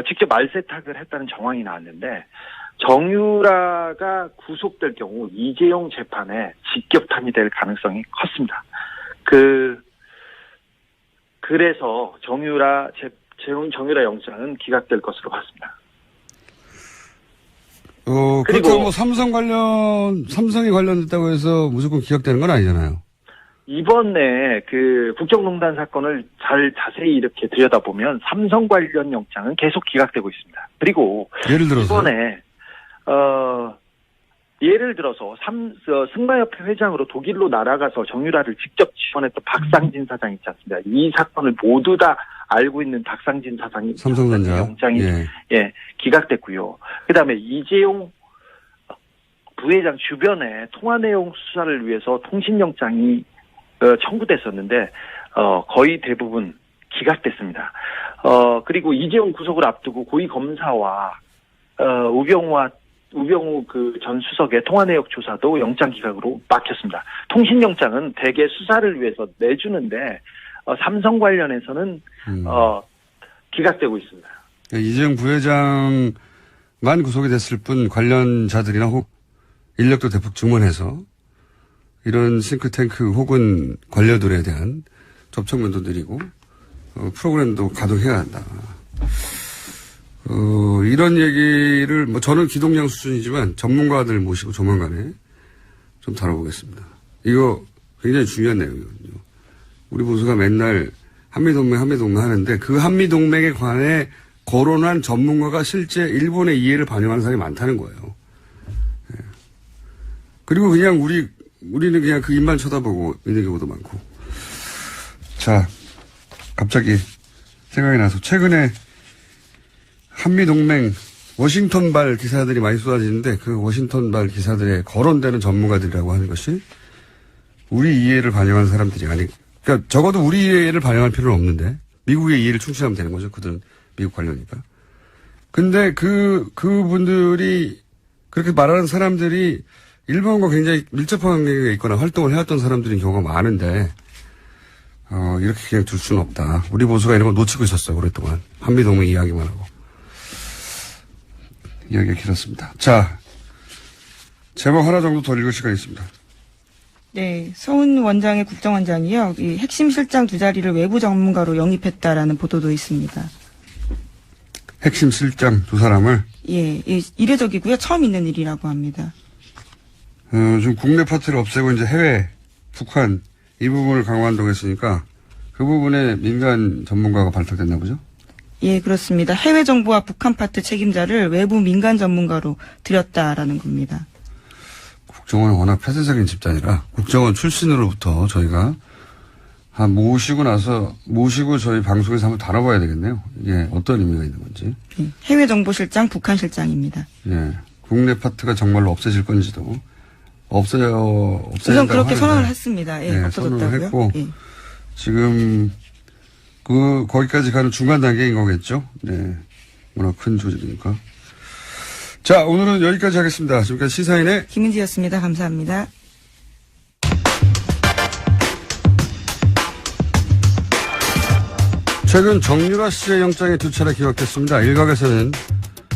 직접 말세탁을 했다는 정황이 나왔는데 정유라가 구속될 경우 이재용 재판에 직격탄이 될 가능성이 컸습니다. 그래서 정유라 영장은 기각될 것으로 봤습니다. 그리고 그렇다고 뭐 삼성이 관련됐다고 해서 무조건 기각되는 건 아니잖아요. 이번에 그 국정농단 사건을 자세히 이렇게 들여다보면 삼성 관련 영장은 계속 기각되고 있습니다. 그리고 예를 들어서 이번에 예를 들어서 승마협회 회장으로 독일로 날아가서 정유라를 직접 지원했던 박상진 사장 있지 않습니까? 이 사건을 모두 다 알고 있는 박상진 사장이 삼성전자 영장이 기각됐고요. 그다음에 이재용 부회장 주변에 통화 내용 수사를 위해서 통신영장이 청구됐었는데 거의 대부분 기각됐습니다. 그리고 이재용 구속을 앞두고 고위 검사와 우병우 그 전 수석의 통화 내역 조사도 영장 기각으로 막혔습니다. 통신영장은 대개 수사를 위해서 내주는데 삼성 관련해서는 기각되고 있습니다. 이재용 부회장만 구속이 됐을 뿐 관련자들이나 인력도 대폭 증원해서 이런 싱크탱크 혹은 관료들에 대한 접촉면도 드리고 프로그램도 가동해야 한다. 이런 얘기를 뭐 저는 기동량 수준이지만 전문가들 모시고 조만간에 좀 다뤄보겠습니다. 이거 굉장히 중요한 내용이거든요. 우리 보수가 맨날 한미동맹 하는데 그 한미동맹에 관해 거론한 전문가가 실제 일본의 이해를 반영하는 사람이 많다는 거예요. 네. 그리고 그냥 우리는 그냥 그 입만 쳐다보고 있는 경우도 많고. 자, 갑자기 생각이 나서 최근에 한미동맹 워싱턴발 기사들이 많이 쏟아지는데 그 워싱턴발 기사들에 거론되는 전문가들이라고 하는 것이 우리 이해를 반영하는 사람들이 그러니까 적어도 우리 이해를 반영할 필요는 없는데 미국의 이해를 충실하면 되는 거죠. 그들은 미국 관료니까. 근데 그분들이 그렇게 말하는 사람들이 일본과 굉장히 밀접한 관계가 있거나 활동을 해왔던 사람들인 경우가 많은데 이렇게 그냥 둘 수는 없다. 우리 보수가 이런 걸 놓치고 있었어요. 오랫동안. 한미동맹 이야기만 하고. 이야기가 길었습니다. 자, 제목 하나 정도 더 읽을 시간이 있습니다. 네, 서훈 원장의 국정원장이요. 이 핵심 실장 두 자리를 외부 전문가로 영입했다라는 보도도 있습니다. 핵심 실장 두 사람을? 예, 이례적이고요. 처음 있는 일이라고 합니다. 좀 국내 파트를 없애고 이제 해외, 북한 이 부분을 강화한다고 했으니까 그 부분에 민간 전문가가 발탁됐나 보죠? 예, 그렇습니다. 해외 정부와 북한 파트 책임자를 외부 민간 전문가로 들였다라는 겁니다. 국정원은 워낙 폐쇄적인 집단이라 국정원 출신으로부터 저희가 모시고 저희 방송에서 한번 다뤄봐야 되겠네요. 이게 어떤 의미가 있는 건지. 예, 해외 정보실장, 북한 실장입니다. 예, 국내 파트가 정말로 없어질 건지도 없어진다고 우선 그렇게 하는데. 선언을 했습니다. 예, 네, 없어졌다고요. 선언을 했고 예. 지금 거기까지 가는 중간 단계인 거겠죠. 네, 워낙 큰 조직이니까. 자, 오늘은 여기까지 하겠습니다. 지금까지 시사인의 김은지였습니다. 감사합니다. 최근 정유라 씨의 영장이 2차례 기각됐습니다. 일각에서는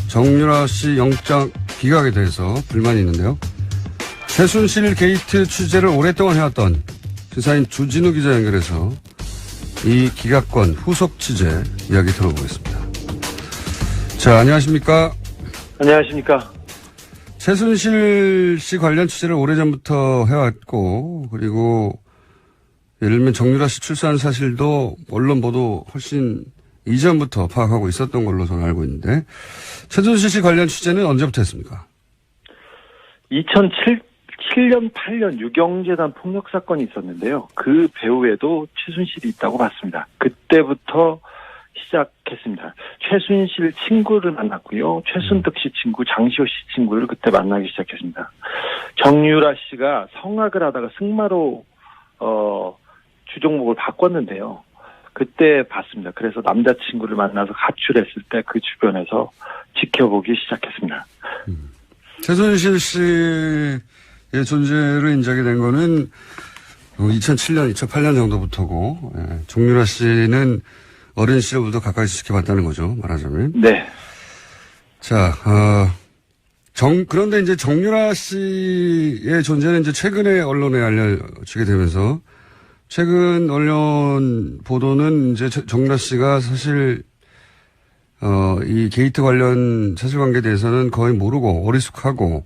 정유라 씨 영장 기각에 대해서 불만이 있는데요. 최순실 게이트 취재를 오랫동안 해왔던 시사인 주진우 기자 연결해서 이 기각권 후속 취재 이야기 들어보겠습니다. 자, 안녕하십니까? 안녕하십니까? 최순실 씨 관련 취재를 오래전부터 해왔고, 그리고 예를 들면 정유라 씨 출산 사실도 언론 보도 훨씬 이전부터 파악하고 있었던 걸로 저는 알고 있는데, 최순실 씨 관련 취재는 언제부터 했습니까? 2007년, 8년 유경재단 폭력 사건이 있었는데요. 그 배후에도 최순실이 있다고 봤습니다. 그때부터 시작했습니다. 최순실 친구를 만났고요. 최순득 씨 친구, 장시호 씨 친구를 그때 만나기 시작했습니다. 정유라 씨가 성악을 하다가 승마로 주종목을 바꿨는데요. 그때 봤습니다. 그래서 남자친구를 만나서 가출했을 때 그 주변에서 지켜보기 시작했습니다. 최순실 씨의 존재를 인정이 된 거는 2007년, 2008년 정도부터고, 예, 정유라 씨는 어린 시절부터 가까이서 지켜봤다는 거죠, 말하자면. 네. 자, 그런데 이제 정유라 씨의 존재는 이제 최근에 언론에 알려지게 되면서, 최근 언론 보도는 이제 정유라 씨가 사실, 이 게이트 관련 사실관계에 대해서는 거의 모르고 어리숙하고,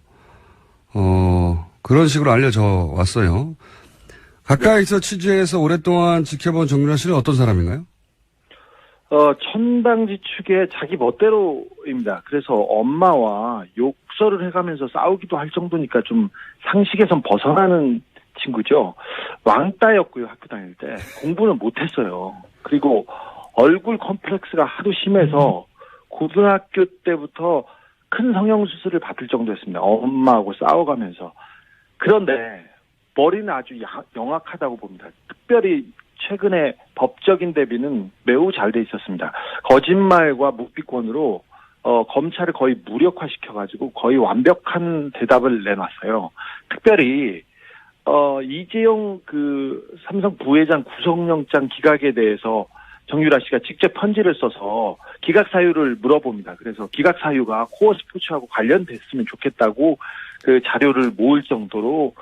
그런 식으로 알려져 왔어요. 가까이서 취재해서 오랫동안 지켜본 정유라 씨는 어떤 사람인가요? 천방지축의 자기 멋대로입니다. 그래서 엄마와 욕설을 해가면서 싸우기도 할 정도니까 좀 상식에선 벗어나는 친구죠. 왕따였고요, 학교 다닐 때. 공부는 못했어요. 그리고 얼굴 컴플렉스가 하도 심해서 고등학교 때부터 큰 성형수술을 받을 정도였습니다. 엄마하고 싸워가면서. 그런데 머리는 아주 영악하다고 봅니다. 특별히 최근에 법적인 대비는 매우 잘 돼 있었습니다. 거짓말과 묵비권으로 검찰을 거의 무력화시켜가지고 거의 완벽한 대답을 내놨어요. 특별히 이재용 삼성 부회장 구속영장 기각에 대해서 정유라 씨가 직접 편지를 써서 기각 사유를 물어봅니다. 그래서 기각 사유가 코어 스포츠하고 관련됐으면 좋겠다고 그 자료를 모을 정도로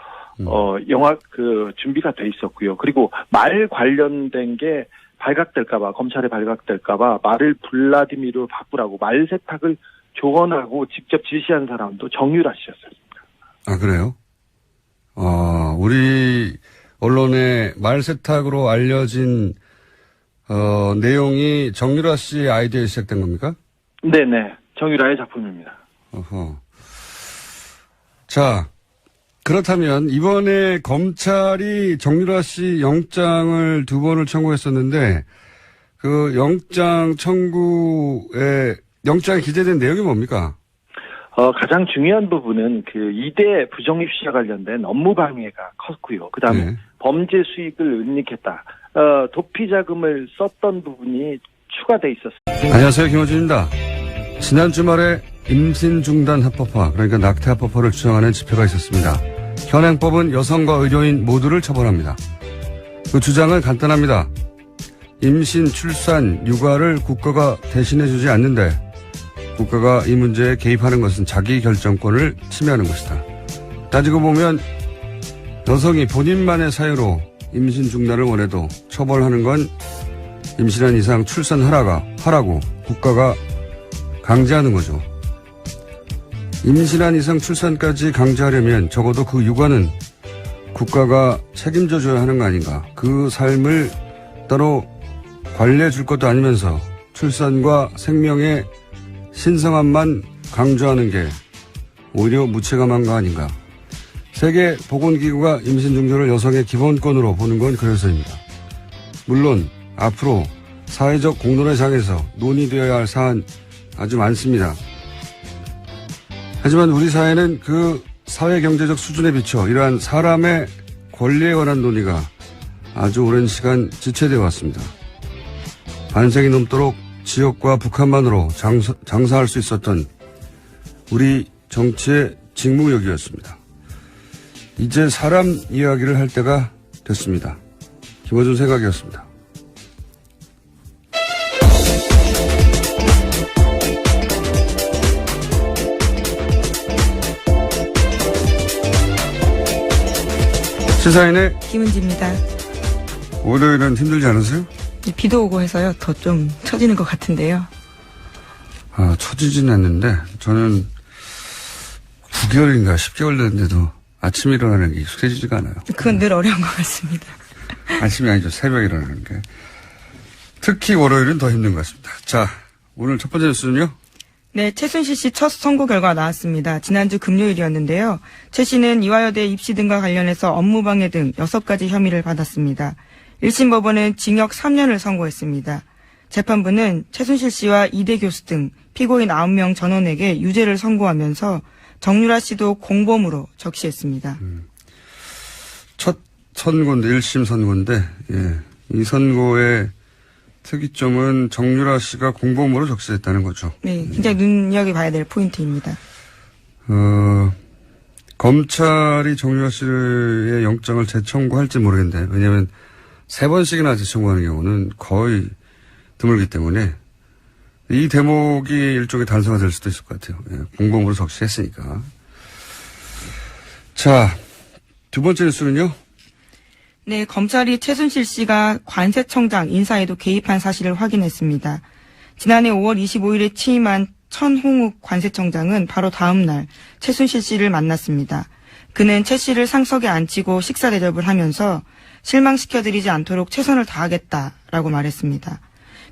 준비가 돼 있었고요. 그리고 말 관련된 게 발각될까봐, 검찰에 발각될까봐 말을 블라디미르로 바꾸라고 말 세탁을 조언하고 직접 지시한 사람도 정유라 씨였습니다. 아, 그래요? 우리 언론에 말 세탁으로 알려진, 내용이 정유라 씨의 아이디어에 시작된 겁니까? 네네. 정유라의 작품입니다. 어허. 자, 그렇다면 이번에 검찰이 정유라 씨 영장을 2번을 청구했었는데 그 영장 청구에 영장에 기재된 내용이 뭡니까? 가장 중요한 부분은 그 이대 부정입시와 관련된 업무 방해가 컸고요. 그다음에 네. 범죄 수익을 은닉했다. 도피 자금을 썼던 부분이 추가돼 있었습니다. 안녕하세요, 김호준입니다. 지난 주말에 임신 중단 합법화, 그러니까 낙태 합법화를 주장하는 집회가 있었습니다. 현행법은 여성과 의료인 모두를 처벌합니다. 그 주장은 간단합니다. 임신, 출산, 육아를 국가가 대신해주지 않는데 국가가 이 문제에 개입하는 것은 자기 결정권을 침해하는 것이다. 따지고 보면 여성이 본인만의 사유로 임신 중단을 원해도 처벌하는 건 임신한 이상 출산하라고 국가가 강제하는 거죠. 임신한 이상 출산까지 강제하려면 적어도 그 육아는 국가가 책임져 줘야 하는 거 아닌가. 그 삶을 따로 관리해 줄 것도 아니면서 출산과 생명의 신성함만 강조하는 게 오히려 무책임한 거 아닌가. 세계보건기구가 임신 중절을 여성의 기본권으로 보는 건 그래서입니다. 물론 앞으로 사회적 공론의 장에서 논의되어야 할 사안 아주 많습니다. 하지만 우리 사회는 그 사회 경제적 수준에 비춰 이러한 사람의 권리에 관한 논의가 아주 오랜 시간 지체되어 왔습니다. 반세기 넘도록 지역과 북한만으로 장사할 수 있었던 우리 정치의 직무역이었습니다. 이제 사람 이야기를 할 때가 됐습니다. 김어준 생각이었습니다. 시사인의 김은지입니다. 월요일은 힘들지 않으세요? 비도 오고 해서요. 더 좀 처지는 것 같은데요. 처지진 않는데 저는 9개월인가 10개월 됐는데도 아침에 일어나는 게 익숙해지지가 않아요. 그건 늘 어려운 것 같습니다. 아침이 아니죠. 새벽에 일어나는 게. 특히 월요일은 더 힘든 것 같습니다. 자, 오늘 첫 번째 뉴스는요? 네, 최순실 씨 첫 선고 결과 나왔습니다. 지난주 금요일이었는데요. 최 씨는 이화여대 입시 등과 관련해서 업무방해 등 6가지 혐의를 받았습니다. 1심 법원은 징역 3년을 선고했습니다. 재판부는 최순실 씨와 이대 교수 등 피고인 9명 전원에게 유죄를 선고하면서 정유라 씨도 공범으로 적시했습니다. 첫 선고인데, 1심 선고인데, 예. 이 선고의 특이점은 정유라 씨가 공범으로 적시했다는 거죠. 네, 굉장히 눈여겨봐야 될 포인트입니다. 검찰이 정유라 씨의 영장을 재청구할지 모르겠는데, 왜냐하면 3번씩이나 재청구하는 경우는 거의 드물기 때문에 이 대목이 일종의 단서가 될 수도 있을 것 같아요. 예, 공범으로 적시했으니까. 자, 두 번째 뉴스는요? 네, 검찰이 최순실 씨가 관세청장 인사에도 개입한 사실을 확인했습니다. 지난해 5월 25일에 취임한 천홍욱 관세청장은 바로 다음 날 최순실 씨를 만났습니다. 그는 최 씨를 상석에 앉히고 식사 대접을 하면서 실망시켜드리지 않도록 최선을 다하겠다라고 말했습니다.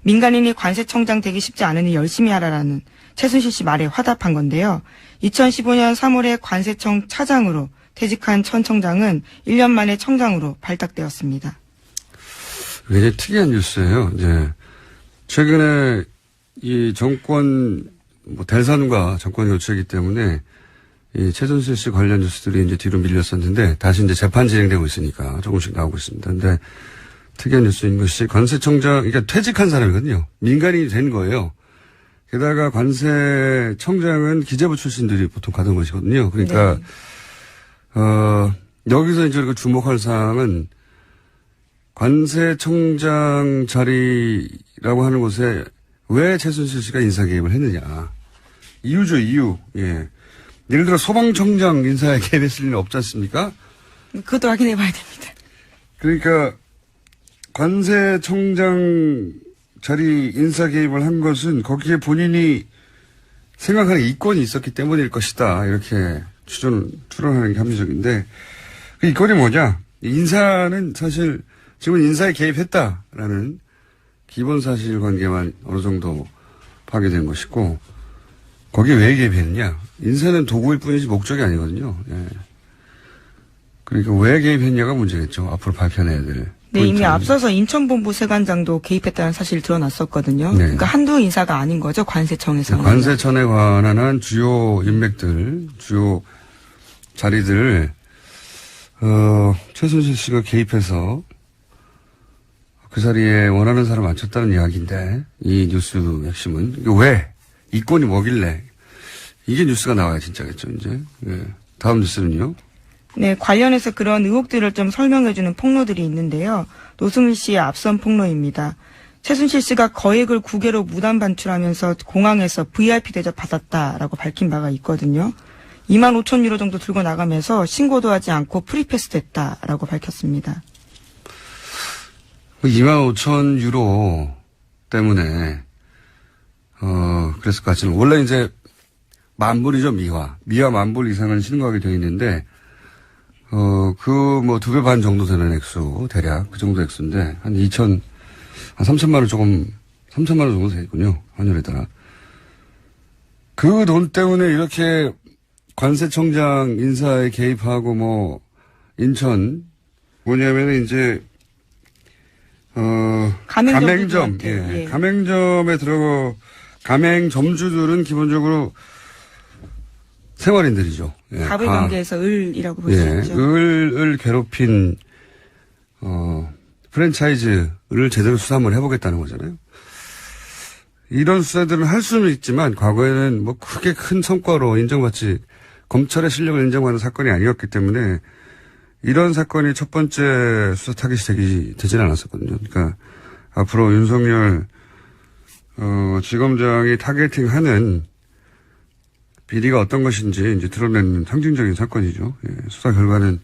민간인이 관세청장 되기 쉽지 않으니 열심히 하라라는 최순실 씨 말에 화답한 건데요. 2015년 3월에 관세청 차장으로 퇴직한 천 청장은 1년 만에 청장으로 발탁되었습니다. 굉장히 특이한 뉴스예요. 이제 최근에 이 정권 대선과 정권 교체이기 때문에 이 최순실 씨 관련 뉴스들이 이제 뒤로 밀렸었는데 다시 이제 재판 진행되고 있으니까 조금씩 나오고 있습니다. 근데 특이한 뉴스인 것이 관세청장, 그러니까 퇴직한 사람이거든요. 민간인이 된 거예요. 게다가 관세청장은 기재부 출신들이 보통 가던 것이거든요. 그러니까 네. 여기서 이제 주목할 사항은 관세청장 자리라고 하는 곳에 왜 최순실 씨가 인사 개입을 했느냐. 이유죠, 이유. 예. 예를 들어 소방청장 인사에 개입했을 리는 없지 않습니까? 그것도 확인해 봐야 됩니다. 그러니까 관세청장 자리 인사 개입을 한 것은 거기에 본인이 생각하는 이권이 있었기 때문일 것이다. 이렇게 추론하는 게 합리적인데 그 이권이 뭐냐? 인사는 사실 지금 인사에 개입했다라는 기본 사실관계만 어느 정도 파괴된 것이고 거기에 왜 개입했느냐? 인사는 도구일 뿐이지 목적이 아니거든요. 예. 그러니까 왜 개입했냐가 문제겠죠. 앞으로 밝혀내야 될. 네, 이미 앞서서 인천본부 세관장도 개입했다는 사실이 드러났었거든요. 네. 그러니까 한두 인사가 아닌 거죠. 관세청에서는. 관세청에 관한 한 주요 인맥들, 주요 자리들을 최순실 씨가 개입해서 그 자리에 원하는 사람 앉혔다는 이야기인데 이 뉴스 핵심은 왜? 이권이 뭐길래? 이게 뉴스가 나와야 진짜겠죠, 이제. 네. 다음 뉴스는요? 네, 관련해서 그런 의혹들을 좀 설명해주는 폭로들이 있는데요. 노승일 씨의 앞선 폭로입니다. 최순실 씨가 거액을 국외로 무단 반출하면서 공항에서 VIP 대접 받았다라고 밝힌 바가 있거든요. 25,000유로 정도 들고 나가면서 신고도 하지 않고 프리패스 됐다라고 밝혔습니다. 25,000유로 때문에 그랬을 것 같지만 원래 이제 만불이죠, 미화 10,000불 이상은 신고하게 되어 있는데 그 2배 반 정도 되는 액수 대략 그 정도 액수인데 한 3천만 원 조금 3천만 원 정도 되겠군요, 환율에 따라. 그 돈 때문에 이렇게 관세청장 인사에 개입하고 가맹점, 예. 가맹점에 가맹점주들은 기본적으로 생활인들이죠. 예, 갑의 관계에서 을이라고 볼 수 예, 있죠. 을을 괴롭힌 프랜차이즈를 제대로 수사 한번 해보겠다는 거잖아요. 이런 수사들은 할 수는 있지만 과거에는 뭐 크게 큰 성과로 인정받지 검찰의 실력을 인정받는 사건이 아니었기 때문에 이런 사건이 첫 번째 수사 타깃이 되지는 않았었거든요. 그러니까 앞으로 윤석열 지검장이 타겟팅하는 비리가 어떤 것인지 이제 드러내는 상징적인 사건이죠. 예, 수사 결과는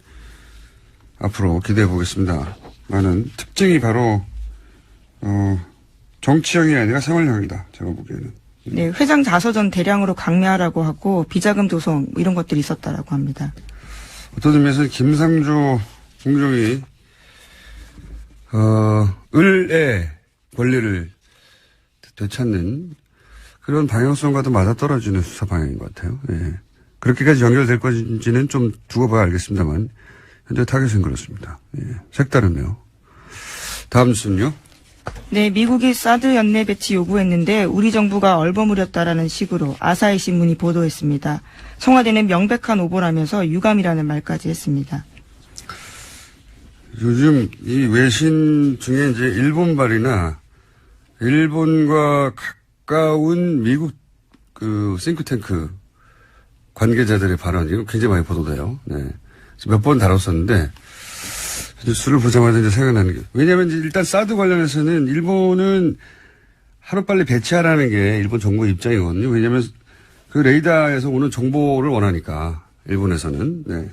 앞으로 기대해 보겠습니다. 많은 특징이 바로 정치형이 아니라 생활형이다. 제가 보기에는. 네, 회장 자서전 대량으로 강매하라고 하고 비자금 조성 이런 것들이 있었다라고 합니다. 어떤 의미에서 김상조 공정이 을의 권리를 되찾는 그런 방향성과도 맞아떨어지는 수사 방향인 것 같아요. 예. 그렇게까지 연결될 건지는 좀 두고 봐야 알겠습니다만 현재 타겟은 그렇습니다. 예. 색다르네요. 다음 뉴스는요. 네, 미국이 사드 연내 배치 요구했는데 우리 정부가 얼버무렸다라는 식으로 아사히 신문이 보도했습니다. 청와대는 명백한 오보라면서 유감이라는 말까지 했습니다. 요즘 이 외신 중에 이제 일본발이나 일본과 가까운 미국 그 싱크탱크 관계자들의 발언 이거 굉장히 많이 보도돼요. 네. 몇 번 다뤘었는데 뉴스를 보자마자 이제 생각나는 게 왜냐하면 일단 사드 관련해서는 일본은 하루빨리 배치하라는 게 일본 정부의 입장이거든요. 왜냐하면 그 레이더에서 오는 정보를 원하니까 일본에서는. 네.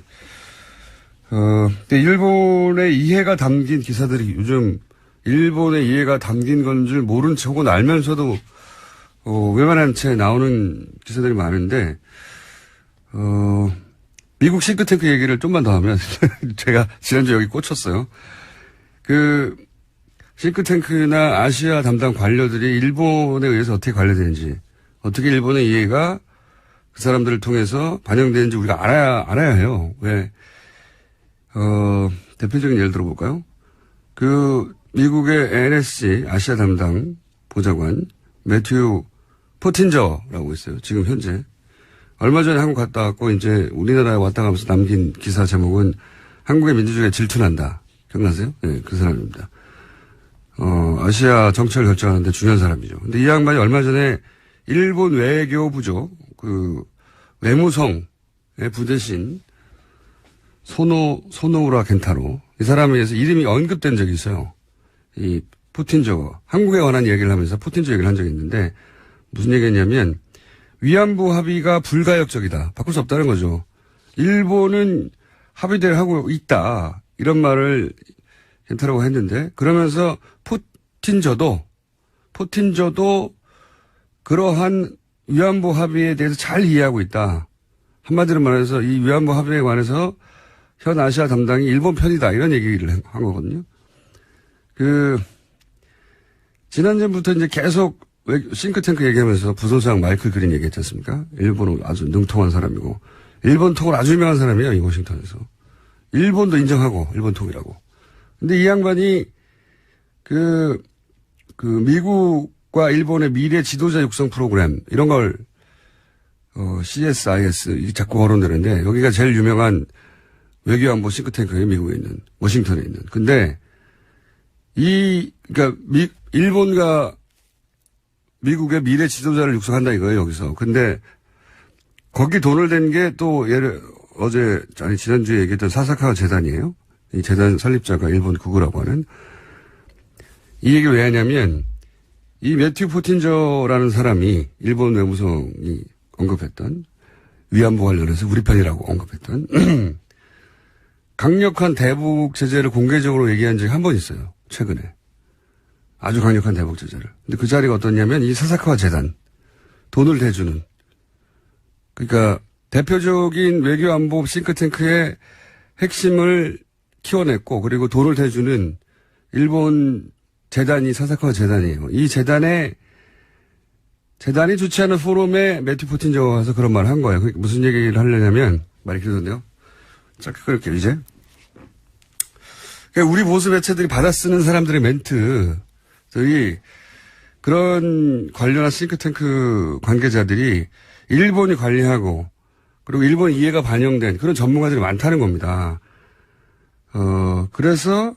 근데 일본의 이해가 담긴 기사들이 요즘 일본의 이해가 담긴 건 줄 모른 척 혹은 알면서도 외만한 채 나오는 기사들이 많은데 미국 싱크탱크 얘기를 좀만 더 하면 제가 지난주에 여기 꽂혔어요. 그 싱크탱크나 아시아 담당 관료들이 일본에 의해서 어떻게 관리되는지 어떻게 일본의 이해가 그 사람들을 통해서 반영되는지 우리가 알아야 해요. 왜 대표적인 예를 들어볼까요? 그 미국의 NSC 아시아 담당 보좌관 매튜 포틴저라고 있어요. 지금 현재. 얼마 전에 한국 갔다 왔고 이제 우리나라에 왔다 가면서 남긴 기사 제목은 한국의 민주주의가 질투난다. 기억나세요? 네, 그 사람입니다. 아시아 정책을 결정하는데 중요한 사람이죠. 근데 이 양반이 얼마 전에 일본 외교부죠. 그 외무성의 부대신 소노우라 켄타로 이 사람에 의해서 이름이 언급된 적이 있어요. 이 푸틴저 한국에 관한 얘기를 하면서 푸틴저 얘기를 한 적이 있는데 무슨 얘기했냐면 위안부 합의가 불가역적이다. 바꿀 수 없다는 거죠. 일본은 합의대로 하고 있다. 이런 말을 켄타라고 했는데 그러면서 푸틴저도 그러한 위안부 합의에 대해서 잘 이해하고 있다. 한마디로 말해서 이 위안부 합의에 관해서 현 아시아 담당이 일본 편이다. 이런 얘기를 한 거거든요. 지난주부터 이제 계속 싱크탱크 얘기하면서 부소장 마이클 그린 얘기했지 않습니까? 일본은 아주 능통한 사람이고, 일본 통을 아주 유명한 사람이에요, 이 워싱턴에서. 일본도 인정하고, 일본 통이라고. 근데 이 양반이, 미국과 일본의 미래 지도자 육성 프로그램, 이런 걸, CSIS, 이게 자꾸 거론되는데, 여기가 제일 유명한 외교안보 싱크탱크예요, 미국에 있는, 워싱턴에 있는. 근데, 일본과 미국의 미래 지도자를 육성한다 이거예요, 여기서. 근데, 거기 돈을 댄 게 또, 지난주에 얘기했던 사사카와 재단이에요. 이 재단 설립자가 일본 구구라고 하는. 이 얘기를 왜 하냐면, 이 매튜 포틴저라는 사람이 일본 외무성이 언급했던, 위안부 관련해서 우리 편이라고 언급했던, 강력한 대북 제재를 공개적으로 얘기한 적이 한 번 있어요, 최근에. 아주 강력한 대북 제재를. 근데 그 자리가 어떠냐면 이 사사카와 재단 돈을 대주는 그러니까 대표적인 외교안보 싱크탱크의 핵심을 키워냈고 그리고 돈을 대주는 일본 재단이 사사카와 재단이에요. 이 재단이 주최하는 포럼에 매튜 포틴저가 와서 그런 말을 한 거예요. 무슨 얘기를 하려냐면 말이 길던데요. 짧게 끊을게요 이제. 그러니까 우리 보수 매체들이 받아쓰는 사람들의 멘트들이 그런 관련한 싱크탱크 관계자들이 일본이 관리하고 그리고 일본 이해가 반영된 그런 전문가들이 많다는 겁니다. 그래서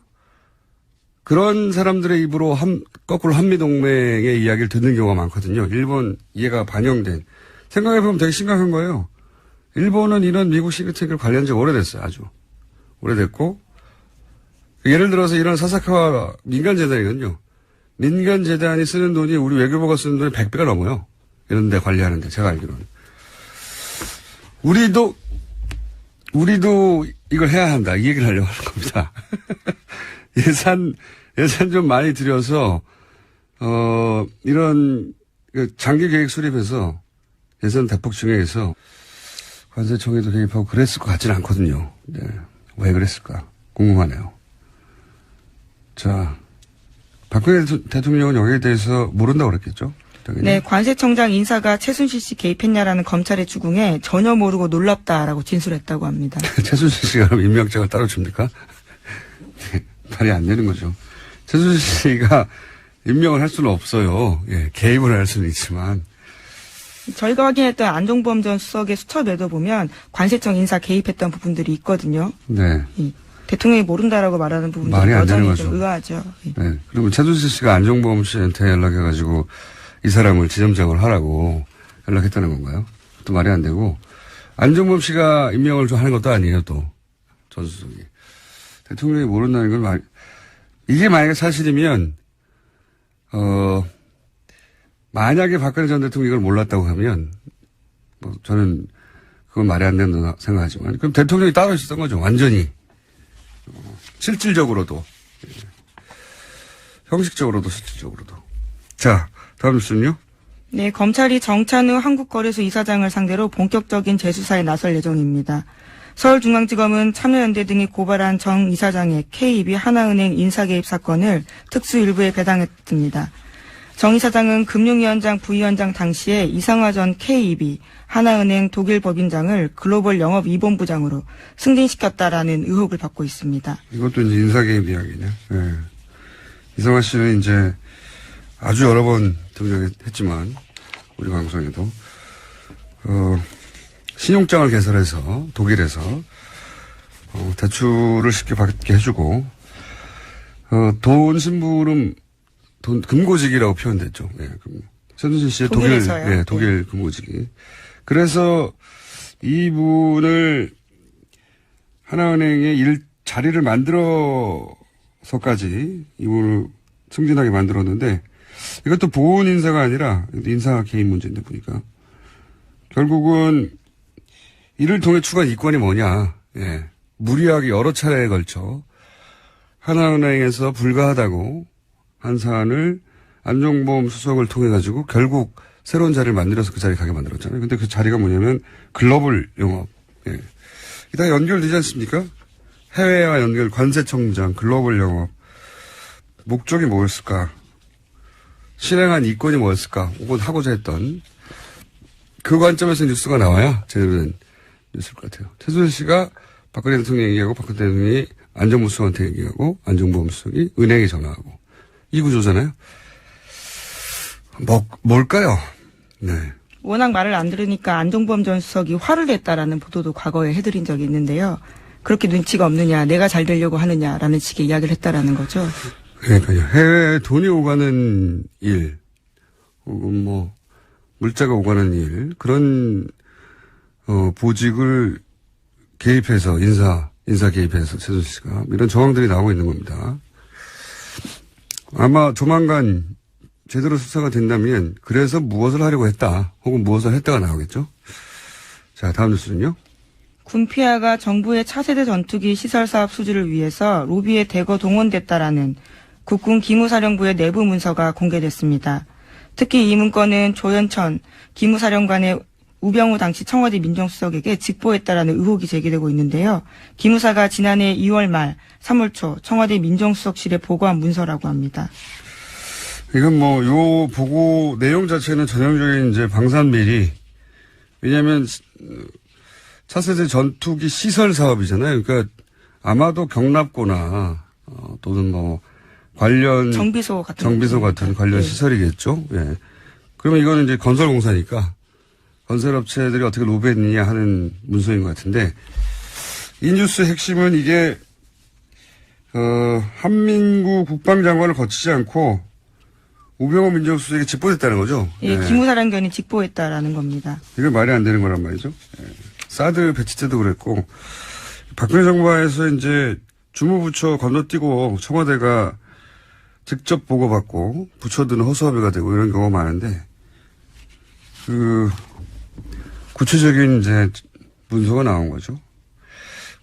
그런 사람들의 입으로 거꾸로 한미동맹의 이야기를 듣는 경우가 많거든요. 일본 이해가 반영된. 생각해보면 되게 심각한 거예요. 일본은 이런 미국 싱크탱크를 관리한 지 오래됐어요. 아주. 오래됐고. 예를 들어서 이런 사사카와 민간재단이거든요. 민간재단이 쓰는 돈이 우리 외교부가 쓰는 돈이 100배가 넘어요. 이런 데 관리하는데, 제가 알기로는. 우리도 이걸 해야 한다. 이 얘기를 하려고 하는 겁니다. 예산 좀 많이 들여서, 이런, 장기 계획 수립해서 예산 대폭 증액해서 관세청에도 개입하고 그랬을 것 같지는 않거든요. 네. 왜 그랬을까? 궁금하네요. 자, 박근혜 대통령은 여기에 대해서 모른다고 그랬겠죠? 당연히. 네, 관세청장 인사가 최순실 씨 개입했냐라는 검찰의 주궁에 전혀 모르고 놀랍다라고 진술했다고 합니다. 최순실 씨가 그럼 임명장을 따로 줍니까? 말이 안 되는 거죠. 최순실 씨가 임명을 할 수는 없어요. 예, 개입을 할 수는 있지만. 저희가 확인했던 안종범 전 수석의 수첩에도 보면 관세청 인사 개입했던 부분들이 있거든요. 네. 대통령이 모른다라고 말하는 부분들이 말이 안 되는 여전히 거죠. 좀 의아하죠. 네. 그리고 최순실 씨가 안종범 씨한테 연락해가지고 이 사람을 지점장을 하라고 연락했다는 건가요? 또 말이 안 되고 안종범 씨가 임명을 좀 하는 것도 아니에요. 또 전 수석이 대통령이 모른다는 건 이게 만약에 사실이면 만약에 박근혜 전 대통령이 이걸 몰랐다고 하면 뭐 저는 그건 말이 안 된다고 생각하지만 그럼 대통령이 따로 있었던 거죠. 완전히. 실질적으로도. 형식적으로도 실질적으로도. 자, 다음 뉴스는요? 네, 검찰이 정찬우 한국거래소 이사장을 상대로 본격적인 재수사에 나설 예정입니다. 서울중앙지검은 참여연대 등이 고발한 정 이사장의 K입이 하나은행 인사개입 사건을 특수일부에 배당했습니다. 정 이사장은 금융위원장 부위원장 당시에 이상화 전 K입이 하나은행 독일 법인장을 글로벌 영업 2본부장으로 승진시켰다라는 의혹을 받고 있습니다. 이것도 이제 인사개입 이야기냐. 네. 이상화 씨는 이제 아주 여러 번 등장했지만 우리 방송에도 신용장을 개설해서 독일에서 대출을 쉽게 받게 해주고 돈 심부름 금고지기라고 표현됐죠. 예, 최순실 씨의 독일 금고지기. 그래서 이분을 하나은행의 자리를 만들어서까지 이분을 승진하게 만들었는데 이것도 보훈 인사가 아니라 인사 개입 문제인데 보니까 결국은 이를 통해 추가한 이권이 뭐냐. 예, 무리하게 여러 차례에 걸쳐 하나은행에서 불가하다고 한 사안을 안종범 수석을 통해 가지고 결국 새로운 자리를 만들어서 그 자리에 가게 만들었잖아요. 근데 그 자리가 뭐냐면 글로벌 영업. 예. 이게 다 연결되지 않습니까? 해외와 연결, 관세청장, 글로벌 영업. 목적이 뭐였을까? 실행한 이권이 뭐였을까? 혹은 하고자 했던 그 관점에서 뉴스가 나와야 제대로 된 뉴스일 것 같아요. 최순실 씨가 박근혜 대통령 얘기하고 박근혜 대통령이 안종범 수석한테 얘기하고 안종범 수석이 은행에 전화하고 이 구조잖아요. 뭘까요? 네. 워낙 말을 안 들으니까 안종범 전 수석이 화를 냈다라는 보도도 과거에 해드린 적이 있는데요. 그렇게 눈치가 없느냐, 내가 잘 되려고 하느냐라는 식의 이야기를 했다라는 거죠. 그러니까요. 해외에 돈이 오가는 일, 혹은 뭐 물자가 오가는 일, 그런 보직을 개입해서 인사 개입해서 최순실 씨가 이런 정황들이 나오고 있는 겁니다. 아마 조만간 제대로 수사가 된다면 그래서 무엇을 하려고 했다 혹은 무엇을 했다가 나오겠죠. 자, 다음 뉴스는요. 군피아가 정부의 차세대 전투기 시설 사업 수주를 위해서 로비에 대거 동원됐다라는 국군 기무사령부의 내부 문서가 공개됐습니다. 특히 이 문건은 조현천 기무사령관의 우병우 당시 청와대 민정수석에게 직보했다라는 의혹이 제기되고 있는데요. 기무사가 지난해 2월 말 3월 초 청와대 민정수석실에 보고한 문서라고 합니다. 이건 뭐 요 보고 내용 자체는 전형적인 이제 방산비리. 왜냐하면 차세대 전투기 시설 사업이잖아요. 그러니까 아마도 경납고나 또는 뭐 관련 정비소 같은 관련 시설이겠죠. 예. 그러면 이거는 이제 건설공사니까 건설업체들이 어떻게 로비했느냐 하는 문서인 것 같은데, 이 뉴스 핵심은 이게, 한민구 국방장관을 거치지 않고 우병우 민정수석에게 직보했다는 거죠? 예, 기무사령관이 직보했다라는 겁니다. 이게 말이 안 되는 거란 말이죠. 사드 배치 때도 그랬고, 박근혜 정부에서 이제 주무부처 건너뛰고 청와대가 직접 보고받고 부처들은 허수아비가 되고 이런 경우가 많은데, 구체적인 이제 문서가 나온 거죠.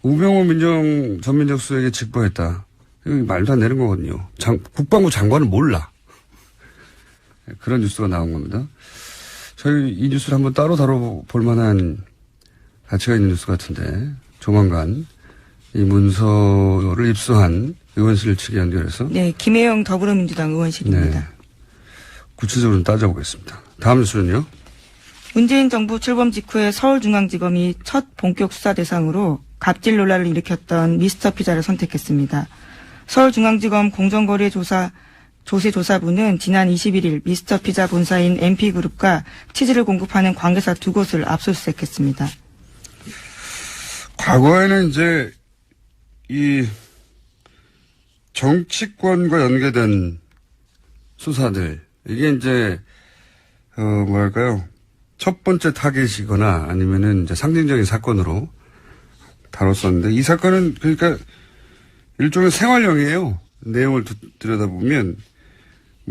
우병우 전 민정수석에게 직보했다. 이거 말도 안 되는 거거든요. 국방부 장관은 몰라. 그런 뉴스가 나온 겁니다. 저희 이 뉴스를 한번 따로 다뤄볼 만한 가치가 있는 뉴스 같은데, 조만간 이 문서를 입수한 의원실 측에 연결해서. 네, 김혜영 더불어민주당 의원실입니다. 네, 구체적으로 따져보겠습니다. 다음 뉴스는요. 문재인 정부 출범 직후에 서울중앙지검이 첫 본격 수사 대상으로 갑질 논란을 일으켰던 미스터 피자를 선택했습니다. 서울중앙지검 공정거래조사부는 지난 21일 미스터 피자 본사인 MP그룹과 치즈를 공급하는 관계사 2곳을 압수수색했습니다. 과거에는 이제 이 정치권과 연계된 수사들, 이게 이제 뭐랄까요, 첫 번째 타겟이거나 아니면은 이제 상징적인 사건으로 다뤘었는데, 이 사건은 그러니까 일종의 생활형이에요. 내용을 들여다보면